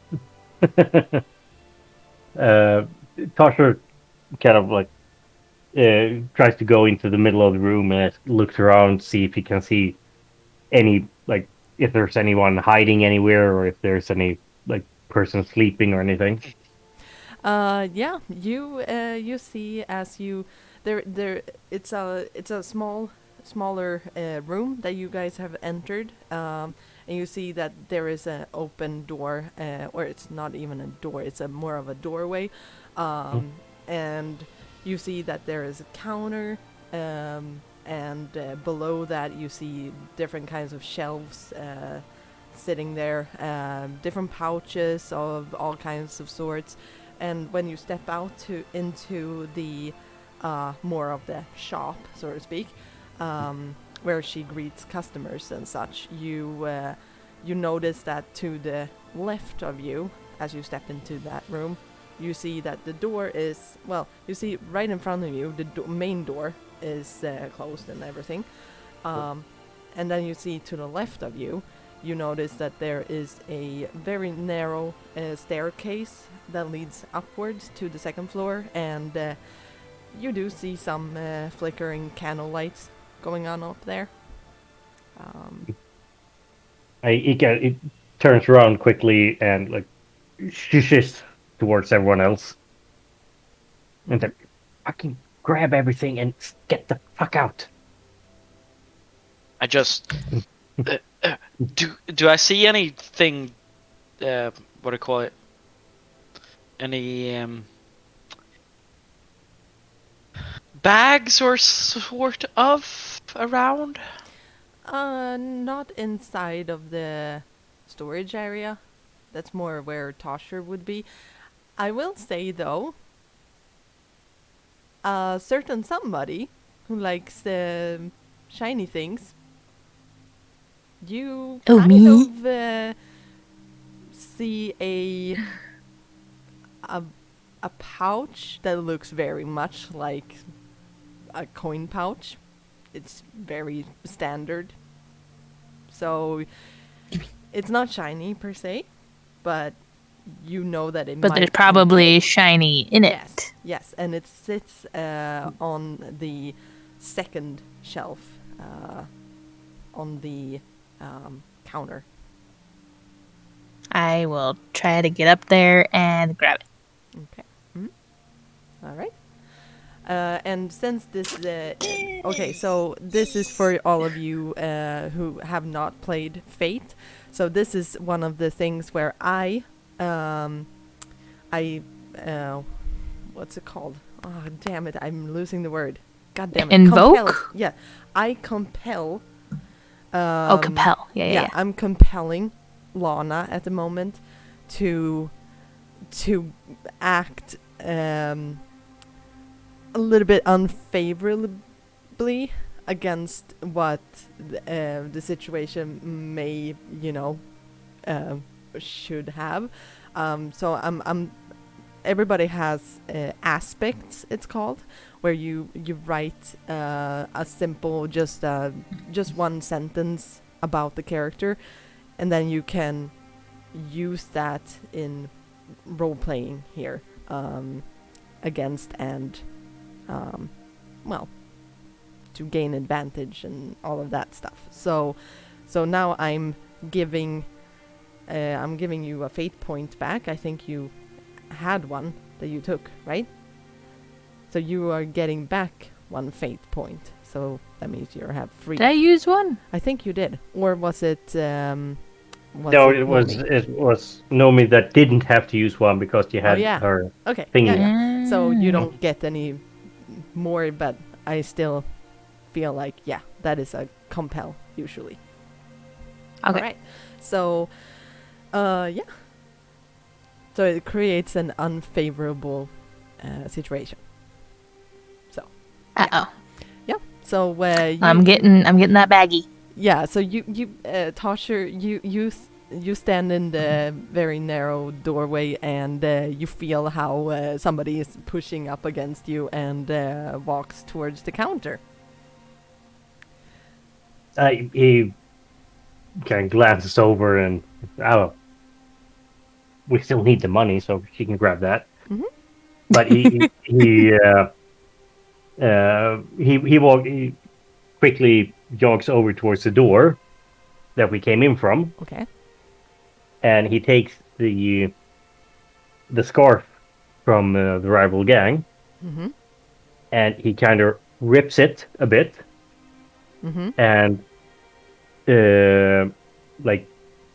Tosher kind of like tries to go into the middle of the room and looks around to see if he can see any, like, if there's anyone hiding anywhere or if there's any, like, person sleeping or anything. Yeah, you see as you there it's a smaller room that you guys have entered, and you see that there is an open door, or it's not even a door, it's a more of a doorway, and you see that there is a counter, and below that you see different kinds of shelves sitting there, different pouches of all kinds of sorts. And when you step out into the more of the shop, so to speak, where she greets customers and such, you notice that to the left of you, as you step into that room, you see that the door is, well, you see right in front of you, the main door is closed and everything. And then you see to the left of you, you notice that there is a very narrow staircase that leads upwards to the second floor, and you do see some flickering candle lights going on up there. It turns around quickly and like shushes towards everyone else, and then fucking grab everything and get the fuck out. I just do I see anything? What do you call it? Any bags or sort of around? Not inside of the storage area. That's more where Tosher would be. I will say though, a certain somebody who likes shiny things, you Oh, kind me? of see a pouch that looks very much like a coin pouch. It's very standard. So it's not shiny per se, but you know that it But might there's probably contain- shiny in it. Yes, and it sits on the second shelf on the counter. I will try to get up there and grab it. Okay. All right. And since this, okay, so this is for all of you who have not played Fate. So this is one of the things where what's it called? Oh, damn it! I'm losing the word. God damn it! Invoke? Compel. Yeah, I compel. Compel. Yeah. I'm compelling Lana at the moment to act a little bit unfavorably against what the situation may, uh, should have. So I'm everybody has aspects, it's called, where you write a simple just one sentence about the character, and then you can use that in role playing here against and well, to gain advantage and all of that stuff. So now I'm giving you a fate point back. I think you had one that you took, right? So you are getting back one fate point. So that means you have 3. Did I use one? I think you did. Or was it No, it Nomi? was Nomi that didn't have to use one because you had yeah. her Okay. thingy. Yeah. So you Mm. don't get any more, but I still feel like, yeah, that is a compel usually. Okay. All right. So yeah. So it creates an unfavorable situation. So Uh-oh. yeah. So I'm getting that baggie. yeah. So you Tasher, you stand in the very narrow doorway, and you feel how somebody is pushing up against you and walks towards the counter. He kind of glances over and, oh, we still need the money, so she can grab that. Mhm. But he quickly jogs over towards the door that we came in from, Okay. and he takes the scarf from the rival gang, Mhm. and he kind of rips it a bit, Mhm. and like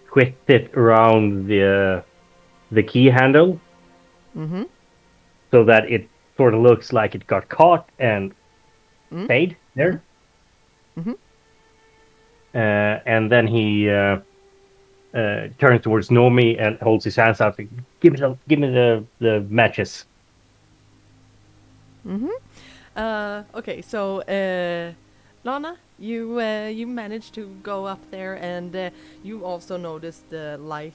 twists it around the key handle, Mhm. so that it sort of looks like it got caught and Mm. stayed there. Mhm. And then he turns towards Nomi and holds his hands out. Like, give me the matches. Mhm. Okay. So Lana, you managed to go up there, and you also noticed the light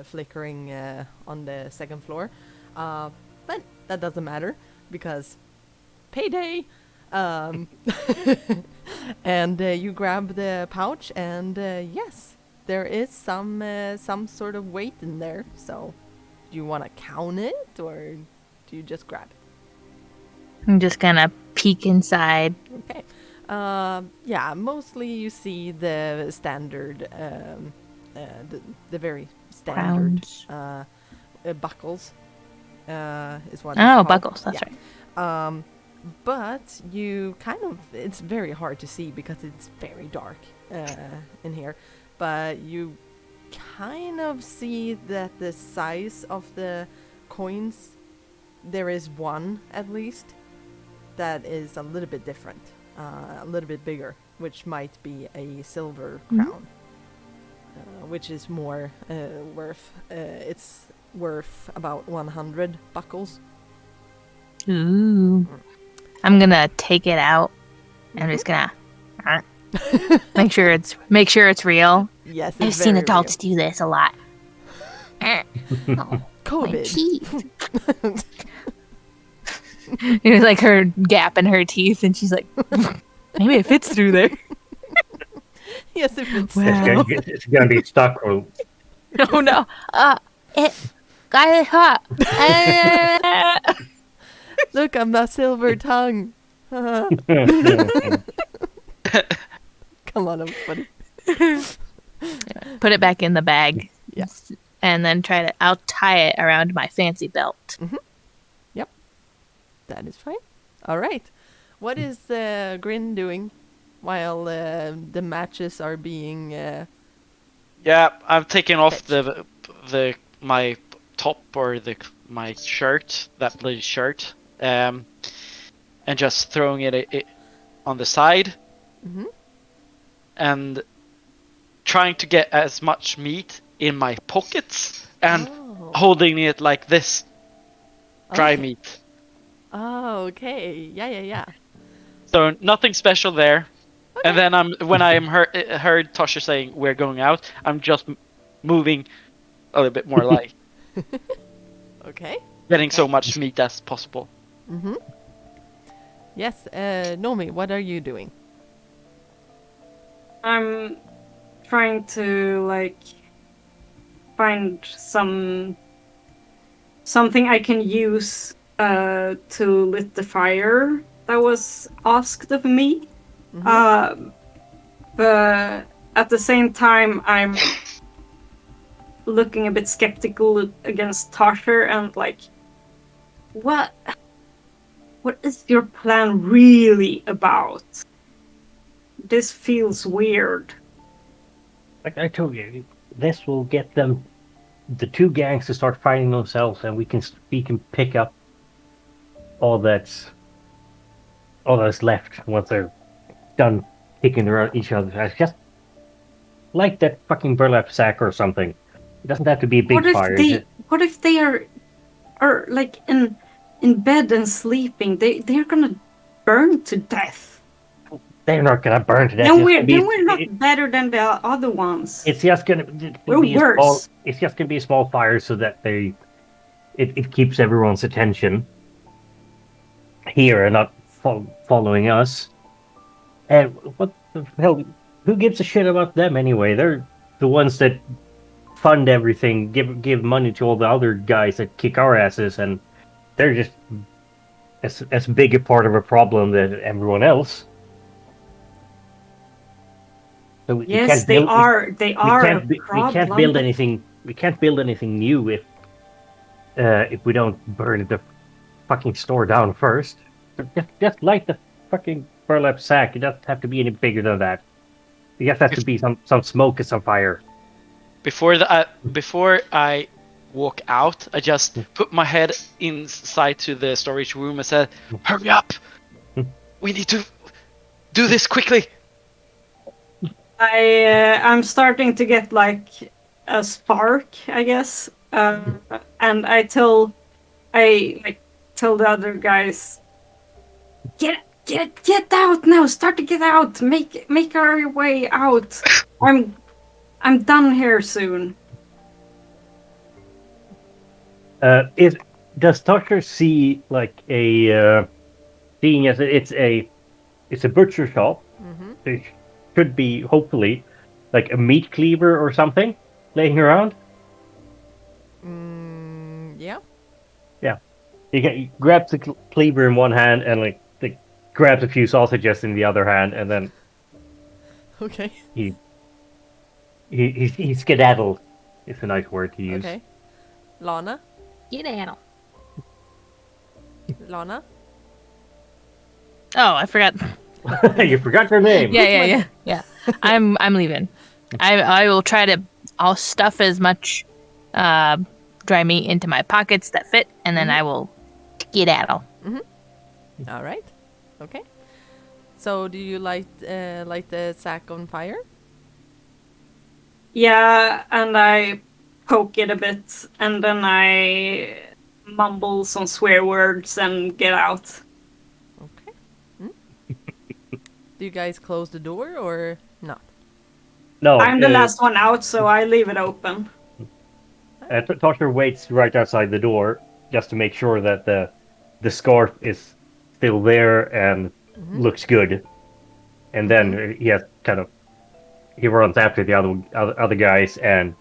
flickering on the second floor. But that doesn't matter because payday. And you grab the pouch, and yes, there is some sort of weight in there. So, do you want to count it, or do you just grab it? I'm just gonna peek inside. Okay. Yeah, mostly you see the standard, the very standard Crowns. buckles. Is what. Oh, it's called. buckles. That's Yeah. right. But you kind of, it's very hard to see because it's very dark in here. But you kind of see that the size of the coins, there is one at least that is a little bit different, a little bit bigger, which might be a silver crown, which is more worth. It's worth about 100 buckles. Ooh. I'm gonna take it out. I'm just gonna make sure it's real. Yes, it's I've seen very adults do this a lot. Oh, my COVID. teeth. It was like her gap in her teeth, and she's like, maybe it fits through there. Yes, if it's Wow. It's gonna be stuck. Or Oh no. It got it hot. look, I'm the silver tongue. Come on, I'm funny. Put it back in the bag. Yes. And then I'll tie it around my fancy belt. Yep. That is fine. All right. What is Grin doing while the matches are being... Yeah, I'm taking off the my top or my shirt, that bloody shirt, and just throwing it on the side, Mhm. and trying to get as much meat in my pockets and Oh. holding it like this, dry Okay. meat. Oh, okay. Yeah. So nothing special there. And then when I am heard Tosher saying we're going out, I'm just moving a little bit more, like Okay. getting so much meat as possible. Mm-hmm. Yes, Nomi, what are you doing? I'm trying to like find something I can use to lit the fire that was asked of me. Mhm. But at the same time, I'm looking a bit skeptical against Tasher and like, what is your plan really about? This feels weird. Like I told you, this will get them, the two gangs, to start fighting themselves, and we can pick up all that's left once they're done kicking around each other. I just like that fucking burlap sack or something. It doesn't have to be a big fire. What if they are like in bed and sleeping? They're gonna burn to death. They're not gonna burn to death. Then we're not better than the other ones. It's just gonna We're be worse. It's just gonna be a small fire so that it keeps everyone's attention here and not following us. And what the hell? Who gives a shit about them anyway? They're the ones that fund everything, give money to all the other guys that kick our asses, and they're just as big a part of a problem as everyone else. So Yes, they are. They are a problem. We can't build anything. We can't build anything new if we don't burn the fucking store down first. Just light the fucking burlap sack. It doesn't have to be any bigger than that. It just has to be some smoke and some fire. Before I walk out, I just put my head inside to the storage room and said, "Hurry up! We need to do this quickly." I'm starting to get like a spark, I guess, and I tell the other guys, get out now! Start to get out! Make our way out! I'm done here soon. Does Tucker see like a seeing as it's a butcher shop? Mm-hmm. There should be hopefully like a meat cleaver or something laying around. Yeah. Yeah, he grabs the cleaver in one hand and like grabs a few sausages in the other hand, and then Okay. he skedaddles. It's a nice word to use. Okay. Lana. Skedaddle. Lana. Oh, I forgot. You forgot your name. Yeah. I'm leaving. I will try to. I'll stuff as much dry meat into my pockets that fit, and then I will skedaddle. All right. Okay. So, do you light the sack on fire? Yeah, and I poke it a bit, and then I mumble some swear words and get out. Okay. Do you guys close the door or not? No, I'm the last one out, so I leave it open. Tosher waits right outside the door just to make sure that the scarf is still there and looks good, and then he runs after the other guys and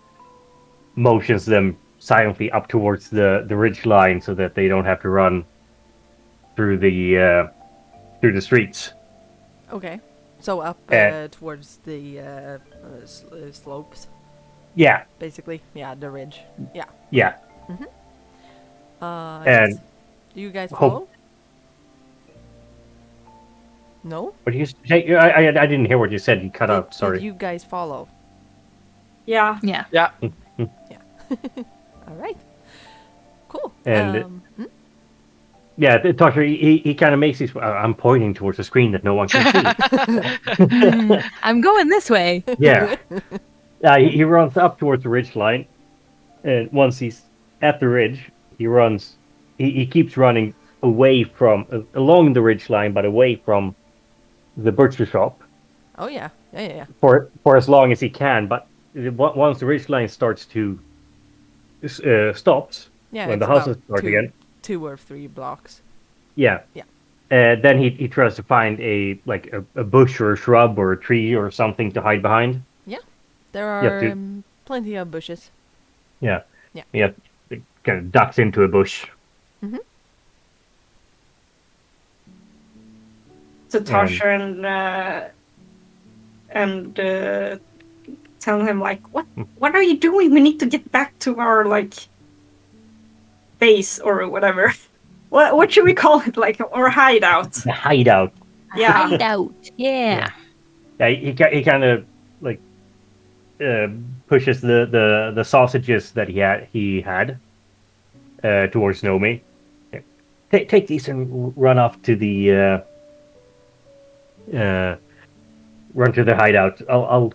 motions them silently up towards the ridge line so that they don't have to run through the streets. Okay. So up towards the slopes, Yeah, basically. Yeah, the ridge. Yeah. yeah. And yes. Do you guys follow? No? What did you say? I didn't hear what you said. You cut out. Sorry. Did you guys follow? Yeah. Yeah. Yeah. All right. Cool. And yeah, Doctor, he kind of makes these. I'm pointing towards the screen that no one can see. I'm going this way. Yeah. He runs up towards the ridge line, and once he's at the ridge, he runs. He keeps running away from along the ridge line, but away from the butcher shop, Oh yeah. Yeah. for as long as he can. But once the ridge line starts to stops, Yeah, when it's the about houses start again, 2 or 3 blocks. yeah. Yeah. Then he tries to find a bush or a shrub or a tree or something to hide behind. Yeah. There You have are to, plenty of bushes. yeah. Yeah. Yeah. Kind of ducks into a bush. Mhm. To Tasha and tell him like, what are you doing? We need to get back to our like base or whatever. What should we call it? Like or hideout? The hideout. Yeah. Hideout. Yeah. Yeah. He kind of like pushes the sausages that he had towards Nomi. Take these and run off to the run to the hideout. I'll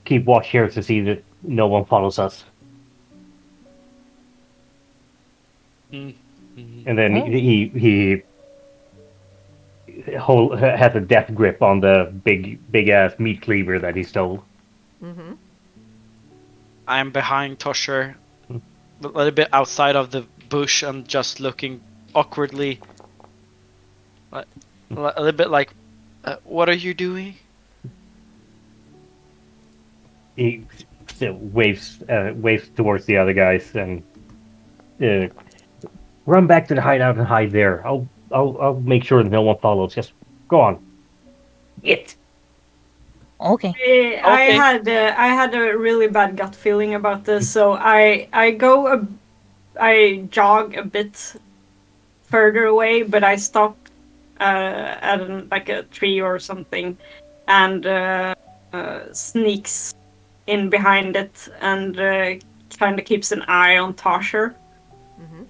keep watch here to see that no one follows us. Mm-hmm. And then Oh. he has a death grip on the big ass meat cleaver that he stole. Mm-hmm. I'm behind Tosher, a little bit outside of the bush and just looking awkwardly, a little bit like, what are you doing? He still waves towards the other guys and run back to the hideout and hide there. I'll make sure that no one follows. Just go on. It. Okay. I had a really bad gut feeling about this, so I jog a bit further away, but I stop at like a tree or something, and sneaks in behind it and kind of keeps an eye on Tasher. Mm-hmm.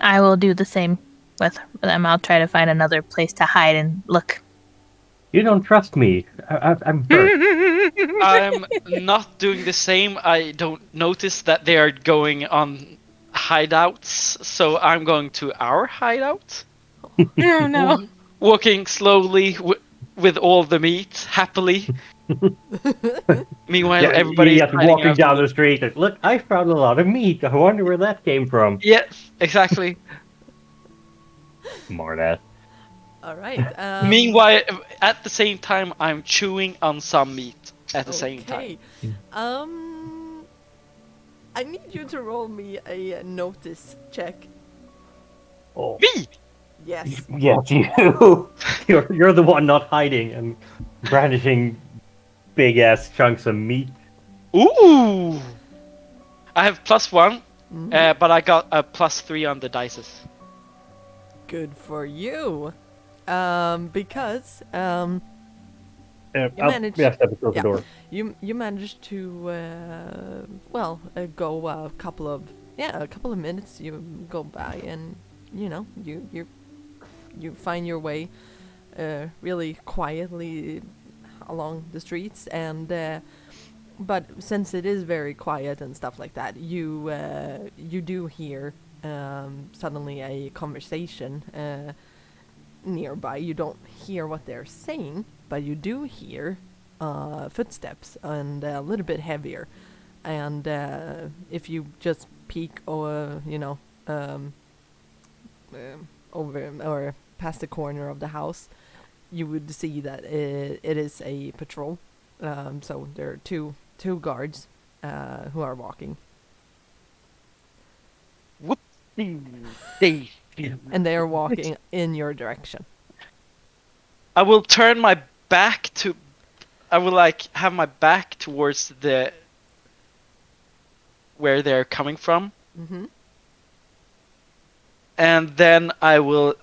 I will do the same with them. I'll try to find another place to hide and look. You don't trust me. I'm hurt. I'm not doing the same. I don't notice that they are going on hideouts, so I'm going to our hideout. Oh no. Walking slowly with all the meat, happily. Meanwhile, everybody's just hiding walking out. down the street. Like, look, I found a lot of meat. I wonder where that came from. Yes, exactly. Smartass. All right. Meanwhile, at the same time, I'm chewing on some meat at the same time. I need you to roll me a notice check. Oh. Me? Yes. Yes, you. You're the one not hiding and brandishing big ass chunks of meat. Ooh! I have +1, Mhm. but I got a +3 on the dices. Good for you. Because managed- Yeah, step across yeah. the door. you managed to go a couple of minutes. You go by, and you find your way really quietly along the streets, and but since it is very quiet and stuff like that, you do hear suddenly a conversation nearby. You don't hear what they're saying, but you do hear footsteps, and a little bit heavier. And if you just peek over or past the corner of the house, you would see that it is a patrol. So there are two guards who are walking, Whoopsie. and they are walking in your direction. I will turn my back to. I will have my back towards where they're coming from, Mm-hmm. and then I will.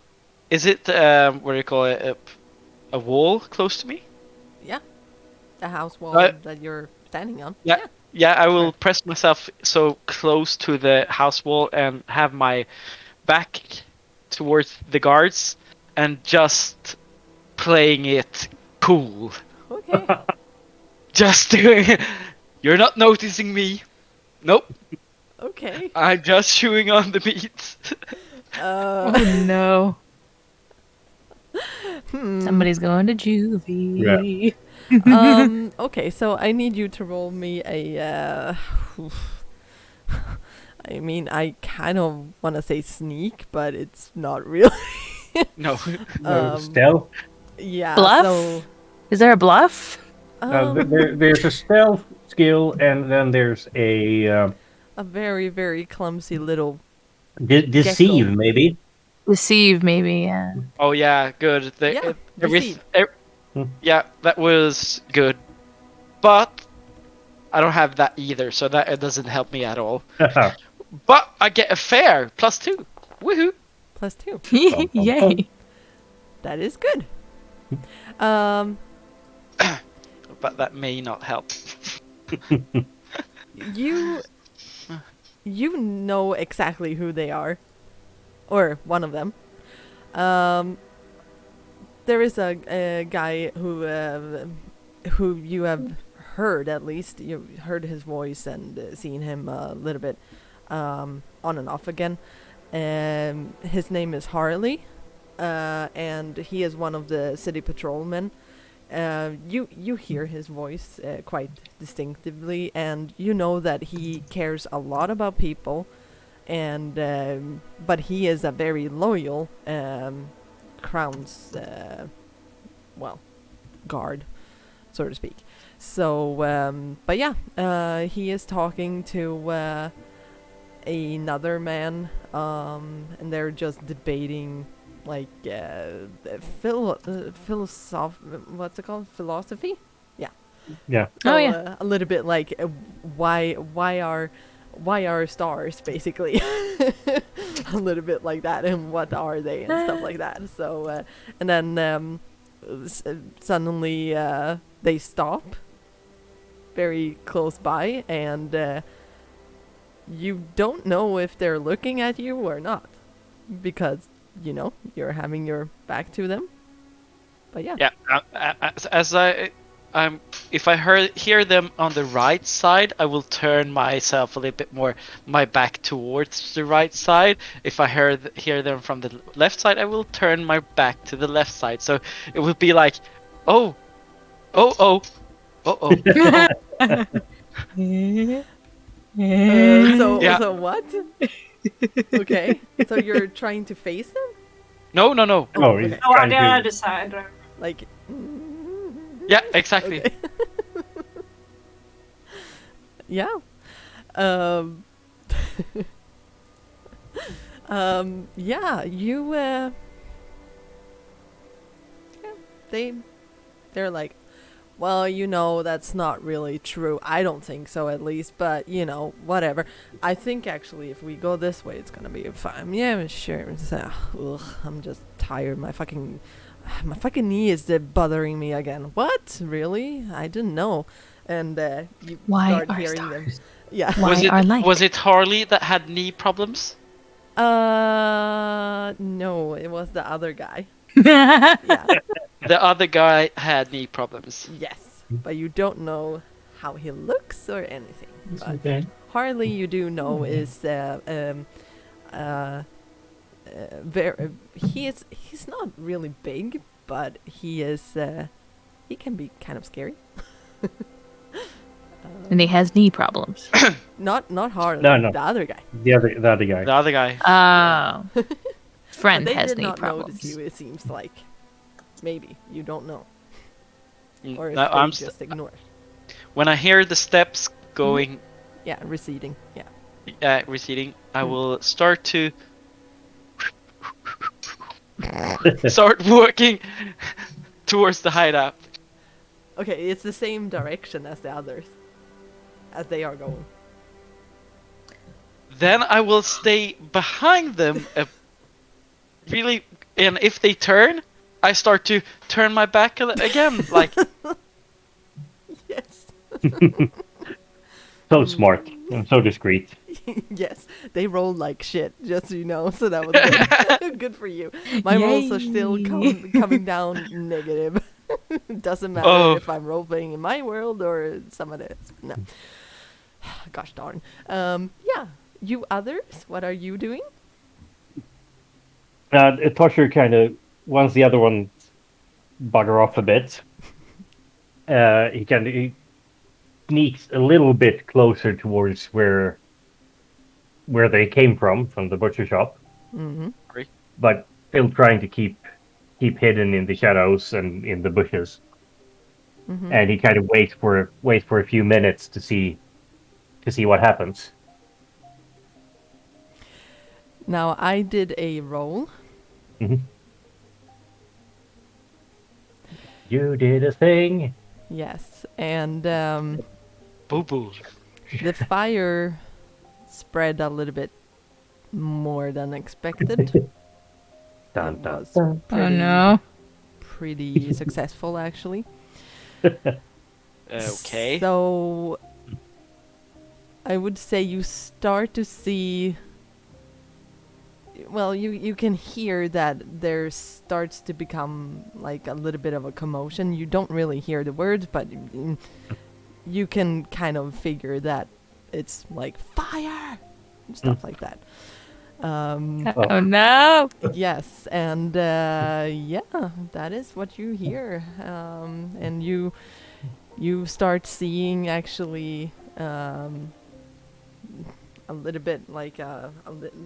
Is it what do you call it? A wall close to me? Yeah, the house wall that you're standing on. Yeah. Yeah, I will press myself so close to the house wall and have my back towards the guards and just playing it cool. Okay. Just doing it. You're not noticing me. Nope. Okay. I'm just chewing on the meat. Oh no. Somebody's going to juvie. Okay, so I need you to roll me a. I mean, I kind of want to say sneak, but it's not really. No. Stealth. Yeah. Bluff? So, Is there a bluff? There's a stealth skill, and then there's a a very, very clumsy little. deceive, Gecko. maybe. Deceive, maybe, yeah. Oh yeah, good. Yeah, deceive. Yeah, that was good. But I don't have that either, so that it doesn't help me at all. But I get a fair +2. Woohoo! +2. Yay. That is good. But that may not help. You know exactly who they are, or one of them. There is a guy who you have heard, at least you heard his voice and seen him a little bit on and off again. His name is Harley, and he is one of the city patrolmen. You hear his voice quite distinctively, and you know that he cares a lot about people, and but he is a very loyal crown's guard, so to speak. So, but yeah, he is talking to another man, and they're just debating like what's it called? Philosophy? Yeah. Yeah. So, Oh, yeah. a little bit like why are stars basically a little bit like that, and what are they and stuff like that. So and then suddenly they stop very close by, and you don't know if they're looking at you or not, because you're having your back to them. But yeah. Yeah. If I hear them on the right side, I will turn myself a little bit more, my back towards the right side. If I hear them from the left side, I will turn my back to the left side. So it would be like, oh. So Yeah. so what? Okay. So you're trying to face them? No. Oh, he's okay. Oh, on trying the to- other side. Like. Yeah, exactly. Okay. Yeah. Yeah, you yeah, they're like, well, that's not really true. I don't think so, at least, but whatever. I think actually if we go this way it's gonna be fine. Yeah, sure. I'm just tired. My fucking knee is bothering me again. What? Really? I didn't know. And you Why start are hearing them. stars? Yeah. Why are light? Was it Harley that had knee problems? No, it was the other guy. Yeah. The other guy had knee problems. Yes, but you don't know how he looks or anything. But Okay. Harley, you do know, is very. He's not really big, but he is. He can be kind of scary. And he has knee problems. Not Harley. No. The other guy. The other guy. The other guy. Oh. Friend But they has did knee not problems. notice you. It seems like. Maybe you don't know, Mm, or if no, they just ignore. when I hear the steps going, Yeah, receding. Yeah. receding, I will start to start walking towards the hideout. Okay, it's the same direction as the others, as they are going. Then I will stay behind them, really, and if they turn, I start to turn my back again, like. Yes. So smart and so discreet. Yes, they rolled like shit, just so you know. So that was good. Good for you. My rolls are still coming down negative. Doesn't matter if I'm role playing in my world or someone else. No. Gosh darn. Yeah. You others, what are you doing? Tosher kind of once the other one bugger off a bit, he sneaks a little bit closer towards where they came from the butcher shop, Mm-hmm. but still trying to keep hidden in the shadows and in the bushes. Mm-hmm. And he kind of waits for a few minutes to see what happens. Now I did a roll. Mhm. You did a thing. Yes, and Boo boo. the fire spread a little bit more than expected. Dun, It dun, was dun. Oh no. pretty successful, actually. Okay. So I would say you start to see. Well, you can hear that there starts to become like a little bit of a commotion. You don't really hear the words, but you can kind of figure that it's like fire and stuff like that. Oh no. Yes, and yeah, that is what you hear, and you start seeing actually a little bit like a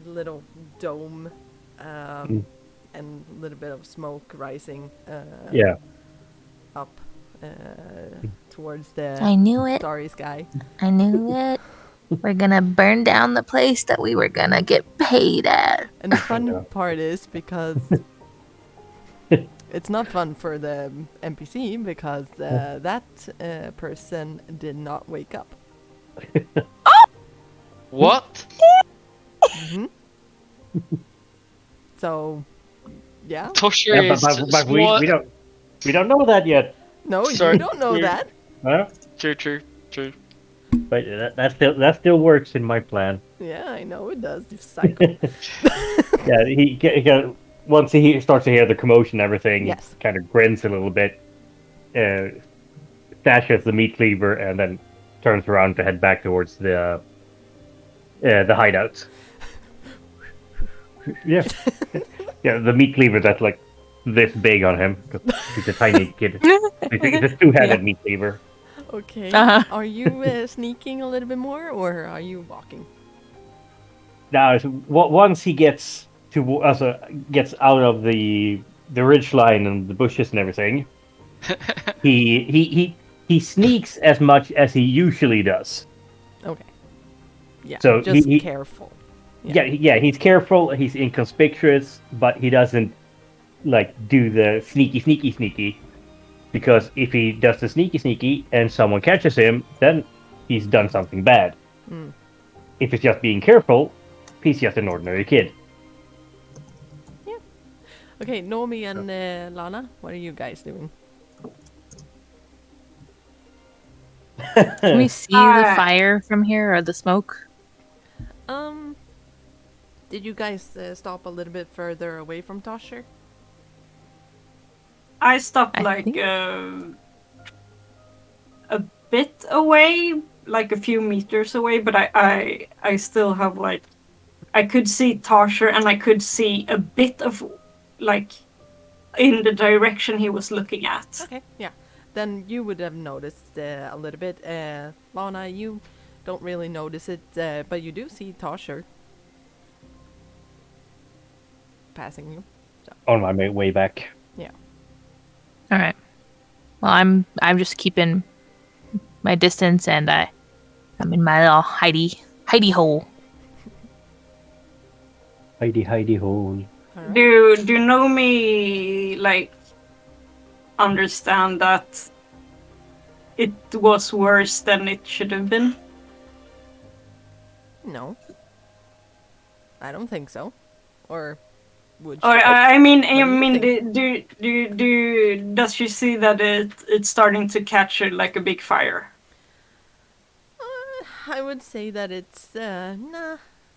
little dome, and a little bit of smoke rising Yeah. up towards I the knew it. starry sky. I knew it. We're gonna burn down the place that we were gonna get paid at. And the fun Yeah. part is because it's not fun for the NPC because that person did not wake up. What? Hmm. So, yeah. Tosher Yeah, is but we don't know that yet. No, Sorry. you don't know that. Huh? True. But that still works in my plan. Yeah, I know it does. You psycho. Yeah, he once he starts to hear the commotion and everything, Yes. he kind of grins a little bit, stashes the meat cleaver, and then turns around to head back towards the hideout. Yeah, yeah, the meat cleaver that's like this big on him. 'Cause he's a tiny kid. It's a two-handed meat cleaver. Okay. Uh-huh. Are you sneaking a little bit more, or are you walking? Now, once he gets gets out of the ridge line and the bushes and everything, he sneaks as much as he usually does. Okay. Yeah. So just he- careful. Yeah, he's careful, he's inconspicuous, but he doesn't like do the sneaky, because if he does the sneaky and someone catches him, then he's done something bad. Mm. If he's just being careful, he's just an ordinary kid. Okay, Nomi and Lana, what are you guys doing? Can we see the fire from here or the smoke? Did you guys stop a little bit further away from Tosher? I stopped I like think- a bit away, like a few meters away, but I still have like I could see Tasher and I could see a bit of like in the direction he was looking at. Okay, yeah. Then you would have noticed a little bit. Lana, you don't really notice it, but you do see Tosher passing you. On my way back. All right. Well, I'm just keeping my distance, and I'm in my little hidey hole. Hidey hole. Alright. Do Nomi like understand that it was worse than it should have been? No. I don't think so. Or would Or she? I mean, What do you does she see that it's starting to catch her like a big fire? I would say that it's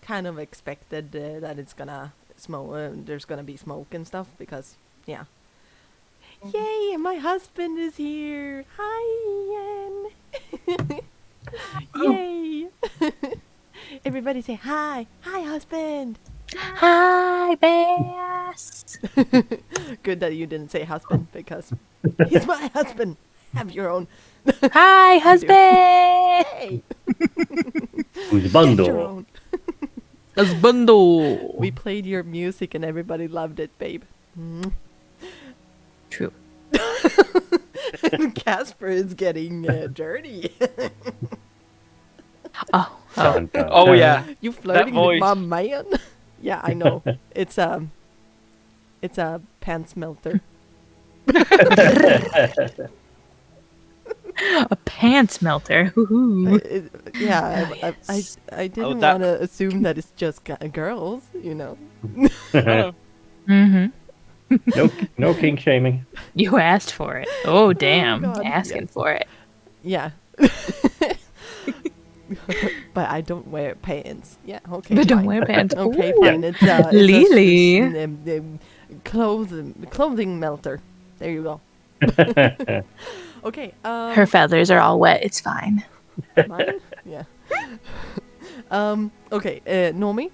kind of expected that it's gonna smoke. There's gonna be smoke and stuff because, yeah. Yay! My husband is here. Hi, Ian. Yay! Everybody say hi. Hi, husband. Hi, bear. Yes. Good that you didn't say husband because he's my husband. Have your own. Hi, husband. Hey, Who's get your bundle? own. Husbando. We played your music and everybody loved it, babe. Mm. True. Casper is getting dirty. Oh. Dun, dun, Oh dun. yeah. You flirting with voice. my man? Yeah, I know. It's a pants melter. A pants melter. Woohoo. Yeah, Nice. I didn't that- want to assume that it's just girls, you know. Oh, Mm-hmm. No king shaming. You asked for it. Oh, damn. God, Asking yes. for it. Yeah. But I don't wear pants. Yeah, okay. But don't fine. wear pants. Okay, Ooh. fine. It's Lily. clothing melter. There you go. Okay. Her feathers are all wet. It's fine. Mine? Yeah. Okay. Normie,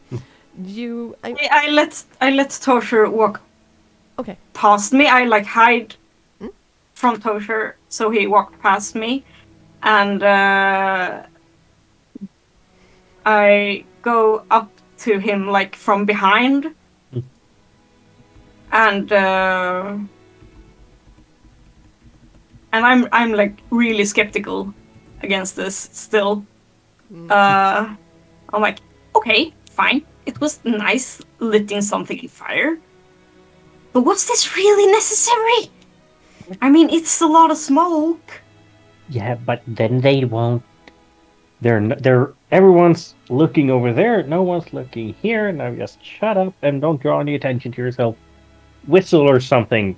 you. I let Tosher walk Okay. past me. I like hide from Tosher, so he walked past me, and I go up to him like from behind, and I'm like really skeptical against this still. I'm like, okay, fine. It was nice lighting something in fire. But was this really necessary? I mean, it's a lot of smoke. Yeah, but then they won't. They're everyone's looking over there. No one's looking here. Now just shut up and don't draw any attention to yourself. Whistle or something.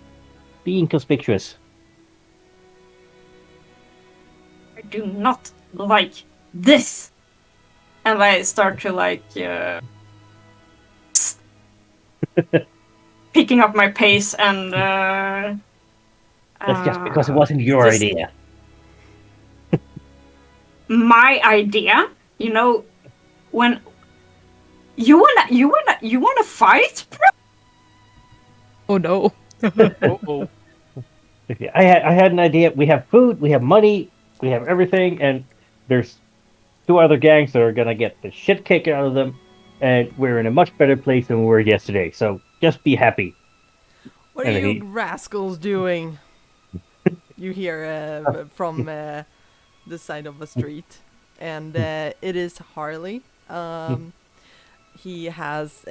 Be inconspicuous. I do not like this. And I start to like picking up my pace and That's just because it wasn't your just- idea. my idea, you know, when you wanna fight, bro? Oh, no. oh. I had an idea. We have food, we have money, we have everything, and there's two other gangs that are gonna get the shit kicked out of them, and we're in a much better place than we were yesterday. So just be happy. What are And you he- rascals doing? You hear from the side of a street, and it is Harley. He has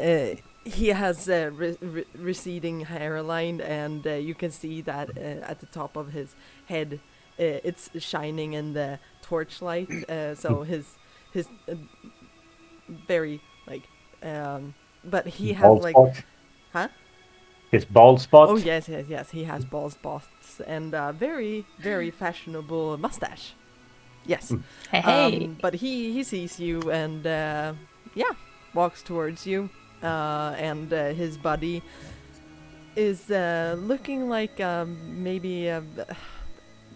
receding hairline, and you can see that at the top of his head, it's shining in the torchlight. So his very like, but he has Bald like, spot. huh? His bald spot. Oh yes. He has bald spots and very very mustache. Yes. Hey. But he sees you and walks towards you. And his buddy is looking like maybe a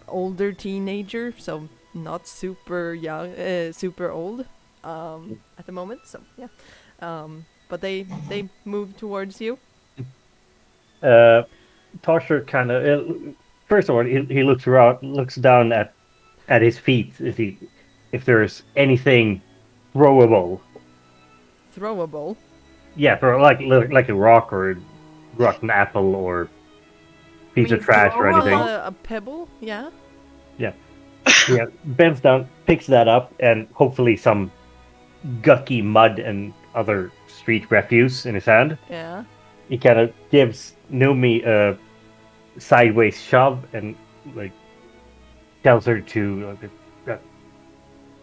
older teenager, so not super young, super old at the moment. So yeah. But they move towards you. Tosher kind of. First of all, he looks around, looks down at his feet. If there's anything throwable. Throwable. Yeah, for like a rock or a rotten apple or piece of trash or anything. A pebble. Yeah. Yeah, bends down, picks that up, and hopefully some gucky mud and other street refuse in his hand. Yeah. He kind of gives Numi a sideways shove and like tells her to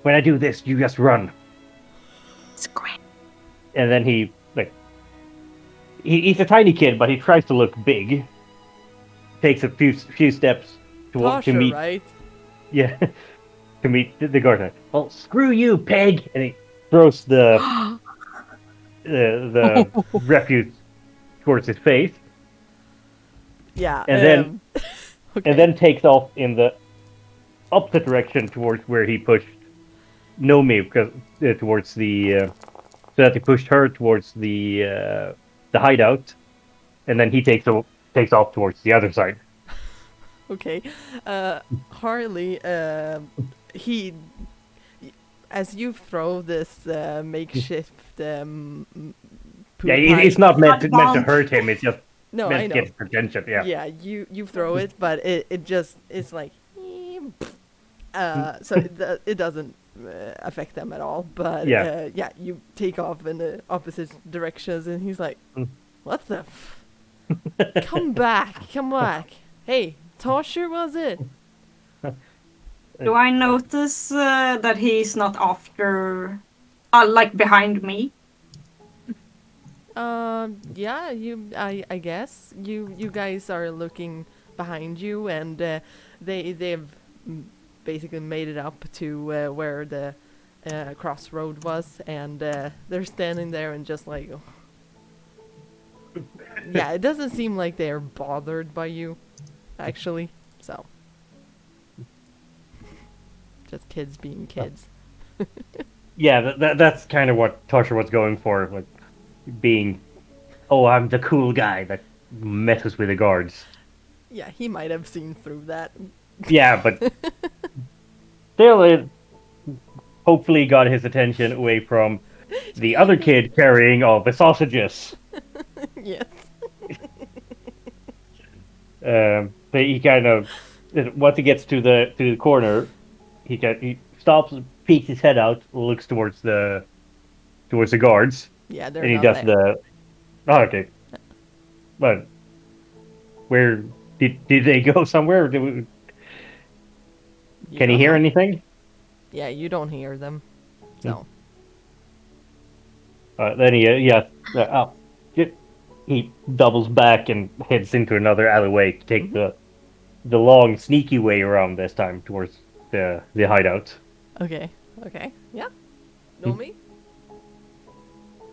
when I do this, you just run. It's great. And then he he's a tiny kid, but he tries to look big. Takes a few steps to Tasha, meet right? yeah to meet the gardener. Well, screw you, peg! And he throws the refuse towards his face. Yeah. And then- okay. And then takes off in the opposite direction towards where he pushed Nomi, because towards the so that he pushed her towards the hideout, and then he takes off towards the other side. Okay. Harley, he, as you throw this makeshift poop Yeah, pipe- it's not meant to Bomb. hurt him. It's just No, meant I to know. get his attention. Yeah. Yeah, you throw it, but it's like, so it doesn't affect them at all. But Yeah. yeah, you take off in the opposite directions, and he's like, Mm. "What the? Come back! Come back! Hey, Tosher, was it?" Do I notice that he's not after, like behind me? Yeah, I guess you guys are looking behind you, and they've basically made it up to where the crossroad was, and they're standing there and just like, yeah, it doesn't seem like they're bothered by you, actually. So, just kids being kids. Yeah, that's kind of what Tosher was going for, like being, oh, I'm the cool guy that messes with the guards. Yeah, he might have seen through that. Yeah, but still, it hopefully got his attention away from the other kid carrying all the sausages. Yes. But he kind of, once he gets to the corner, he stops, peeks his head out, looks towards the guards, Yeah, they're and he not does there. oh, okay. But where did they go somewhere? You Can he don't hear know. anything? Yeah, you don't hear them. So, Then he doubles back and heads into another alleyway to take the long, sneaky way around this time towards the hideout. okay. Yeah. Know me?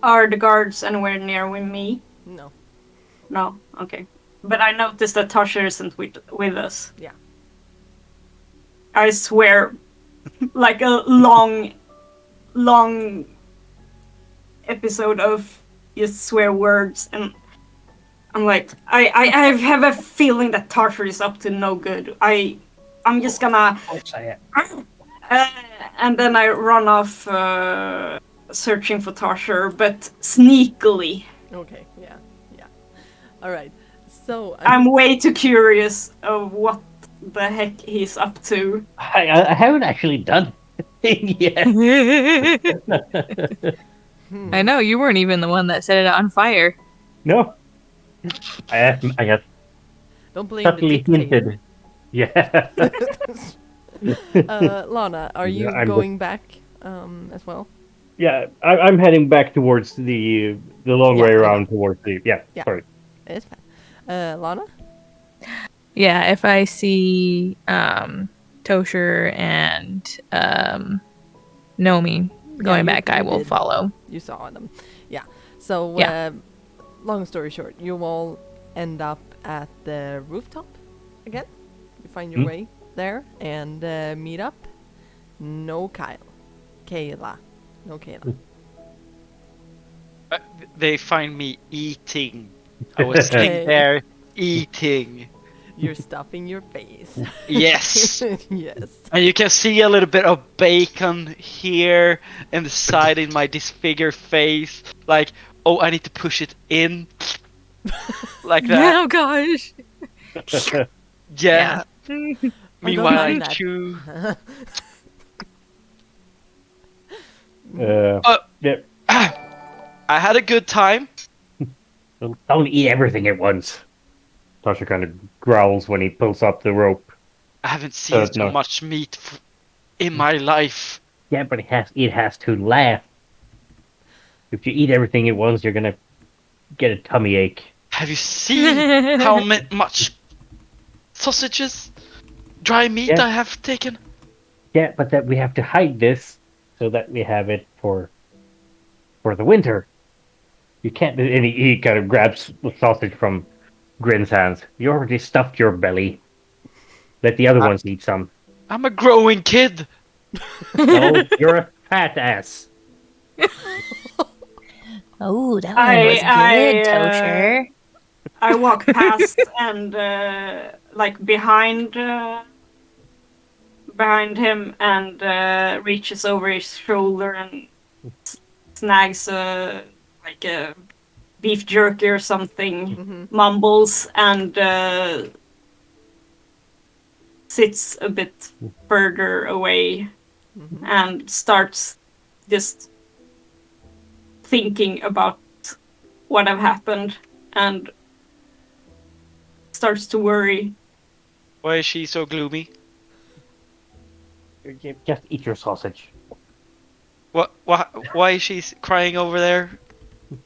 Are the guards anywhere near with me? No. No. Okay. But I noticed that Tasha isn't with us. Yeah. I swear, like a long episode of just swear words, and I'm like, I have a feeling that Tasha is up to no good. I'm just gonna, and then I run off searching for Tasha, but sneakily. Okay. Yeah. All right. So I'm way too curious of what the heck he's up to. I haven't actually done anything yet. I know, you weren't even the one that set it on fire. No. I have don't blame the subtly dictator. hinted. Yeah. Lana, are you Yeah, I'm going back as well? Yeah, I'm heading back towards the long Yeah, way I know. around towards the Yeah. Sorry. It's fine. Lana? Yeah, if I see Tosher and Nomi going back, I will did. follow. You saw them. Yeah. So, Yeah. long story short, you all end up at the rooftop again. You find your way there and meet up. No Kayla. No Kayla. They find me eating. I was sitting there eating. You're stuffing your face. Yes. Yes. And you can see a little bit of bacon here and the side in my disfigured face. Like, oh, I need to push it in. Like that. Oh gosh. Yeah. Meanwhile, I mind that. chew. Yeah. I had a good time. Don't eat everything at once. Tasha kind of growls when he pulls up the rope. I haven't seen so no. much meat in my life. Yeah, but it has to last. If you eat everything at once, you're gonna get a tummy ache. Have you seen how much sausages, dry meat Yeah. I have taken? Yeah, but that we have to hide this so that we have it for the winter. You can't. And he kind of grabs the sausage from Grin's hands. You already stuffed your belly. Let the other ones eat some. I'm a growing kid. No, you're a fat ass. Oh, that I- one was I, good, Tosher. I walk past and like behind him and reaches over his shoulder and snags like a beef jerky or something, Mhm. mumbles and sits a bit further away Mhm. and starts just thinking about what have happened and starts to worry. Why is she so gloomy? Just eat your sausage. What? Why is she crying over there,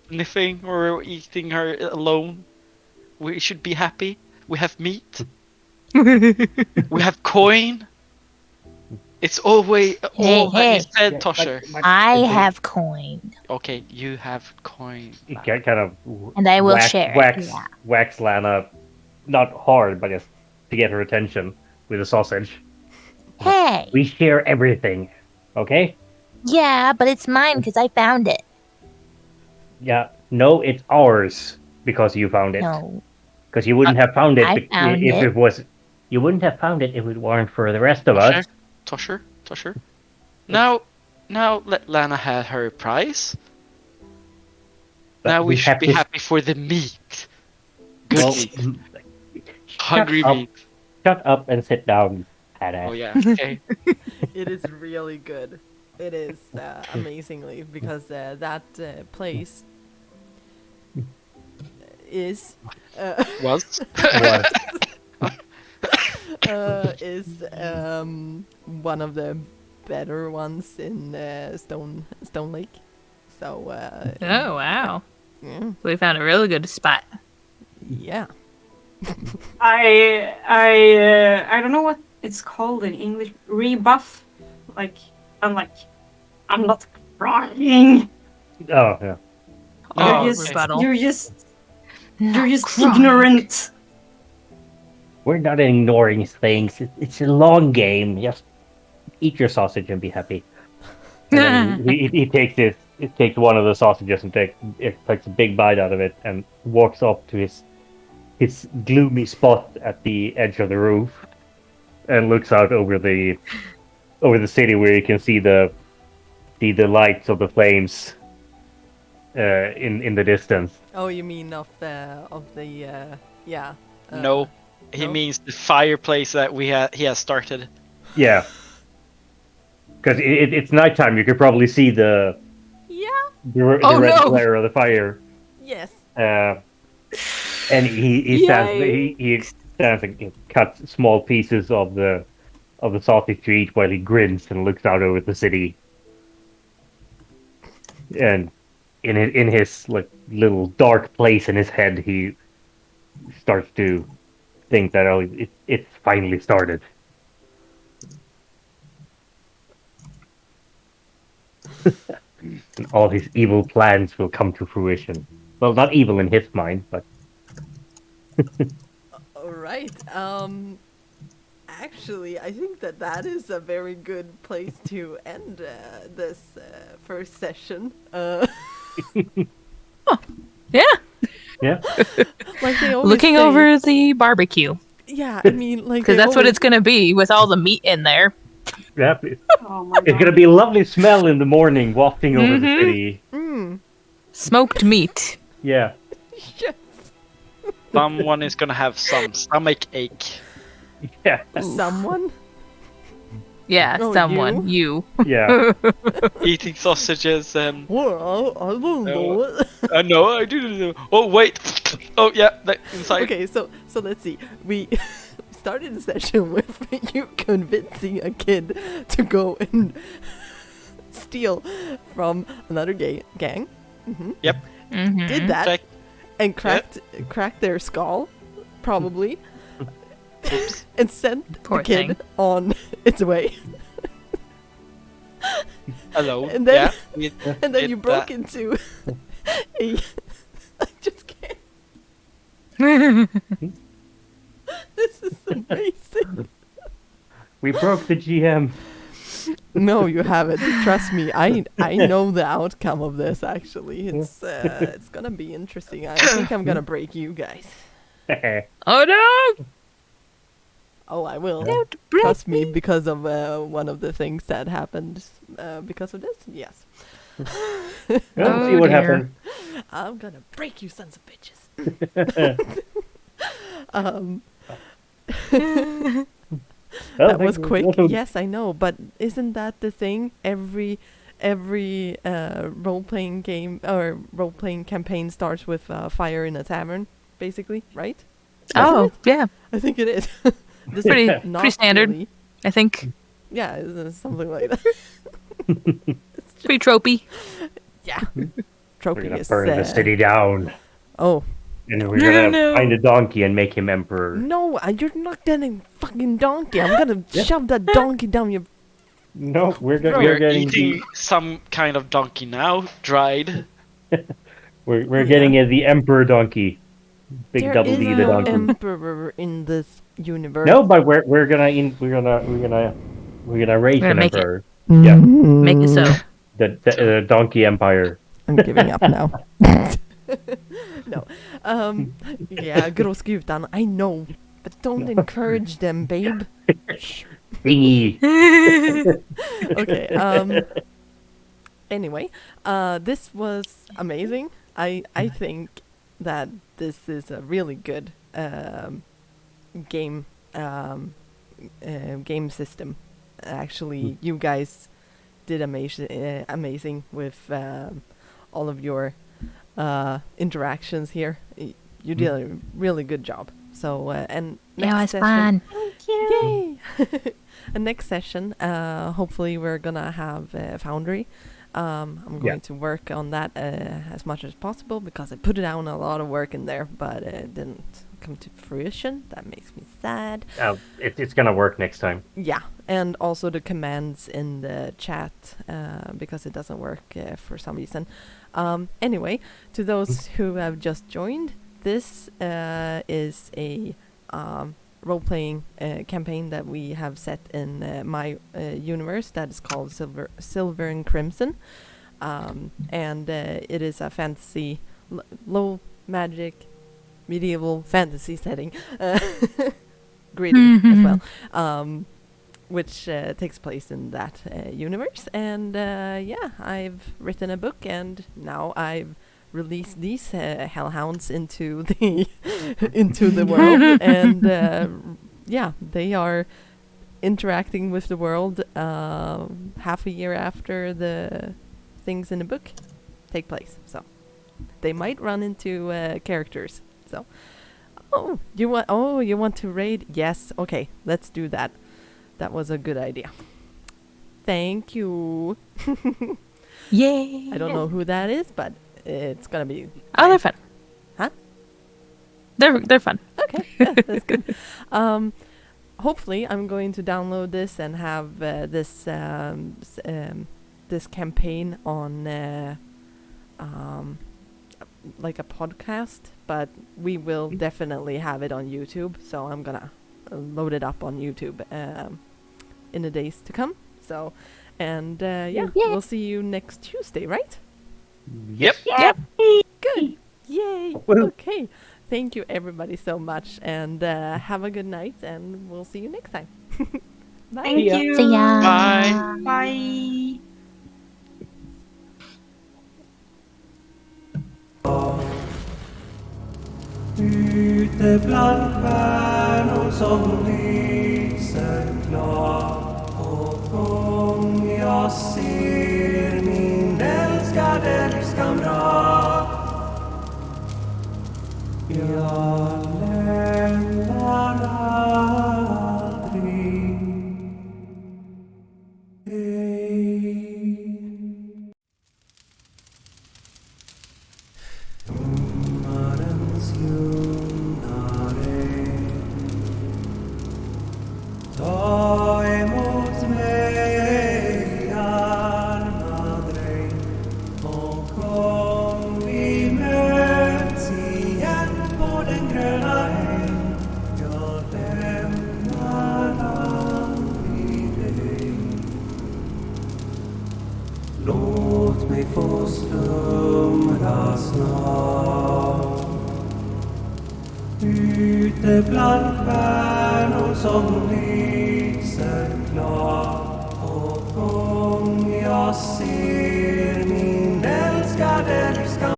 sniffing or eating her alone? We should be happy. We have meat. We have coin. It's always all that you hey. said, Tosher. I have coin, Okay, you have coin. You kind of and I will share it. Yeah. wax Lana, not hard, but just to get her attention with a sausage. Hey. We share everything, okay? Yeah, but it's mine because I found it. Yeah, no, it's ours because you found it. No. Because you wouldn't have found it I found if it. it was. You wouldn't have found it if it weren't for the rest of us. Tosher. Now let Lana have her prize. But Now we should have be to- happy for the meat. Good Well, meat. Hungry up. meat. Shut up and sit down, badass. Oh yeah. Okay. It is really good. It is amazingly because that place is Was. What? is one of the better ones in Stonelake. So Oh wow. yeah, So we found a really good spot. yeah. I don't know what it's called in English. Rebuff. Like I'm not crying. Oh, yeah. Oh, You're just rebuttal. you're just Crying. ignorant. We're not ignoring things. It's a long game. Just eat your sausage and be happy. And then he takes this. It takes one of the sausages and takes a big bite out of it and walks up to his gloomy spot at the edge of the roof and looks out over the city where you can see the lights of the flames in the distance. Oh, you mean of the yeah. No. He no? means the fireplace that he has started. Yeah, because it's nighttime. You could probably see the Yeah. red no. glare of the fire. Yes. And he stands and cuts small pieces of the sausage to eat while he grins and looks out over the city. And in his like little dark place in his head, he starts to think that it's finally started. And all his evil plans will come to fruition. Well, not evil in his mind, but All right. Actually, I think that is a very good place to end this first session. Yeah. yeah. Like they always Looking say- over the barbecue. Yeah, I mean, like Because they that's what always- it's gonna be with all the meat in there. Yeah, Oh my it's gonna be a lovely smell in the morning wafting over the Mhm. city. Mm, Smoked meat. Yeah. yes. Someone is gonna have some stomach ache. Yeah. Someone. Yeah, Oh, someone. You. Yeah. Eating sausages and Well, I don't know. no, I didn't know. Oh wait. Oh yeah, inside. Okay, so let's see. We started the session with you convincing a kid to go and steal from another gang. Yep. Mhm. Did that Check. and cracked their skull, probably, Oops. and sent Poor the kid thing. on its way. Hello. And then- yeah, we And then did you broke that. into a. I just can't. This is amazing. We broke the GM. No, you haven't. Trust me. I know the outcome of this. Actually, it's gonna be interesting. I think I'm gonna break you guys. Oh no! Oh, I will. Don't break Trust me, because of one of the things that happened because of this. Yes. Let's Oh, see what dear. happens. I'm gonna break you, sons of bitches. That was quick. Yes, I know, but isn't that the thing? Every role-playing game or role-playing campaign starts with fire in a tavern, basically, right? Oh, yeah. I think it is. This is Pretty not pretty standard, really. I think. Yeah, it's something like that. Pretty tropey. Yeah. We're Trophy gonna is. burn the city down, Oh and we're gonna No. find a donkey and make him emperor. no! You're not getting fucking donkey. I'm gonna shove that donkey down your. No, we're We're getting eating some kind of donkey now, dried. we're getting the emperor donkey. Big There double is D the no donkey. emperor in this universe. No, but we're gonna raise We're an gonna make it. emperor. Yeah, Make it so. the donkey empire. I'm giving up now. No. Yeah, Gråskutan, I know. But don't encourage them, babe. Thingy. Okay, anyway, this was amazing. I think that this is a really good game game system. Actually, you guys did amazing with all of your interactions here. You did a really good job. So and Yeah, it was session, fun. yay! And next session, hopefully we're gonna have a Foundry. I'm going to work on that as much as possible because I put down a lot of work in there, but it didn't come to fruition. That makes me sad. It's gonna work next time. Yeah, and also the commands in the chat because it doesn't work for some reason. Anyway, to those who have just joined, this is a role-playing campaign that we have set in my universe that is called Silver and Crimson, and it is a fantasy, low magic, medieval fantasy setting, gritty as well, which takes place in that universe. And yeah, I've written a book, and now I've released these hellhounds into the into the world, and yeah, they are interacting with the world half a year after the things in the book take place. So they might run into characters. So you want to raid? Yes, okay, let's do that. That was a good idea. Thank you. Yay! I don't know who that is, but it's gonna be. Oh, they're fun. Huh? They're fun. Okay, yeah, that's good. Hopefully, I'm going to download this and have this campaign on like a podcast. But we will definitely have it on YouTube, so I'm gonna load it up on YouTube in the days to come. So, and yeah, we'll see you next Tuesday, right? Yep. Good. Yay. Okay. Thank you everybody so much, and have a good night, and we'll see you next time. Bye. Thank you. See ya. Bye. Bye. Ute bland stjärnor som lyser klart och gång jag ser min älskade livskamrat. Jag lämnar aldrig dig. Domarens ljumna regn. Ta emot mig, arma dräng, och kom vi möts igen på den gröna ängen. Jag lämnar aldrig dig. Låt mig få slumra snart. Ute bland stjärnor som lyser klart. Och om jag ser min älskade livskamp